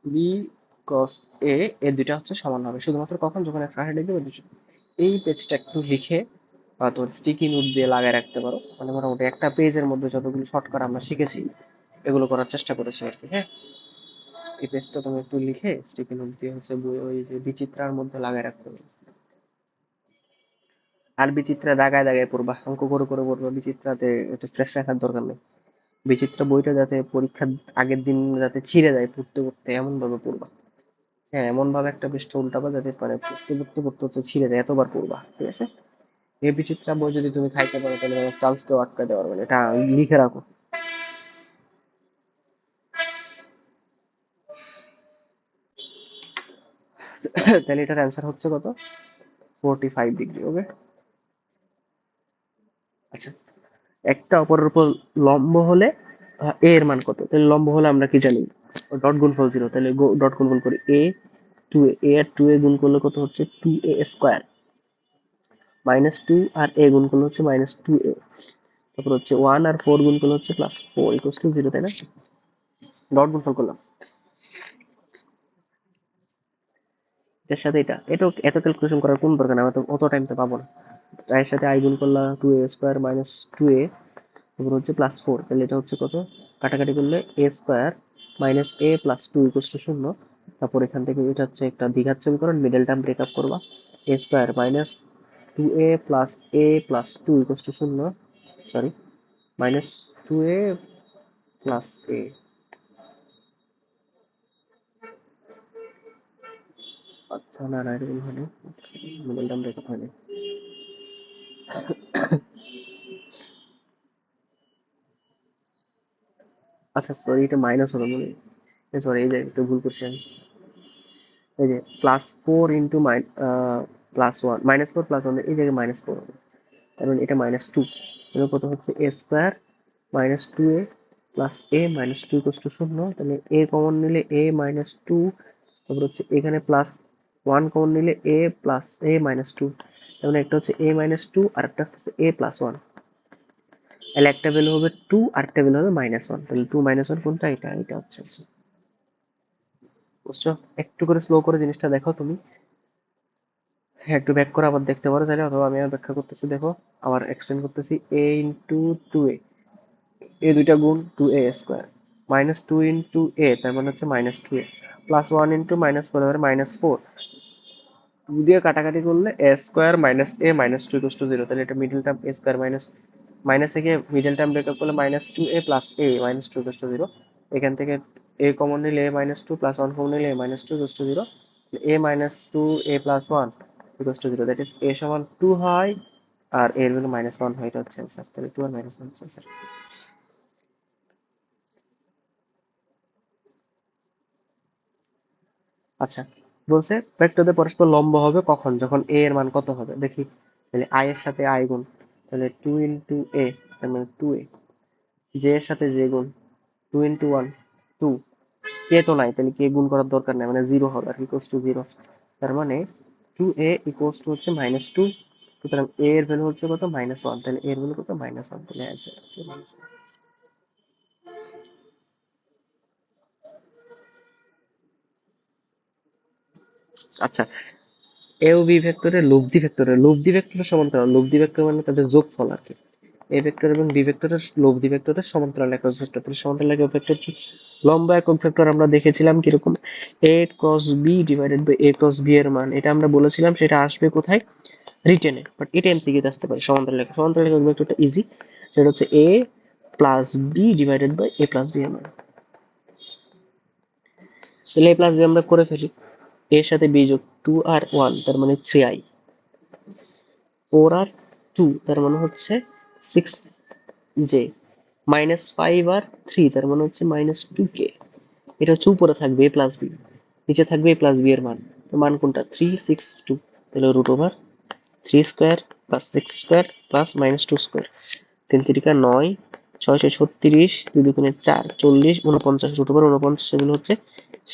বি ক্রস এ, এর দুইটা হচ্ছে সমান হবে শুধুমাত্র কখন, যখন 180 ডিগ্রি বা 200। এই পেজটা একটু লিখে বা তোর স্টিকি নোট দিয়ে লাগায় রাখতে পারো, মানে মোটামুটি একটা পেজের মধ্যে যতগুলো শর্টকাট আমরা শিখেছি এগুলো করার চেষ্টা করেছি আর কি। হ্যাঁ, এই পেজটা তুমি একটু লিখে স্টিকি নোট দিয়ে হচ্ছে ওই যে বিচিত্রার মধ্যে লাগায় রাখতে পারো। আর বিচিত্রা দাগায় দাগায় পড়বা, অঙ্ক করে করে পড়বা, বিচিত্রাতে একটু ফ্রেশ রাখার দরকার নেই। বিচিত্রা বইটা যাতে পরীক্ষার আগের দিন যাতে ছিঁড়ে যায় পড়তে পড়তে, এমন ভাবে পড়বা। হ্যাঁ, এমন ভাবে একটা পৃষ্ঠা উল্টাবা যাতে মানে পড়তে পড়তে পড়তে পড়তে ছিঁড়ে যায়, এতবার পড়বা, ঠিক আছে? এই বিচিত্রা বই যদি তুমি খাইতে পারো তাহলে তোমার চার্লসকেও আটকাতে পারবে না, এটা লিখে রাখো। তাহলে এটার অ্যান্সার হচ্ছে কত, 45 ডিগ্রি। ওকে, আচ্ছা, একটা অপরের উপর লম্ব হলে এ এর মান কত, তাহলে লম্ব হলে আমরা কি জানি, ডট গুণফল 0, তাহলে ডট গুণফল করি, এ টু এ আর টু এ গুণ করলে কত হচ্ছে 2a² -2, আর এ গুণ করলে হচ্ছে -2a, তারপর হচ্ছে 1 আর 4 গুণ করলে হচ্ছে +4 = 0, তাই না? ডট গুণফল করলাম এটার সাথে এটা, এটাও এত ক্যালকুলেশন করার কোন দরকার নেই, আমরা তো অত টাইম তো পাবো না। এর সাথে আই গুণ করলাম 2a² -2a, তারপর হচ্ছে +4, তাহলে এটা হচ্ছে কত, কাটাকাটি করলে a² -a+2 = 0। তারপর এখান থেকে এটা হচ্ছে একটা দ্বিঘাত সমীকরণ, মিডল টার্ম ব্রেকআপ করবা, a² -2a + a+2 = 0, sorry, -2a + a। আচ্ছা, না না, এরকম হয়নি, মিডল টার্ম ব্রেকআপ হয়নি। আচ্ছা সরি, এটা মাইনাস হলো মনে হয়, সরি, এই যে একটু ভুল করছি আমি। এই যে +4 × +1, -4 +1, এই জায়গায় -4 হবে, তার মানে এটা -2, এর কত হচ্ছে a² -2a + a -2 = 0, তাহলে a কমন নিলে a -2, তারপর হচ্ছে এখানে +1 কমন নিলে a + a -2, তার মানে একটা হচ্ছে a -2 আর একটা হচ্ছে a +1, তাহলে একটা ভ্যালু হবে 2 আর একটা ভ্যালু হবে -1, তাহলে 2 -1 কোনটা, এটা এটা হচ্ছে, বুঝছো? একটু করে স্লো করে জিনিসটা দেখো তুমি। হ্যাঁ, একটু ব্যাক করে আবার দেখতে পারো চাইলে, অথবা আমি আর ব্যাখ্যা করতেছি, দেখো আবার এক্সটেন্ড করতেছি, a ইন্টু 2a, এ দুইটা গুণ 2a² -2 × a, তার মানে হচ্ছে -2a, +1 × -4 এবারে -4, 2 দিয়ে কাটাকাটি করলে a² -a -2 = 0, তাহলে এটা মিডল টার্ম a² মাইনাস থেকে মিডল টার্ম ব্রেকআপ করলে -2a + a -2 = 0, এখান থেকে a কমন নিলে a -2 +1 কমন নিলে a -2 = 0, a -2 a + 1 = 0, that is a সমান 2 হয় আর a এর ভ্যালু -1 হয়, এটা হচ্ছে অ্যান্সার, তাহলে 2 আর -1 হচ্ছে অ্যান্সার। আচ্ছা, বলছে ভেক্টরদের পরস্পর লম্ব হবে কখন, যখন a এর মান কত হবে, দেখি। তাহলে i এর সাথে i গুণ, তাহলে 2 × a, তার মানে 2a, j এর সাথে j গুণ, 2 × 1 2, কে তো নাই, তাহলে কে গুণ করার দরকার নাই, মানে 0 হবে আর ইকুয়ালস টু 0, তার মানে 2a ইকুয়ালস টু হচ্ছে -2 সুতরাং a এর ভ্যালু হচ্ছে কত -1, তাহলে a এর ভ্যালু কত -1, তাহলে অ্যান্সার আচ্ছা এ ও বি ভেক্টরের লব্ধি ভেক্টরের সমান্তরাল, লব্ধি ভেক্টর মানে তাদের যোগফল আর কি। এ ভেক্টর এবং বি ভেক্টরের লব্ধি ভেক্টরের সমান্তরাল একক ভেক্টর। তাহলে সমান্তরাল একক ভেক্টর কি? লম্ব একক ভেক্টর আমরা দেখেছিলাম কিরকম, A cross B divided by A cross B এর মান, এটা আমরা বলেছিলাম সেটা আসবে কোথায়, রিটেনে, বাট এটা এমসিকিউতে আসতে পারে। সমান্তরাল একক ভেক্টরটা ইজি, সেটা হচ্ছে A plus B divided by A plus B এর মান। তাহলে এ প্লাস বি আমরা করে ফেলি, এর সাথে বি যোগ 2 আর 1 তার মানে 3i, 4 আর 2 তার মানে হচ্ছে 6j, -5 আর 3 তার মানে হচ্ছে -2k। এটা হচ্ছে উপরে থাকবে a প্লাস বি, নিচে থাকবে a প্লাস বি এর মান। তো মান কোনটা 3 6 2, তাহলে root over 3 square plus 6 square plus -2 square, 3 3 9, 6 6 36, 2 2 4 40, 49, root over 49 এগুলো হচ্ছে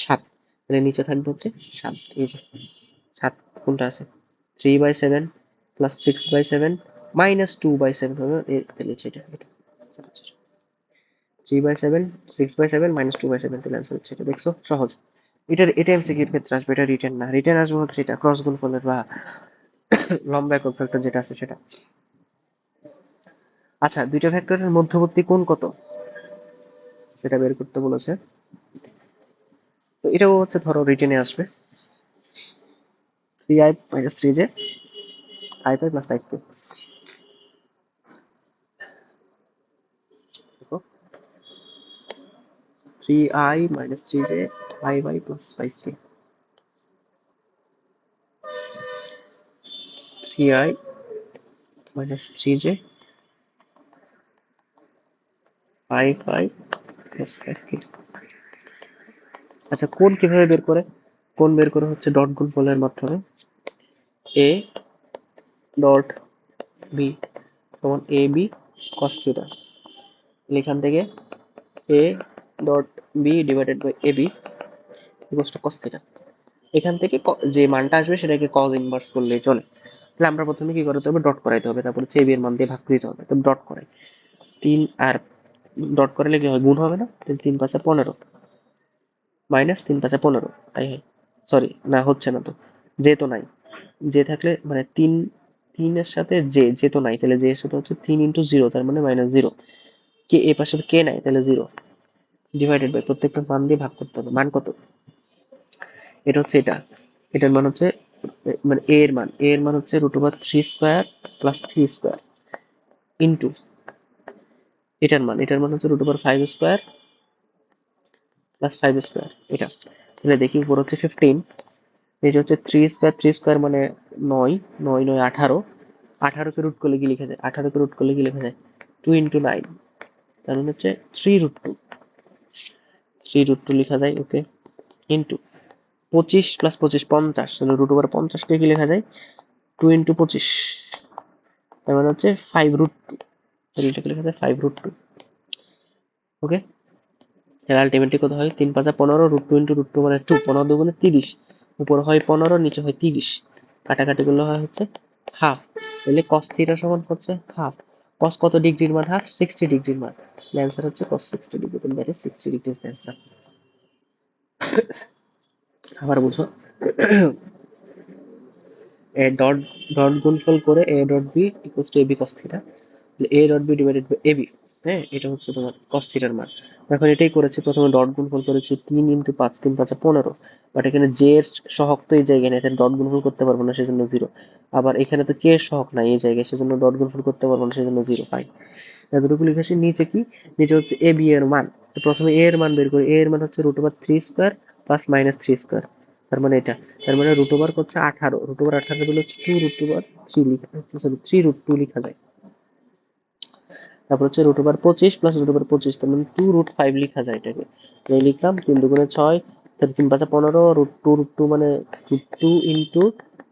7, তাহলে নিচে থাকবে হচ্ছে 7, এই যে 7 কোনটা আছে 3/7 প্লাস 6/7 -2/7 হবে, তাহলে সেটা 3/7 6/7 -2/7, তাহলে অ্যান্সার হচ্ছে এটা। দেখছো সহজ, এটা এমসিকিউ এর ক্ষেত্রে আসবে, এটা রিটেন না। রিটেন আসবে হচ্ছে এটা ক্রস গুণফলের বা লম্বা একক ভেক্টর যেটা আছে সেটা। আচ্ছা দুইটা ভেক্টরের মধ্যবর্তী কোণ কত সেটা বের করতে বলেছে। তো এটাও হচ্ছে ধরো রিটেনে আসবে 3i - 3j 5i + 5k। দেখো 3i - 3j 5i + 5k, 3i - 3j 5i + 5k। আচ্ছা কোণ কিভাবে বের করে? কোণ বের করে হচ্ছে ডট গুণফলের মাধ্যমে, a ডট বি সমান এ বি cos θ। এখান থেকে a dot B divided by A B equals to cos θ। এখান থেকে যে মানটা আসবে সেটাকে cos ইনভার্স করলেই চলে। তাহলে আমরা প্রথমে কি করতে হবে, ডট করাইতে হবে, তারপরে হচ্ছে a b এর মান দিয়ে ভাগ দিতে হবে। তো ডট করাই, 3 আর ডট করালে কি হয়, গুণ হবে না, তাহলে 3 5 15 মাইনাস 3 5 15, হাই হাই সরি না হচ্ছে না, তো জে তো নাই, জে থাকলে মানে 3 3 এর সাথে জে তো নাই, তাহলে জে এর সাথে হচ্ছে 3 × 0 তার মানে -0, কে এ পাশে কে নাই তাহলে 0, ডিভাইডেড বাই প্রত্যেকটা মান দিয়ে ভাগ করতে হবে। মান কত, এটা হচ্ছে এটা, এটার মান হচ্ছে মানে এ এর মান হচ্ছে √3 স্কয়ার প্লাস 3 স্কয়ার ইনটু এটার মান হচ্ছে √5 স্কয়ার প্লাস 5 স্কয়ার, এটা। তাহলে দেখি উপর হচ্ছে 15, নিচে হচ্ছে 3 স্কয়ার মানে 9, 9 9 18, 18 কে রুট করলে কি লেখা যায়, 18 কে রুট করলে কি লেখা যায় 2 × 9, তার মানে হচ্ছে 3√2, 3√2 লেখা যায়, ওকে, ইনটু 25 প্লাস 25 50, তাহলে √50 কে কি লেখা যায় 2 × 25, তার মানে হচ্ছে 5√2, তাহলে এটাকে লেখা যায় 5√2, ওকে। তাহলে আলটিমেটলি কত হয় 3 5 15, √2 × √2 মানে 2, 15 2 30, উপরে হয় 15 নিচে হয় 30, কাটাকাটি করলে হয় হচ্ছে হাফ। তাহলে cos θ সমান হচ্ছে হাফ, cos কত ডিগ্রির মান, হাফ 60 ডিগ্রির মান, অ্যান্সার হচ্ছে cos 60 ডিগ্রি, তাহলে that is 60 degree is the answer. আবার বুঝো, এ ডট ডট গুণফল করে a dot b equals to ab cos θ, তাহলে a dot b divided by ab, হ্যাঁ এটা হচ্ছে তোমার cos θ এর মান। এখন এটাই করেছে, প্রথমে ডট গুণফল করেছি 3 × 5, 3 5 15, বাট এখানে j এর সহগ তো এই জায়গায় নেই, এখানে ডট গুণফল করতে পারবো না সেজন্য 0, আবার এখানে তো k এর সহগ নাই এই জায়গায় সেজন্য ডট গুণফল করতে পারবো না সেজন্য 0, ফাইন। এতটুকু লিখেছি, নিচে কি, নিচে হচ্ছে ab এর মান। তো প্রথমে a এর মান বের করি, a এর মান হচ্ছে √3 স্কয়ার প্লাস -3 স্কয়ার, তার মানে এটা, তার মানে √18 হচ্ছে 18, √18 গুলো হচ্ছে 2√3 লিখা হচ্ছে, সরি 3√2 লিখা যায়। তারপর হচ্ছে √25 প্লাস √25, তার মানে 2√5 লিখা যায় এটাকে, এই লিখলাম 3 2 6, তাহলে 3 5 15, √2 মানে √2 ইনটু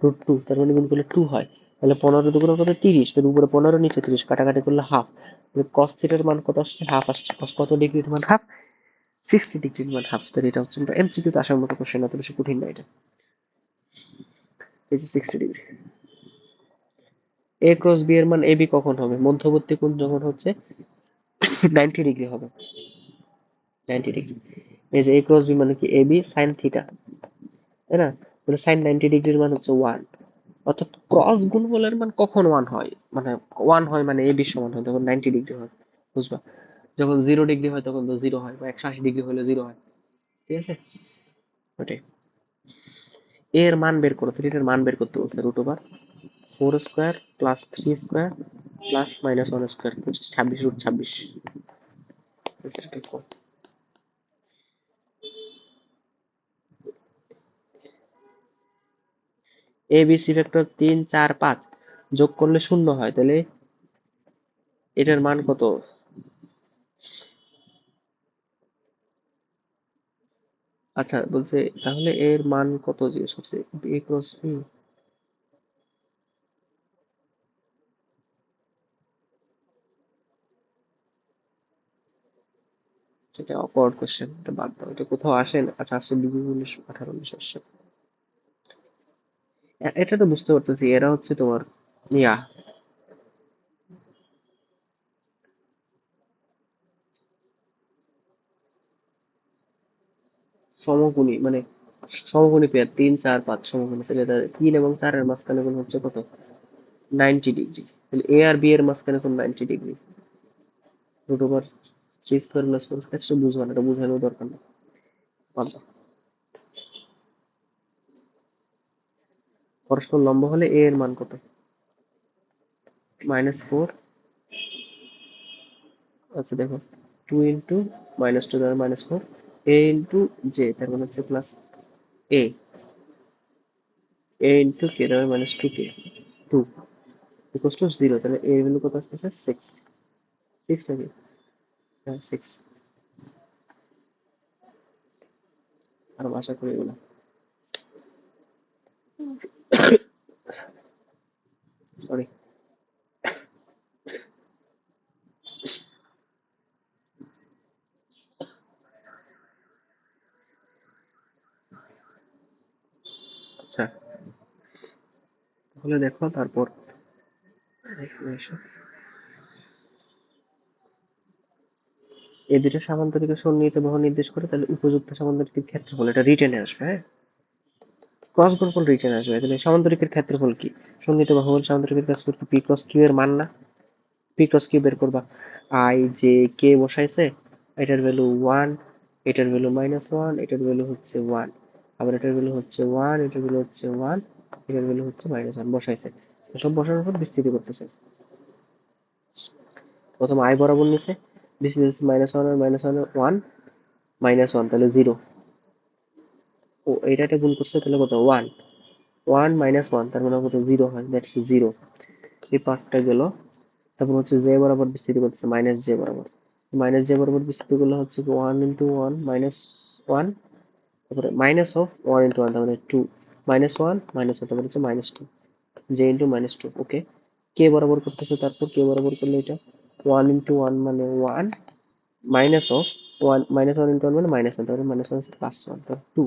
√2, তার মানে গুণ করলে 2 হয়, তাহলে 15 2 কত 30, তার উপরে 15 নিচে 30, কাটাকাটি করলে হাফ, cos θ এর মান কত আসছে, হাফ আসছে, cos কত ডিগ্রির মান হাফ, 60 ডিগ্রির মান হাফ। তাহলে এটা হচ্ছে এমসিকিউ তে আসার মতো কোশ্চেন, এত বেশি কঠিন না এটা, এই যে 60 ডিগ্রি। এ ক্রস বি এর মান এবি কখন হবে? মধ্যবর্তী কোণ যখন হচ্ছে 90 ডিগ্রি হবে, 90 ডিগ্রি। এই যে এ ক্রস বি মানে কি এবি সাইন থিটা, তাই না? মানে সাইন 90 ডিগ্রির মান হচ্ছে 1। অর্থাৎ ক্রস গুণফলের মান কখন 1 হয়, মানে 1 হয় মানে এবি সমান হয় তখন 90 ডিগ্রি হয়, বুঝবা? যখন 0 ডিগ্রি হয় তখন তো 0 হয়, বা 180 ডিগ্রি হলে 0 হয়, ঠিক আছে? ওটাই। এর মান বের করো, থিটার মান বের করতে বলছে। Root over 4 square plus 3 square plus minus 1 square, 26 root 26। A B C vector 3 4 5 যোগ করলে 0 হয়, তাহলে এটার মান কত? আচ্ছা বলছে তাহলে এর মান কত জিজ্ঞেস করছে, এ ক্রস বি। সেটা অকওয়ার্ড কোশ্চেন, এটা বাদ দাও, এটা কোথাও আসে না। আচ্ছা আসছে 2019 18 19 আসছে। এটা তো বুঝতে পারতেছি, এরা হচ্ছে তোমার ইয়া সমকোণী, মানে সমকোণী পেয়ার 3 4 5 সমকোণী, তাহলে 3 এবং 4 এর মাঝখানে কোণ হচ্ছে কত? 90 ডিগ্রি। তাহলে এ আর বি এর মাঝখানে কোণ 90 degree. Root over 3 square plus 4 square, সেটা বুঝবা না, এটা বুঝানোর দরকার নেই, বাদ দাও। পরস্পর লম্ব হলে এ এর মান কত? -4। আচ্ছা দেখো, 2 ইন্টু -2 দ্বারা -4, এ ইন্টু জে তার মানে হচ্ছে প্লাস এ, এ ইন্টু কে তার মানে -2k, 2 ইকুয়ালস টু 0। তাহলে এ এর ভ্যালু কত আসতেছে? 6। 6 নাকি? হ্যাঁ 6। আর আশা করি এগুলো। সরি। আচ্ছা তাহলে দেখো তারপর এখানে এসো। এই দুটো সামান্তরিকের সন্নিহিত বাহু নির্দেশ করে, তাহলে উপযুক্ত সামান্তরিকের ক্ষেত্রফল এটা রিটেনে আসবে, হ্যাঁ? ক্রস গুণফল রিটেনে আসবে। তাহলে সামান্তরিকের ক্ষেত্রফল কি? সন্নিহিত বাহু হল সামান্তরিকের ক্ষেত্রফল কি? পি ক্রস কিউ এর মান না? পি ক্রস কিউ বের করবা। আই জে কে বসাইছে, এটার ভ্যালু 1, এটার ভ্যালু -1, এটার ভ্যালু হচ্ছে 1, আবার এটার ভ্যালু হচ্ছে 1, এটার ভ্যালু হচ্ছে 1, এটার ভ্যালু হচ্ছে -1 বসাইছে। সব বসানোর পর বিস্তৃতি করতেছে। প্রথম আই বরাবর নিছে, বিস্তৃতি -1 আর -1 -1, তাহলে 0। ও এইটাতে গুণ করছে, তাহলে কত? 1, 1 -1, তার মানে কত? 0 হয়, দ্যাটস 0। এই পার্টটা গেল। তারপর হচ্ছে জে বরাবর বিস্তৃতি করতেছে, মাইনাস জে বরাবর। মাইনাস জে বরাবর বিস্তৃতি করলে হচ্ছে 1 ইন্টু 1 -1, তারপরে মাইনাস অফ 1 ইন্টু 1 তার মানে 2, -1 -1 তারপরে হচ্ছে -2, জে ইন্টু -2। ওকে, কে বরাবর করতেছে, তারপর কে বরাবর করলে এটা 1 ইন্টু 1 মানে 1, মাইনাস অফ 1, -1 ইন্টু 1 মানে -1, তাহলে -1 হচ্ছে +1, তাহলে 2,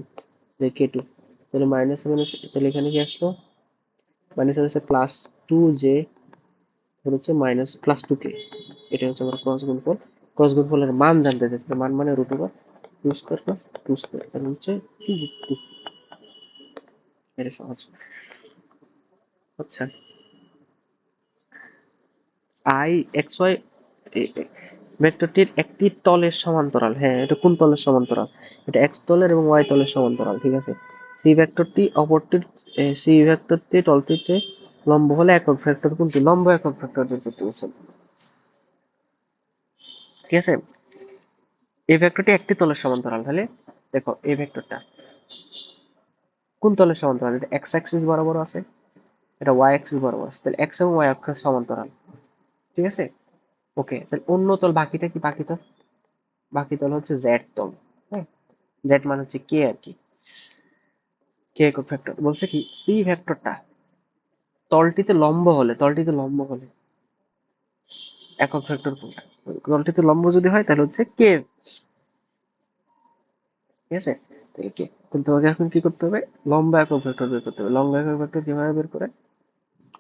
কে 2। তাহলে মাইনাস মাইনাস, তাহলে এখানে কি আসলো? মাইনাস হচ্ছে +2 জে, হচ্ছে মাইনাস +2k। এটা হচ্ছে আমার ক্রস গুণফল। ক্রস গুণফলের মান জানতে চাইছে, মান মানে root over 2 square plus 2 square, তাহলে হচ্ছে 2 এটা সহজ। আচ্ছা আই এক্স ওয়াই ভেক্টরটির একটি তলের সমান্তরাল, হ্যাঁ এটা কোন তলের সমান্তরাল? এটা এক্স তলের এবং ওয়াই তলের সমান্তরাল, ঠিক আছে। সি ভেক্টরটি অপরটির, সি ভেক্টরটি তলটিতে লম্ব হলে একক ভেক্টর কোনটি? লম্ব একক ভেক্টর বের করতে বলছে, ঠিক আছে। এই ভেক্টরটি একটি তলের সমান্তরাল, তাহলে দেখো এই ভেক্টরটা কোন তলের সমান্তরাল? এটা এক্স অ্যাক্সিস বরাবর আছে, এটা ওয়াই অ্যাক্সিস বরাবর আছে, তাহলে এক্স এবং ওয়াই অক্ষের সমান্তরাল, ঠিক আছে। ওকে, তাহলে অন্য তল বাকিটা কি? বাকি তল, বাকি তল হচ্ছে জেড তল, হ্যাঁ। জেড মানে হচ্ছে কে আর কি, কে একক ভেক্টর। বলছে কি সি ভেক্টরটা তলটিতে লম্ব হলে, তলটিতে লম্ব হলে একক ভেক্টর কোনটা? তলটিতে লম্ব যদি হয় তাহলে হচ্ছে কে, ঠিক আছে। তাহলে কে, কিন্তু তোমাকে এখন কি করতে হবে? লম্ব একক ভেক্টর বের করতে হবে। লম্ব একক ভেক্টর কিভাবে বের করে?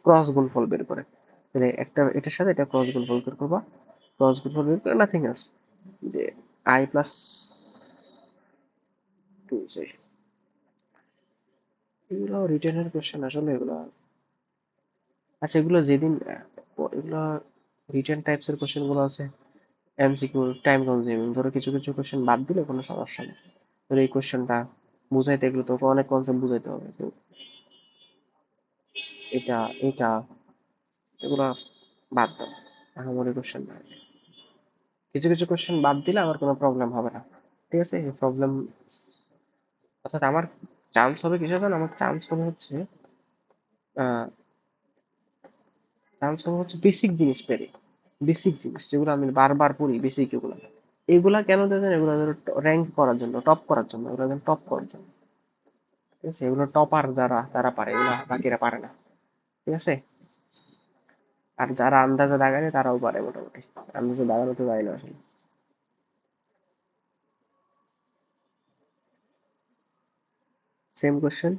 ক্রস গুণফল বের করে। তাহলে একটা এটার সাথে এটা ক্রস গুণফল করবা, ক্রস গুণফল বের করে নাথিং এলস, যে আই প্লাস 2 এগুলো রিটেনের কোশ্চেন আসলে এগুলো। আচ্ছা এগুলো যেদিন এগুলো রিটেন টাইপস এর কোশ্চেন গুলো আছে এমসিকিউ টাইম কনজিউমিং, ধরো কিছু কিছু কোশ্চেন বাদ দিলে কোনো সমস্যা নেই। ধরো এই কোশ্চেনটা বুঝাইতে এগুলো তোকে অনেক কনসেপ্ট বুঝাইতে হবে, তো এটা এটা এগুলো বাদ দাও, আহামরি কোশ্চেন না। কিছু কিছু কোশ্চেন বাদ দিলে আমার কোনো প্রবলেম হবে না, ঠিক আছে? প্রবলেম অর্থাৎ আমার চান্স হবে কিসে জানো, আমার চান্স হবে হচ্ছে বেসিক জিনিস পেরে, বেসিক জিনিস যেগুলো আমি বারবার পড়ি, বেসিক এগুলো। এগুলা কেন দেয়, এগুলো ধরো র্যাঙ্ক করার জন্য, টপ করার জন্য, এগুলো টপ করার জন্য, ঠিক আছে? এগুলো টপার যারা তারা পারে, এগুলো বাকিরা পারে না, ঠিক আছে? আর যারা আন্দাজে দাগায় তারাও পারে মোটামুটি, আন্দাজে দাগানো তো যায় না আসলে। সেম কোশ্চেন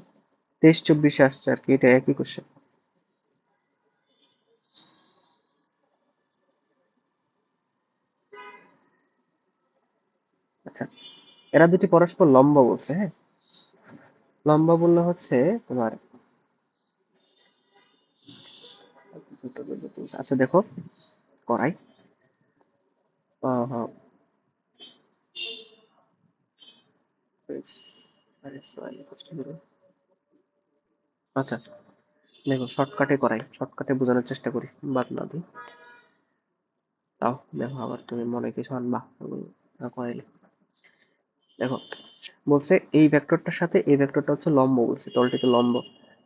23-24 আসছে আর কি, এটা একই কোশ্চেন। আচ্ছা, এরা দুটি পরস্পর লম্ব বলছে, হ্যাঁ? লম্ব বললে হচ্ছে তোমার আচ্ছা দেখো করাই, হ্যাঁ, আচ্ছা দেখো শর্টকাটে করাই, শর্টকাটে বোঝানোর চেষ্টা করি, বাদ না দিই। তাও দেখো আবার তুমি মনে কিছু আনবা করাইলে। দেখো বলছে এই ভেক্টরটার সাথে এই ভেক্টরটা হচ্ছে লম্ব, বলছে তলটিতে লম্ব।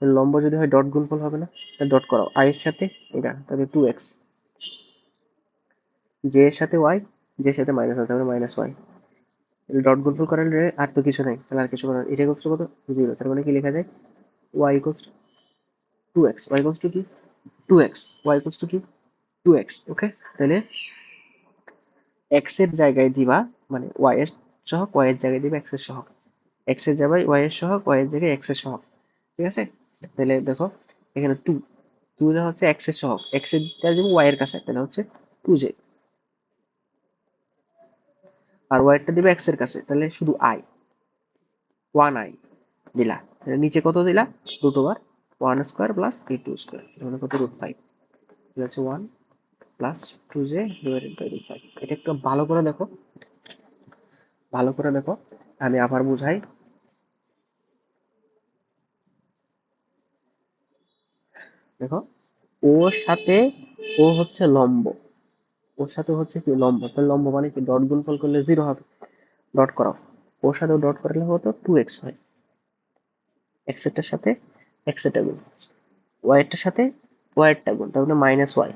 লম্ব যদি হয় ডট গুণফল হবে না? ডট করাও আই এর সাথে এটা, তাহলে 2x, জে এর সাথে ওয়াই, জে এর সাথে মাইনাস হয়, তাহলে মাইনাস ওয়াই। ডট গুণফল করালে আর তো কিছু নাই, তাহলে আর কিছু করার, এটা ইকুয়ালস টু কত? 0। তার মানে কি লেখা যায়? Y equals to 2x, Y equals to কি 2x, ওয়াই ইকুয়ালস টু কি 2x, ওকে? তাহলে x এর জায়গায় দিবা মানে y এর সহগ, y এর জায়গায় দিবা x এর সহগ, x এর জায়গায় y এর সহগ, y এর জায়গায় x এর সহগ, ঠিক আছে? তাহলে দেখো এখানে 2, 2 টা হচ্ছে x এর সহগ, x এর টা দিব y এর কাছে, তাহলে হচ্ছে 2j, আর y এরটা দিবে x এর কাছে, তাহলে শুধু i, 1i দিলা। তাহলে নিচে কত দিলা? রুট ওভার 1 স্কয়ার প্লাস এই 2 স্কয়ার, মানে কত? রুট 5। তাহলে হচ্ছে 1 plus 2j divided by root 5। এটা একটু ভালো করে দেখো, ভালো করে দেখো, আমি আবার বুঝাই। দেখো ওর সাথে ও হচ্ছে লম্ব, ওর সাথে হচ্ছে কি লম্ব, তাহলে লম্ব মানে কি ডট গুণফল করলে 0 হবে, ডট করাও। ওর সাথে ডট করলে হতো 2x হয়, x এরটার সাথে x এরটা গুণ, y এরটার সাথে y এরটা গুণ, তার মানে minus Y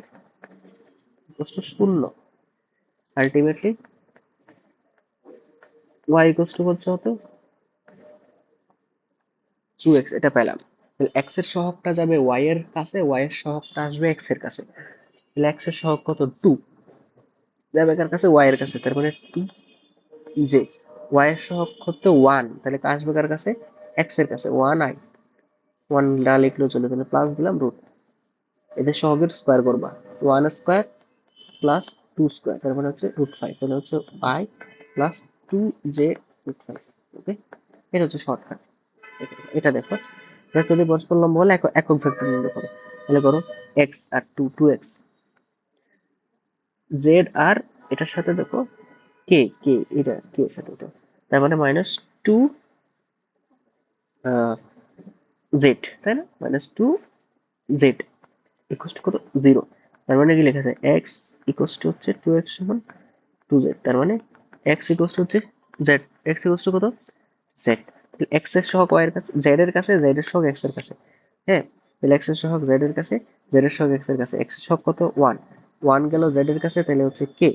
equals to 0। Ultimately y equals to হতো 2x, এটা পেলাম। তাহলে x এর সহগটা যাবে y এর কাছে, y এর সহগটা আসবে x এর কাছে, তাহলে x এর সহগ কত? 2 যাবে কার কাছে? y এর কাছে, তার মানে 2 যে y এর সহগ হচ্ছে 1, তাহলে আসবে কার কাছে? x এর কাছে, 1i, 1 না লিখলেও চলে, তাহলে প্লাস দিলাম রুট, এদের সহগের স্কয়ার করবা, 1 স্কয়ার প্লাস 2 স্কয়ার, তার মানে হচ্ছে রুট 5, তাহলে হচ্ছে i প্লাস 2j রুট 5, ওকে? এটা হচ্ছে শর্টকাট। এটা দেখো, ভেক্টর যদি পরস্পর লম্ব হলে একক ভেক্টর নির্ণয় করো, তাহলে করো x আর 2, 2x, z আর এটার সাথে দেখো k, k এটা k এর সাথে এটা, তার মানে মাইনাস 2 জেড, তাই না? মাইনাস 2 জেড ইকুয়ালস টু কত? 0। তার মানে কি লেখা যায়? এক্স ইকুয়ালস টু হচ্ছে 2x সমান 2z, তার মানে এক্স ইকুয়ালস টু হচ্ছে জেড, এক্স ইকুয়ালস টু কত? জেড। তাহলে এক্স এর সহগ y এর কাছে, জেড এর কাছে, জেড এর সহগ এক্স এর কাছে, হ্যাঁ? তাহলে এক্স এর সহগ জেড এর কাছে, জেড এর সহগ এক্স এর কাছে, এক্স এর সহগ কত? 1, 1 গেল জেড এর কাছে, তাহলে হচ্ছে কে,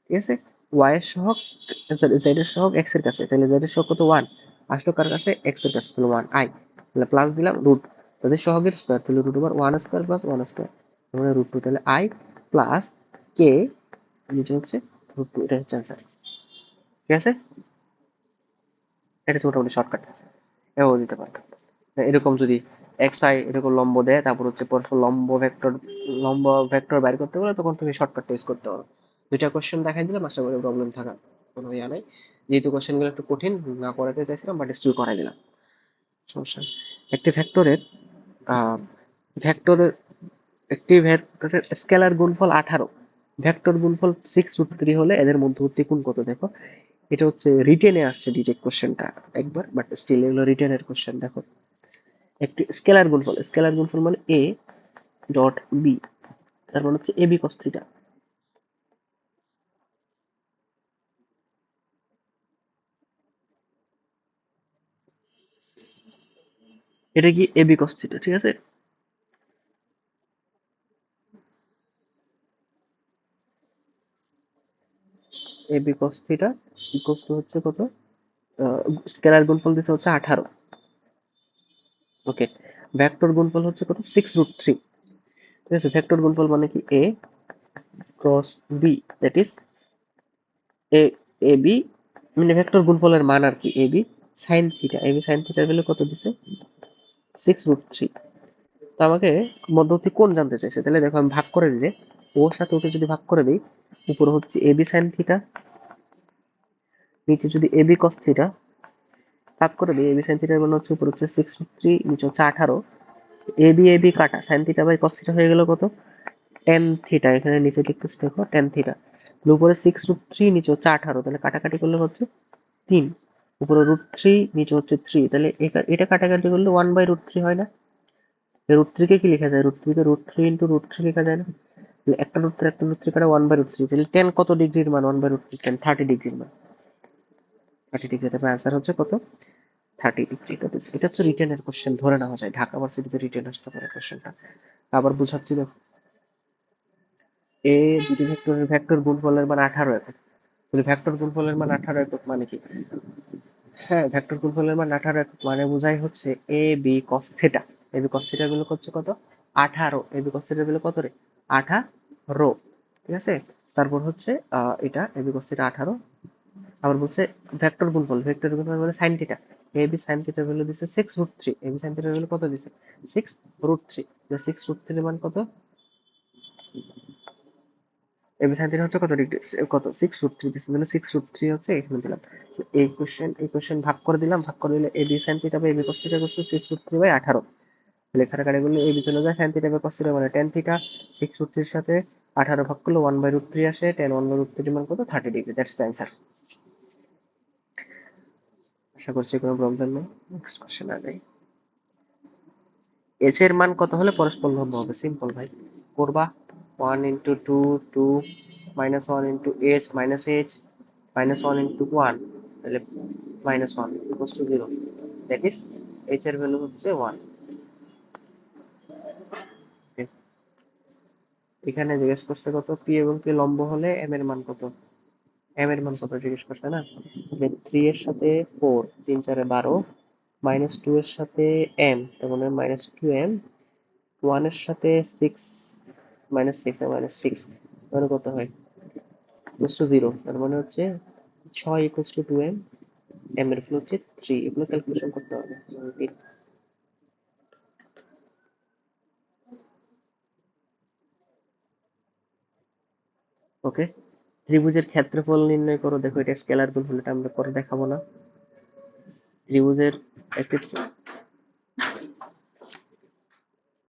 ঠিক আছে? y এর সহগ জেড এর সহগ এক্স এর কাছে, তাহলে জেড এর সহগ কত? 1 আসলো কার কাছে? এক্স এর কাছে, তাহলে 1 আই, তাহলে প্লাস দিলাম রুট, তাদের সহগের স্কয়ার, তাহলে root over 1 square plus 1 square, মানে রুট 2, তাহলে আই প্লাস কে, নিচে হচ্ছে রুট 2, এটা হচ্ছে অ্যান্সার, ঠিক আছে? এটা হচ্ছে মোটামুটি শর্টকাট, এভাবে দিতে পারবে। এরকম যদি এক্স আই এরকম লম্ব দেয়, তারপর হচ্ছে পরস্পর লম্ব ভেক্টর বাইর করতে বলে, তখন তুমি শর্টকাট ইউজ করতে পারো। দুইটা কোশ্চেন দেখাই দিলাম, আশা করি প্রবলেম থাকা কোনো ইয়া নাই। যেহেতু কোশ্চেন গুলো একটু কঠিন, না করাতে চাইছিলাম বাট স্টিল করাই দিলাম, সমস্যা নেই। একটি ভেক্টরের আহ ভেক্টরের একটি ভেক্টরের স্কেলার গুণফল 18, ভেক্টর গুণফল 6√3 হলে এদের মধ্যবর্তী কোণ কত? দেখো এটা হচ্ছে রিটেনে আসছে ডিরেক্ট কোশ্চেনটা একবার, বাট স্টিল এগুলো রিটেনের কোশ্চেন। দেখো একটি স্কেলার গুণফল মানে এ ডট বি, তার মানে হচ্ছে এবি কস থিটা। এটা কি এবি কস থিটা, ঠিক আছে? A B cos theta equals to হচ্ছে কত? স্কেলার গুণফল দিছে হচ্ছে 18, ওকে। ভেক্টর গুণফল হচ্ছে কত? 6√3, ঠিক আছে। ভেক্টর গুণফল মানে কি A cross B, that is A A B, মানে ভেক্টর গুণফলের মান আর কি, A B sine theta. A B sine থিটার ভ্যালু কত দিছে? 6√3। তো আমাকে মধ্যবর্তী কোণ জানতে চাইছে, তাহলে দেখো আমি ভাগ করে দিলে, ওর সাথে ওকে যদি ভাগ করে দিই, উপরে হচ্ছে এ বি সাইন থিটা, নিচে যদি এ বি কস থিটা, ভাগ করে দিই, এ বি সাইন থিটার মান হচ্ছে উপরে হচ্ছে 6√3, নিচে হচ্ছে 18, এ বি কাটা, sine theta by cos theta হয়ে গেল কত? Tan theta. এখানে নিচে লিখতেছি দেখো টেন থিটা, উপরে 6√3, নিচে হচ্ছে 18, তাহলে কাটাকাটি করলে হচ্ছে 3, উপরে √3, নিচে হচ্ছে 3, তাহলে এটা কাটাকাটি করলে 1/√3 হয় না? √3 কে কি লেখা যায়? √3 কে √3 ইন্টু √3 লেখা যায় না? তাহলে একটা √3 কাটা 1/√3, তাহলে টেন কত ডিগ্রির মান? 1/√3, টেন 30 ডিগ্রির মান, 30 ডিগ্রি। তারপর অ্যান্সার হচ্ছে কত? 30 ডিগ্রি। এটা হচ্ছে রিটেনের কোশ্চেন, ধরে নেওয়া যায় ঢাকা ভার্সিটিতে রিটেন আসতে পারে কোশ্চেনটা। আবার বুঝাচ্ছি দেখো, এ দুটি ভেক্টরের ভেক্টর গুণফলের মান 18 একক। যদি ভেক্টর গুণফলের মান 18 একক মানে কি? হ্যাঁ, ভেক্টর গুণফলের মান 18 একক মানে বোঝাই হচ্ছে A B cos theta. A B কস থিটার ভ্যালু হচ্ছে কত? 18। এ বি কস থিটার ভ্যালু কত রে? 18, ঠিক আছে। তারপর হচ্ছে এটা এ বি কস থিটা 18। আবার বলছে ভেক্টর গুণফল মানে sign theta. A B sine থিটার ভ্যালু দিছে 6√3, এ বি সাইন থিটার ভ্যালু কত দিছে? 6√3। 6√3 এর মান কত? এবি সাইন থিটা হচ্ছে কত ডিগ্রি? কত? 6√3 দিছে, মানে 6√3 হচ্ছে এখানে দিলাম। তো এই কোশ্চেন ভাগ করে দিলাম, ভাগ করে দিলে A B sine theta by A B cos theta equal to 6√3/18। তাহলে এখানে কাটা করলে এবি চলে যায়, sine theta by cos theta মানে টেন থিটা, 6√3 এর সাথে 18 ভাগ করলে 1/√3 আসে, টেন 1/√3 মান কত? 30 ডিগ্রি। That's the answer. আশা করছি কোনো প্রবলেম নেই। নেক্সট কোশ্চেন আগে, এইচ এর মান কত হলে পরস্পর লম্ব হবে? সিম্পল ভাই, করবা 1 into 2, 2 minus 1 into H minus H minus 1 into 1, তাহলে minus 1 equals to 0, that is H এর ভ্যালু হচ্ছে 1। এখানে জিজ্ঞেস করছে কত? পি এবং পি লম্ব হলে এম এর মান কত? এম এর মান কত জিজ্ঞেস করছে না? 3 এর সাথে 4, 3 4 12, মাইনাস 2 এর সাথে এম, তার মানে মাইনাস 2m, 1 এর সাথে 6, -6 মানে কত হয়? ইকুয়ালস টু 0, তার মানে হচ্ছে 6 ইকুয়ালস টু 2m, m এর ভ্যালু হচ্ছে 3। এগুলো ক্যালকুলেশন করতে হবে। ওকে, ত্রিভুজের ক্ষেত্রফল নির্ণয় করো। দেখো এটা স্কেলার গুণফল, এটা আমরা পরে দেখাবো না। ত্রিভুজের একটি